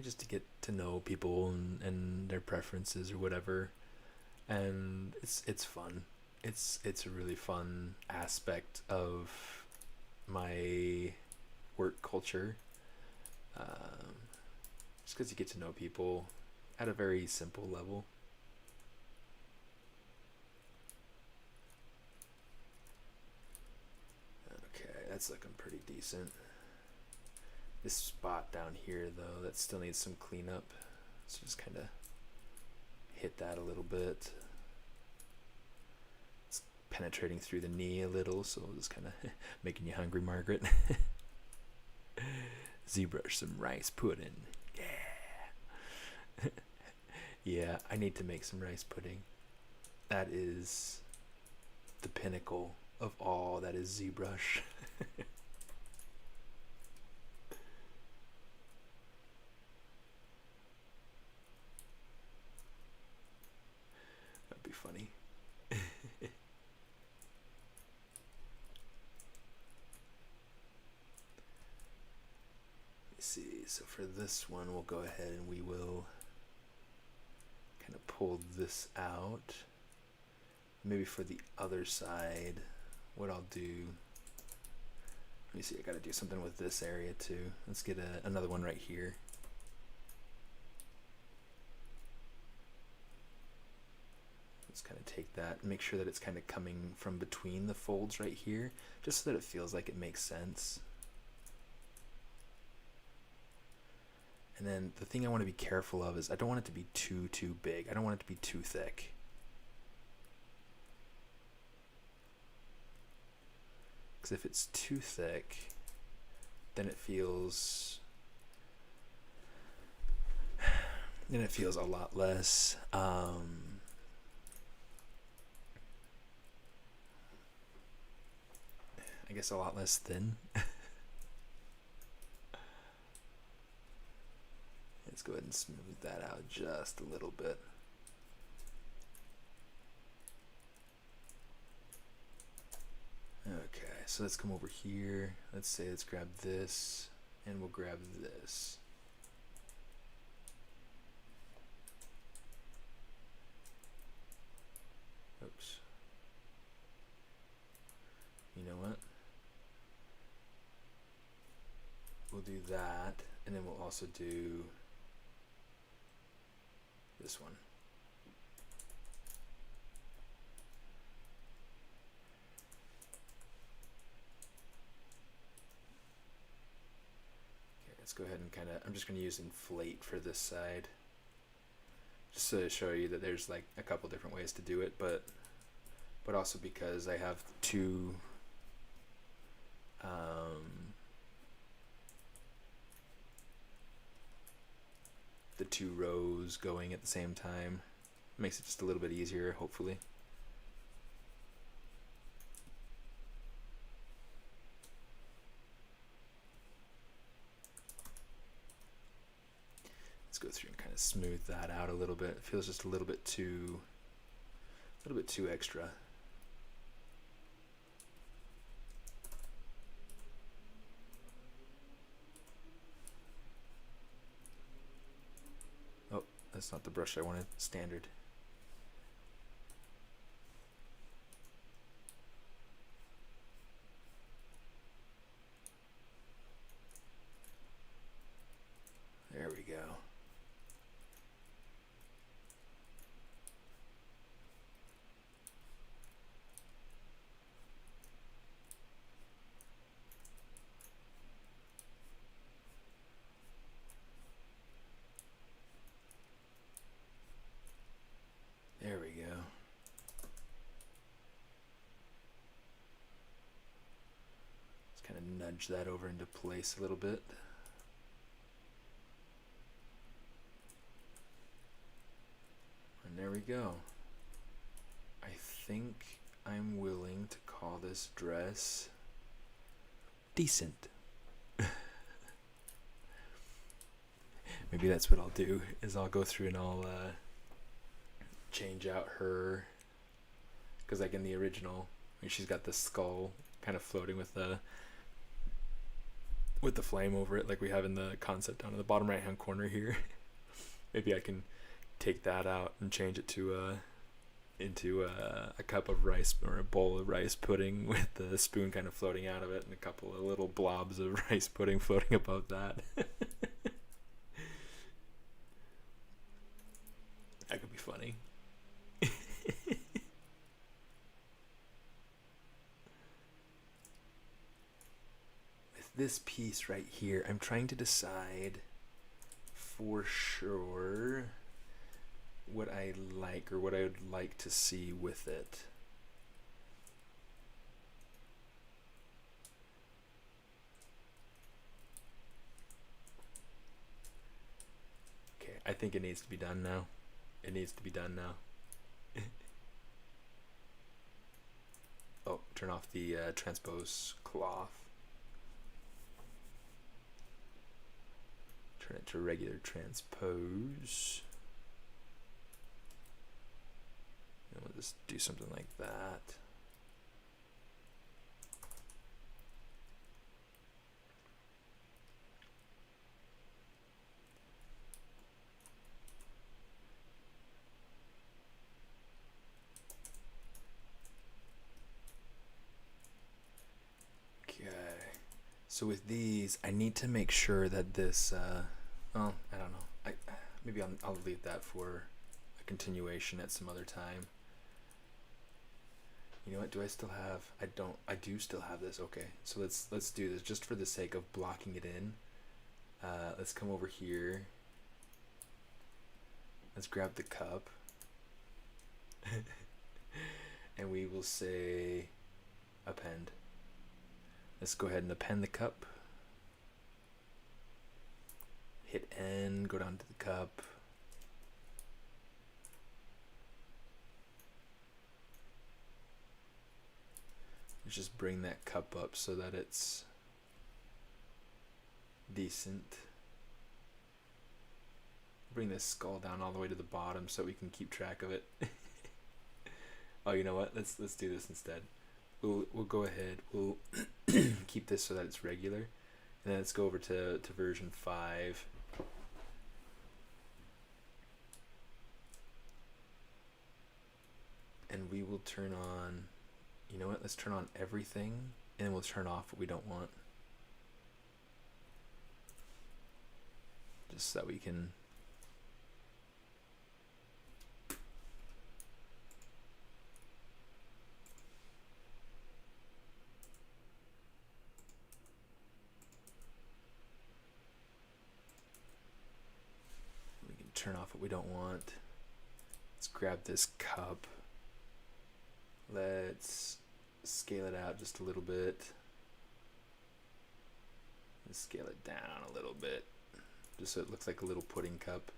just to get to know people and their preferences or whatever, and it's fun. It's a really fun aspect of my work culture, just because you get to know people at a very simple level. Okay, that's looking pretty decent. This spot down here, though, that still needs some cleanup. So just kind of hit that a little bit. It's penetrating through the knee a little, so just kind of making you hungry, Margaret. ZBrush some rice pudding. Yeah. Yeah, I need to make some rice pudding. That is the pinnacle of all that is ZBrush. That'd be funny. Let's see, so for this one, we'll go ahead and we will kind of pull this out. Maybe for the other side, what I'll do, let me see, I gotta do something with this area too. Let's get another one right here. Let's kind of take that and make sure that it's kind of coming from between the folds right here, just so that it feels like it makes sense. And then the thing I want to be careful of is I don't want it to be too big. I don't want it to be too thick. Because if it's too thick, then it feels a lot less I guess a lot less thin. Let's go ahead and smooth that out just a little bit. Okay, so let's come over here. Let's grab this, and we'll grab this. Oops. You know what? We'll do that, and then we'll also do this one. go ahead and kind of, I'm just going to use inflate for this side, just to show you that there's like a couple different ways to do it, but also because I have the two rows going at the same time, makes it just a little bit easier, hopefully. Let's go through and kind of smooth that out a little bit. It feels just a little bit too extra. Oh, that's not the brush I wanted. Standard. There we go. There we go. Let's kind of nudge that over into place a little bit. And there we go. I think I'm willing to call this dress decent. Maybe that's what I'll do, is I'll go through and I'll change out her, because like in the original, I mean, she's got the skull kind of floating with the flame over it, like we have in the concept down in the bottom right hand corner here. Maybe I can take that out and change it to into a cup of rice, or a bowl of rice pudding with the spoon kind of floating out of it and a couple of little blobs of rice pudding floating above that. That could be funny. With this piece right here, I'm trying to decide for sure what I like, or what I would like to see with it. Okay, I think it needs to be done now. It needs to be done now. Oh, turn off the transpose cloth. Turn it to regular transpose. And we'll just do something like that. So with these, I need to make sure that this, well, I don't know. Maybe I'll leave that for a continuation at some other time. You know what? Do I still have? I don't. I do still have this. Okay, so let's do this just for the sake of blocking it in. Let's come over here. Let's grab the cup, and we will say append. Let's go ahead and append the cup. Hit N, go down to the cup. Let's just bring that cup up so that it's decent. Bring this skull down all the way to the bottom so we can keep track of it. Oh, you know what? Let's do this instead. We'll go ahead. We'll keep this so that it's regular, and then let's go over to version 5. And we will turn on, you know what? Let's turn on everything, and then we'll turn off what we don't want, just so that we can. turn off what we don't want. Let's grab this cup. Let's scale it out just a little bit. Let's scale it down a little bit, just so it looks like a little pudding cup.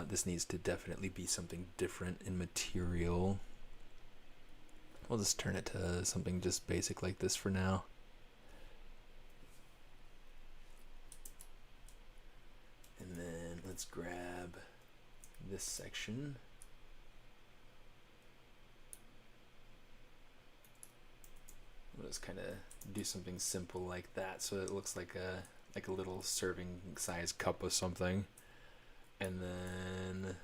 This needs to definitely be something different in material. We'll just turn it to something just basic like this for now. And then let's grab this section. We'll just kind of do something simple like that, so it looks like a little serving size cup of something. And then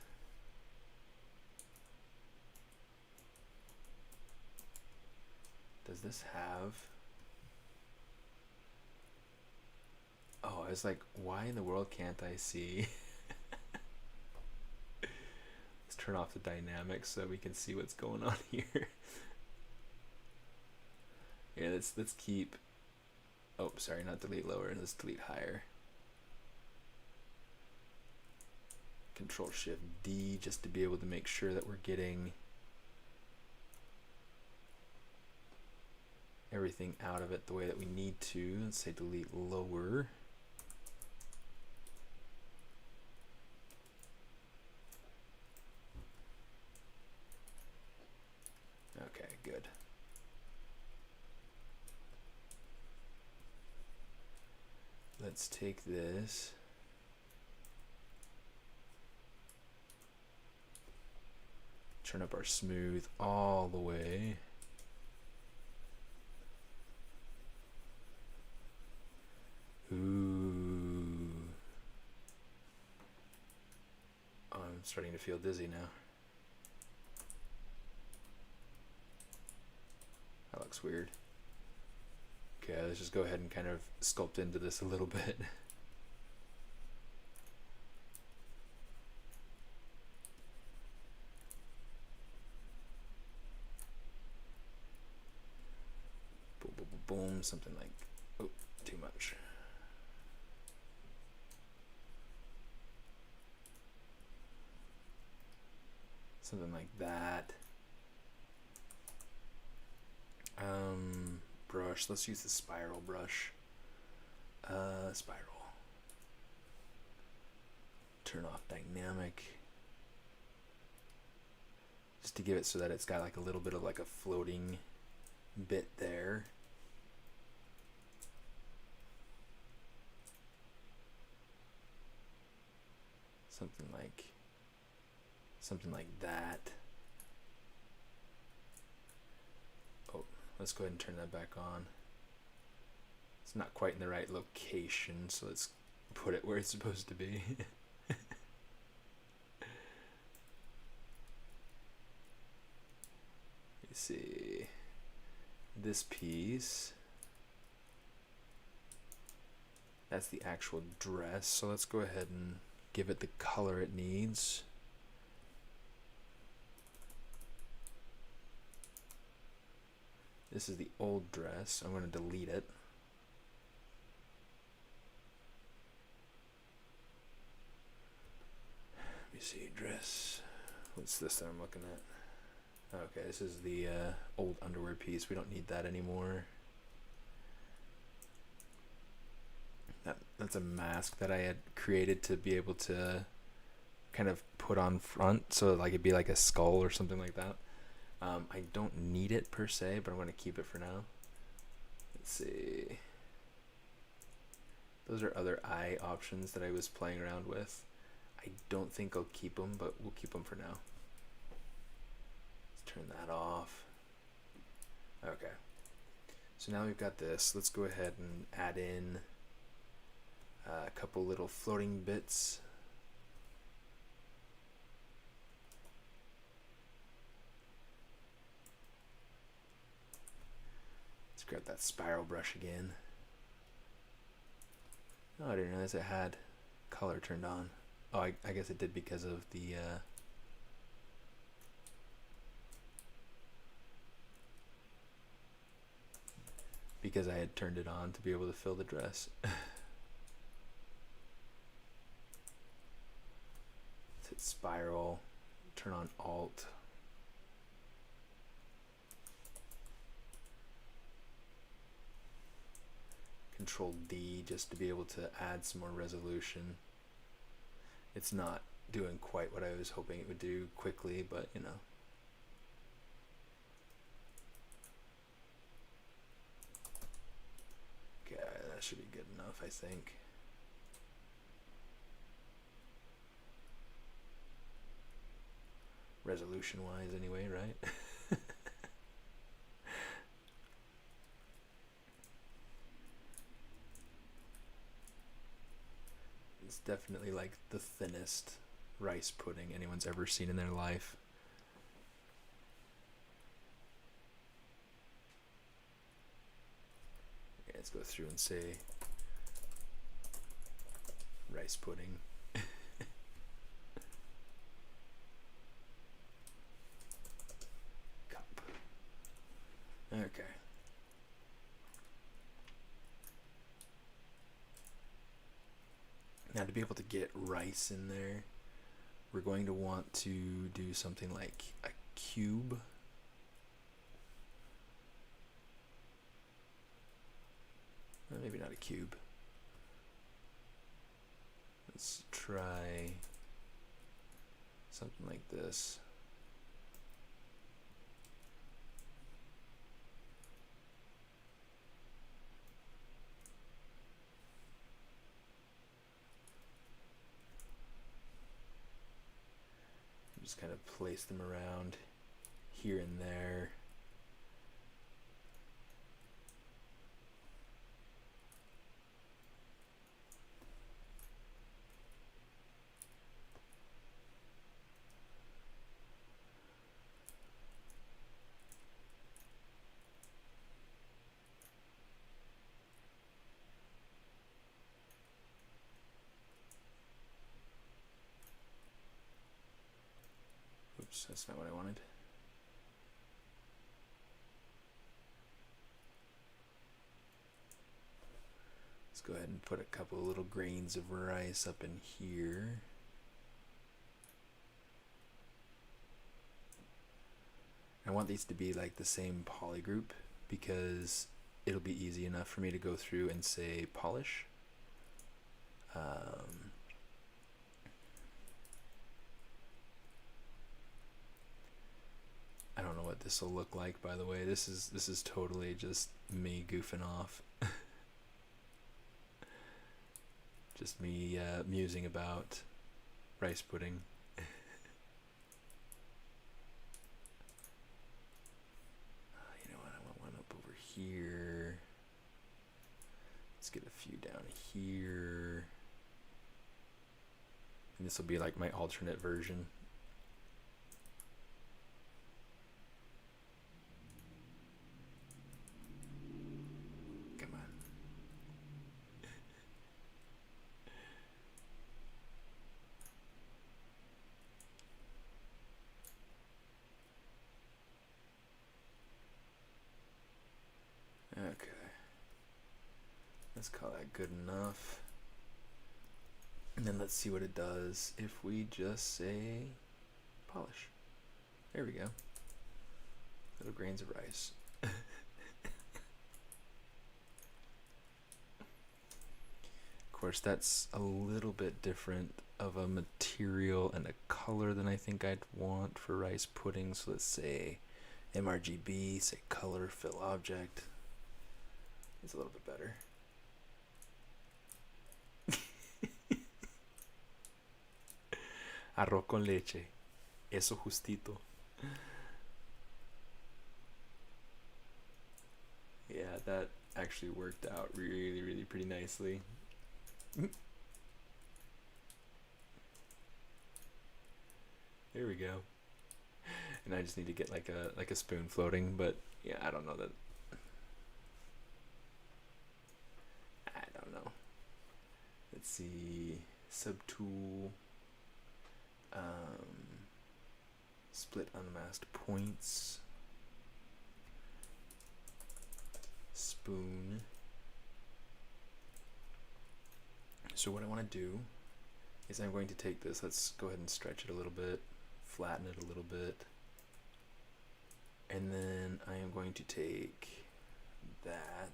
does this have, oh, I was like, why in the world can't I see? Let's turn off the dynamics so we can see what's going on here. Yeah, let's keep, oh, sorry, not delete lower, let's delete higher. Control Shift D just to be able to make sure that we're getting everything out of it the way that we need to. Let's say delete lower. Okay, good. Let's take this. Turn up our smooth all the way. Ooh. Oh, I'm starting to feel dizzy now. That looks weird. Okay, let's just go ahead and kind of sculpt into this a little bit. Boom, boom, boom, boom, something like, oh, too much. Something like that. Brush, let's use the spiral brush. Spiral. Turn off dynamic. Just to give it so that it's got like a little bit of like a floating bit there. Something like that. Oh, let's go ahead and turn that back on. It's not quite in the right location, so let's put it where it's supposed to be. Let's see. This piece, that's the actual dress, so let's go ahead and give it the color it needs. This is the old dress. I'm going to delete it. Let me see, dress. What's this that I'm looking at? Okay, this is the old underwear piece. We don't need that anymore. That's a mask that I had created to be able to kind of put on front, so like it'd be like a skull or something like that. I don't need it per se, but I'm going to keep it for now. Let's see. Those are other eye options that I was playing around with. I don't think I'll keep them, but we'll keep them for now. Let's turn that off. Okay. So now we've got this. Let's go ahead and add in a couple little floating bits. Let's grab that spiral brush again. Oh, I didn't realize it had color turned on. Oh, I guess it did because of the because I had turned it on to be able to fill the dress. Hit spiral, turn on Alt. Control D just to be able to add some more resolution. It's not doing quite what I was hoping it would do quickly, but you know. Okay, that should be good enough, I think. Resolution wise anyway, right? It's definitely like the thinnest rice pudding anyone's ever seen in their life. Okay, let's go through and say rice pudding. Cup. Okay. Now to be able to get rice in there, we're going to want to do something like a cube. Well, maybe not a cube. Let's try something like this. Just kind of place them around here and there. Oops, that's not what I wanted. Let's go ahead and put a couple of little grains of rice up in here. I want these to be like the same poly group because it'll be easy enough for me to go through and say polish. I don't know what this will look like, by the way. This is totally just me goofing off. Just me musing about rice pudding. You know what? I want one up over here. Let's get a few down here. And this will be like my alternate version. Okay, let's call that good enough. And then let's see what it does if we just say polish. There we go. Little grains of rice. Of course, that's a little bit different of a material and a color than I think I'd want for rice pudding. So let's say MRGB, say color, fill object. It's a little bit better. Arroz con leche. Eso justito. Yeah, that actually worked out really, really pretty nicely. There we go. And I just need to get like a spoon floating, but yeah, I don't know that. I don't know. Let's see. Subtool. Split unmasked points. Spoon. So what I want to do is I'm going to take this, let's go ahead and stretch it a little bit, flatten it a little bit, and then I am going to take that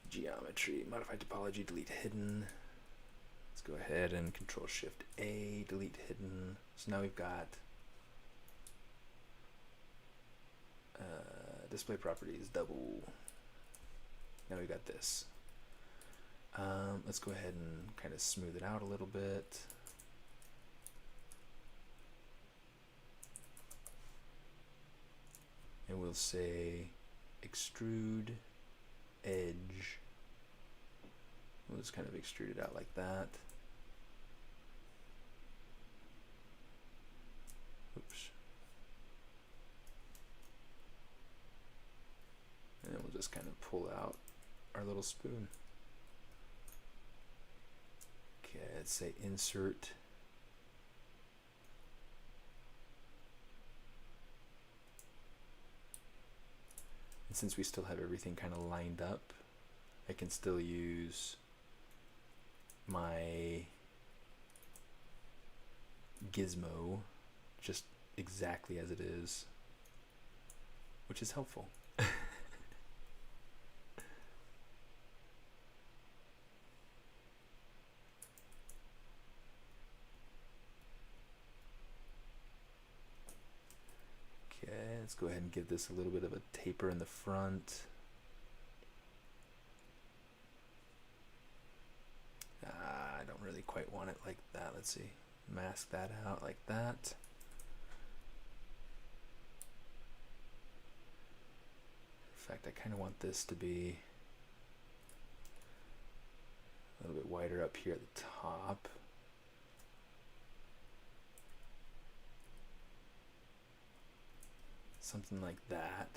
geometry, modify topology, delete hidden. Let's go ahead and Control Shift A, delete hidden. So now we've got display properties, double. Now we've got this. Let's go ahead and kind of smooth it out a little bit. And we'll say extrude edge. We'll just kind of extrude it out like that. Oops. And then we'll just kind of pull out our little spoon. Okay, let's say insert. And since we still have everything kind of lined up, I can still use my gizmo just exactly as it is, which is helpful. Okay, let's go ahead and give this a little bit of a taper in the front. I don't really quite want it like that. Let's see. Mask that out like that. In fact, I kind of want this to be a little bit wider up here at the top. Something like that.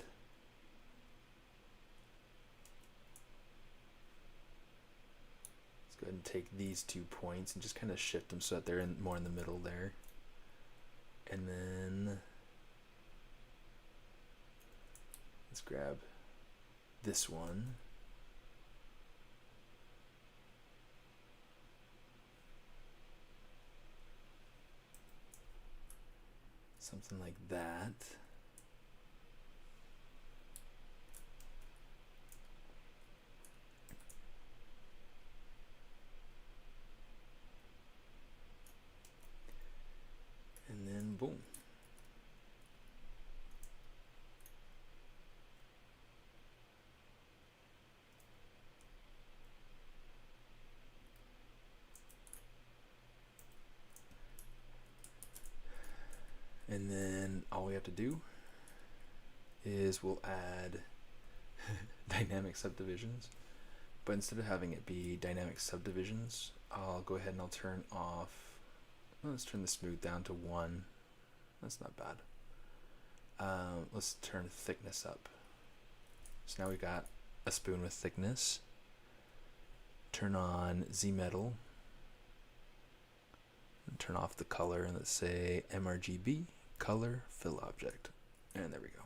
Let's go ahead and take these 2 points and just kind of shift them so that they're more in the middle there. And then let's grab this one. Something like that. And then boom. And then all we have to do is we'll add dynamic subdivisions, but instead of having it be dynamic subdivisions, I'll go ahead and I'll turn off, let's turn the smooth down to 1. That's not bad. Let's turn thickness up. So now we got a spoon with thickness. Turn on Z metal. And turn off the color and let's say MRGB. Color fill object, and there we go.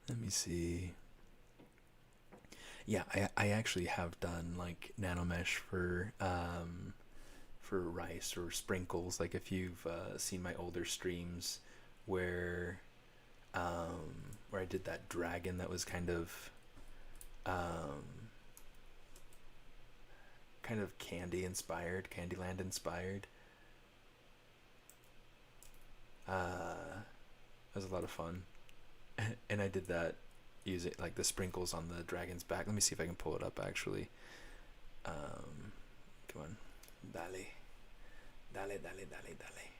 Let me see. Yeah, I actually have done like nanomesh for rice or sprinkles. Like if you've seen my older streams where I did that dragon that was kind of candy inspired, Candyland inspired. That was a lot of fun. And I did that using like the sprinkles on the dragon's back. Let me see if I can pull it up actually. Come on. Dale. Dale, dale, dale, dale.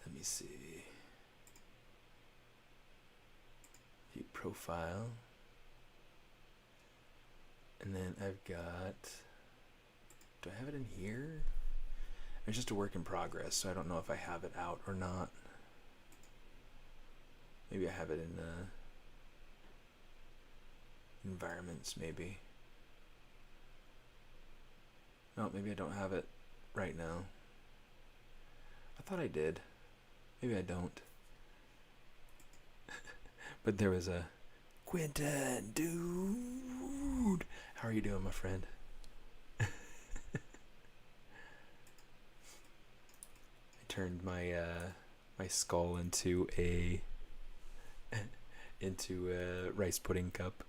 Let me see. View profile. And then I've got, do I have it in here? It's just a work in progress, so I don't know if I have it out or not. Maybe I have it in environments, maybe. No, maybe I don't have it right now. I thought I did. Maybe I don't. But there was a Quentin, dude. How are you doing, my friend? I turned my my skull into a rice pudding cup.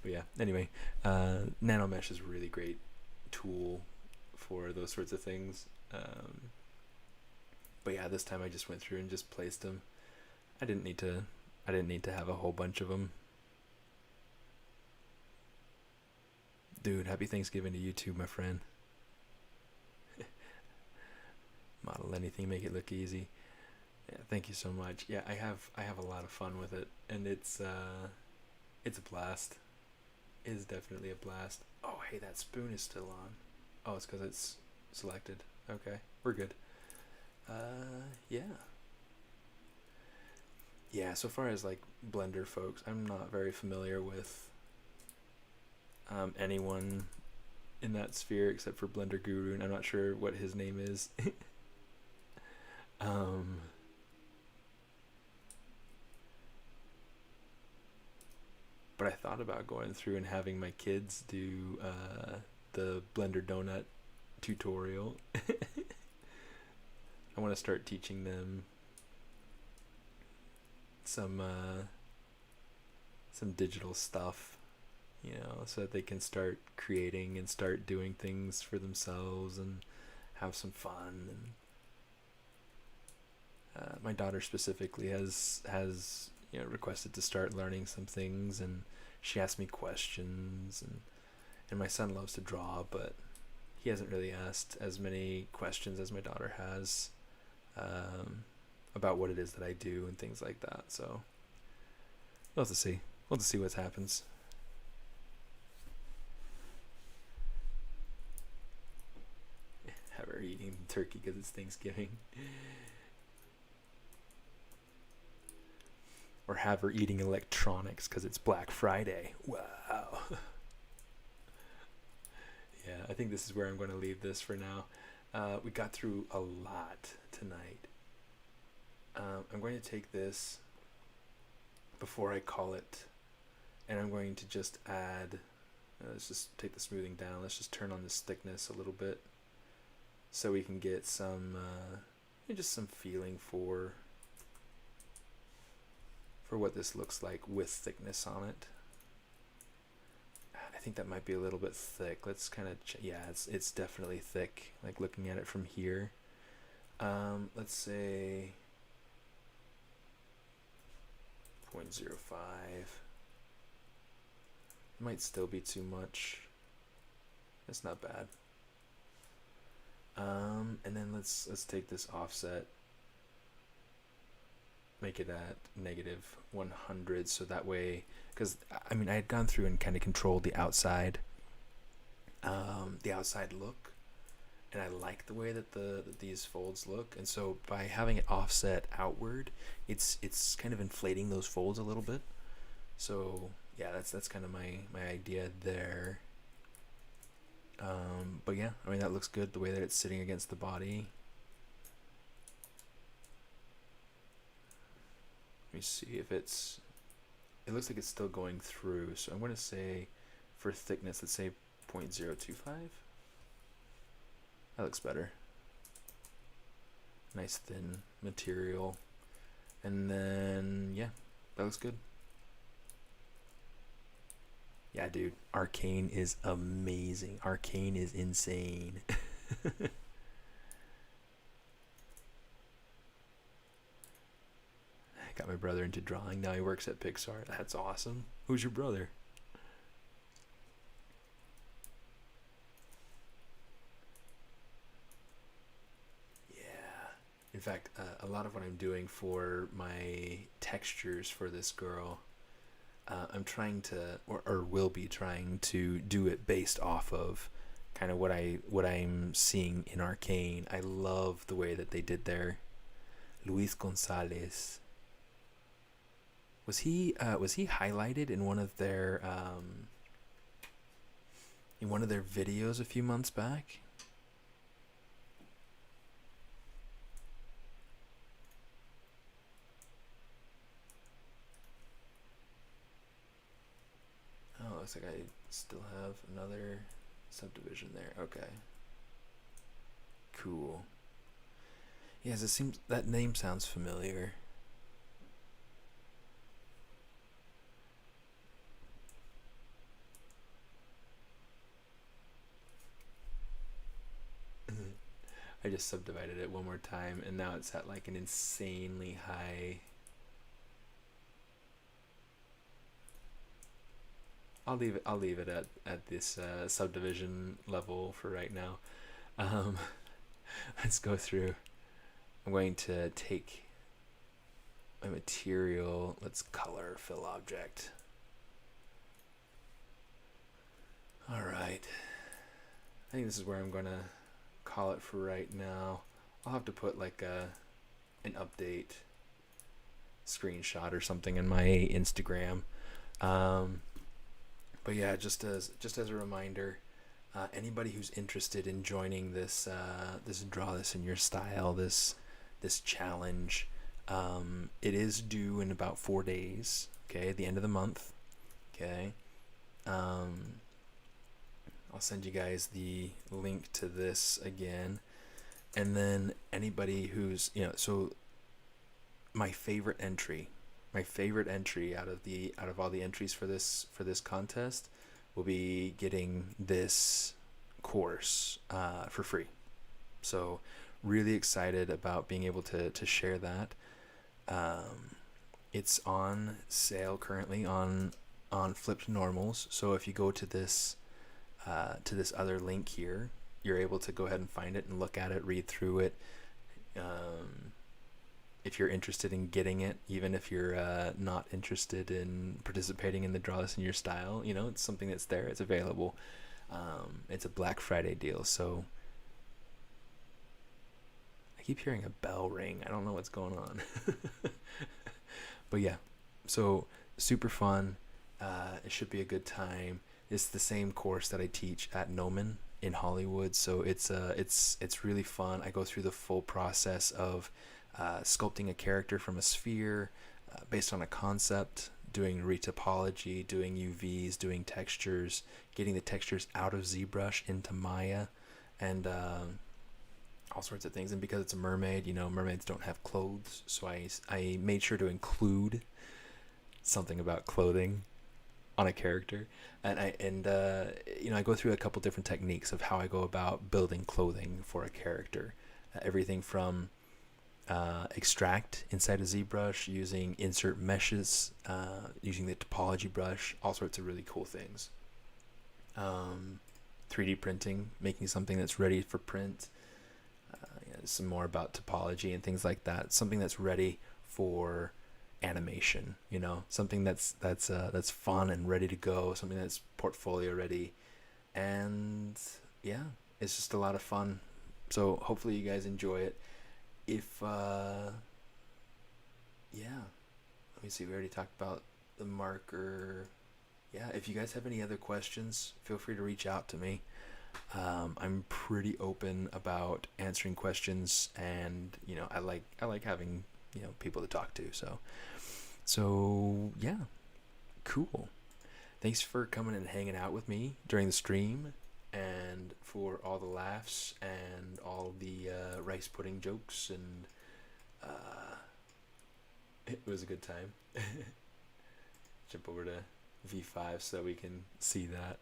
But yeah, anyway, nanomesh is a really great tool for those sorts of things. But yeah, this time I just went through and just placed them. I didn't need to have a whole bunch of them. Dude, happy Thanksgiving to you too, my friend. Model anything, make it look easy. Yeah, thank you so much. Yeah, I have a lot of fun with it, and it's a blast. It is definitely a blast. Oh, hey, that spoon is still on. Oh, it's because it's selected. Okay, we're good. Yeah. Yeah, so far as like Blender folks, I'm not very familiar with anyone in that sphere except for Blender Guru, and I'm not sure what his name is. But I thought about going through and having my kids do the Blender Donut tutorial. I want to start teaching them some digital stuff, you know, so that they can start creating and start doing things for themselves and have some fun. And my daughter specifically has requested to start learning some things, and she asked me questions, and my son loves to draw, but he hasn't really asked as many questions as my daughter has about what it is that I do and things like that. So we'll have to see. We'll have to see what happens. Have her eating turkey because it's Thanksgiving. Or have her eating electronics because it's Black Friday. Wow. Yeah, I think this is where I'm going to leave this for now. We got through a lot tonight. I'm going to take this before I call it, and I'm going to just add, let's just take the smoothing down. Let's just turn on this thickness a little bit so we can get some, just some feeling for what this looks like with thickness on it. I think that might be a little bit thick. Let's kind of, yeah, it's definitely thick, like looking at it from here. Let's say 0.05. Might still be too much. It's not bad. And then let's take this offset, make it at -100, so that way, because I mean I had gone through and kind of controlled the outside look, and I like the way that these folds look, and so by having it offset outward, it's kind of inflating those folds a little bit. So yeah, that's kind of my idea there. But yeah, I mean that looks good the way that it's sitting against the body. Let me see if it looks like it's still going through, so I'm going to say for thickness, let's say 0.025. That looks better. Nice thin material. And then, yeah, that looks good. Yeah, dude, Arcane is amazing. Arcane is insane. Got my brother into drawing. Now he works at Pixar. That's awesome. Who's your brother? Yeah. In fact, a lot of what I'm doing for my textures for this girl, I'm trying to, or will be trying to do it based off of kind of what I'm seeing in Arcane. I love the way that they did their Luis Gonzalez. Was he highlighted in one of their in one of their videos a few months back. Oh, looks like I still have another subdivision there. Okay. Cool. Yes, it seems that name sounds familiar. I just subdivided it one more time, and now it's at like an insanely high. I'll leave it at this subdivision level for right now. Um, let's go through. I'm going to take my material. Let's color fill object. All right. I think this is where I'm going to call it for right now. I'll have to put like an update screenshot or something in my Instagram. But yeah, just as a reminder, anybody who's interested in joining this this Draw This in Your Style, this challenge, it is due in about 4 days. Okay, at the end of the month. Okay. I'll send you guys the link to this again, and then anybody who's, so my favorite entry out of all the entries for this contest will be getting this course for free. So really excited about being able to share that. It's on sale currently on Flipped Normals. So if you go to this other link here, you're able to go ahead and find it and look at it, read through it. If you're interested in getting it, even if you're not interested in participating in the Draw This in Your Style, it's something that's there, it's available. It's a Black Friday deal, so I keep hearing a bell ring. I don't know what's going on. But yeah, so super fun. It should be a good time. It's the same course that I teach at Noman in Hollywood, so it's really fun. I go through the full process of sculpting a character from a sphere based on a concept, doing retopology, doing UVs, doing textures, getting the textures out of ZBrush into Maya, and all sorts of things. And because it's a mermaid, mermaids don't have clothes, so I made sure to include something about clothing on a character, and I go through a couple different techniques of how I go about building clothing for a character. Everything from extract inside of ZBrush, using insert meshes, using the topology brush, all sorts of really cool things. 3D printing, making something that's ready for print. Some more about topology and things like that. Something that's ready for animation, something that's fun and ready to go, something that's portfolio ready. And yeah, it's just a lot of fun. So hopefully you guys enjoy it. If let me see, we already talked about the marker. Yeah, if you guys have any other questions, feel free to reach out to me. I'm pretty open about answering questions, and I like having people to talk to. So yeah, cool. Thanks for coming and hanging out with me during the stream, and for all the laughs and all the rice pudding jokes, and it was a good time. Jump over to V5 so that we can see that.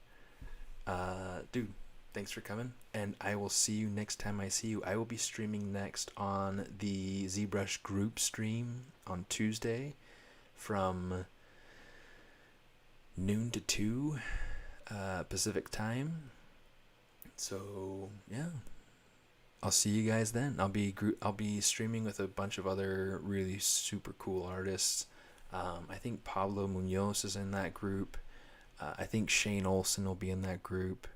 Dude, thanks for coming, and I will see you next time I see you. I will be streaming next on the ZBrush group stream on Tuesday from noon to 2 Pacific time. So yeah, I'll see you guys then. I'll be streaming with a bunch of other really super cool artists. I think Pablo Munoz is in that group. I think Shane Olson will be in that group.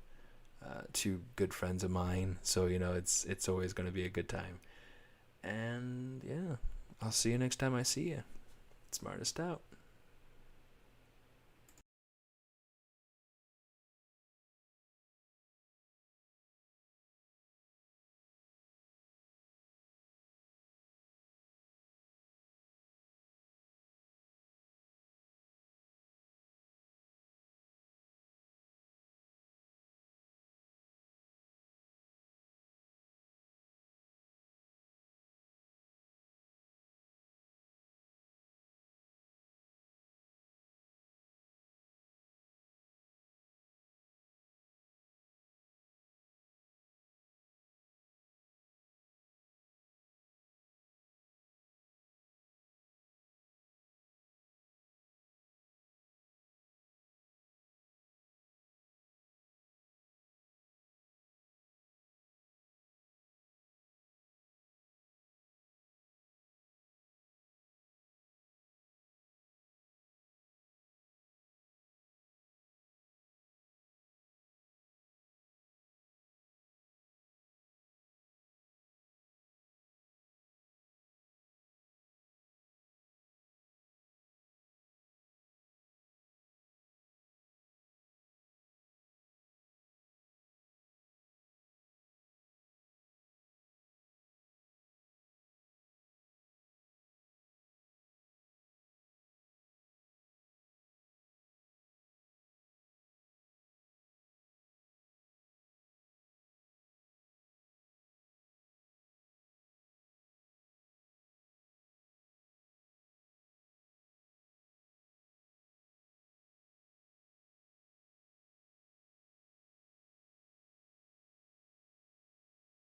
Two good friends of mine. So it's always going to be a good time. And yeah, I'll see you next time I see you. SMAARTIST out.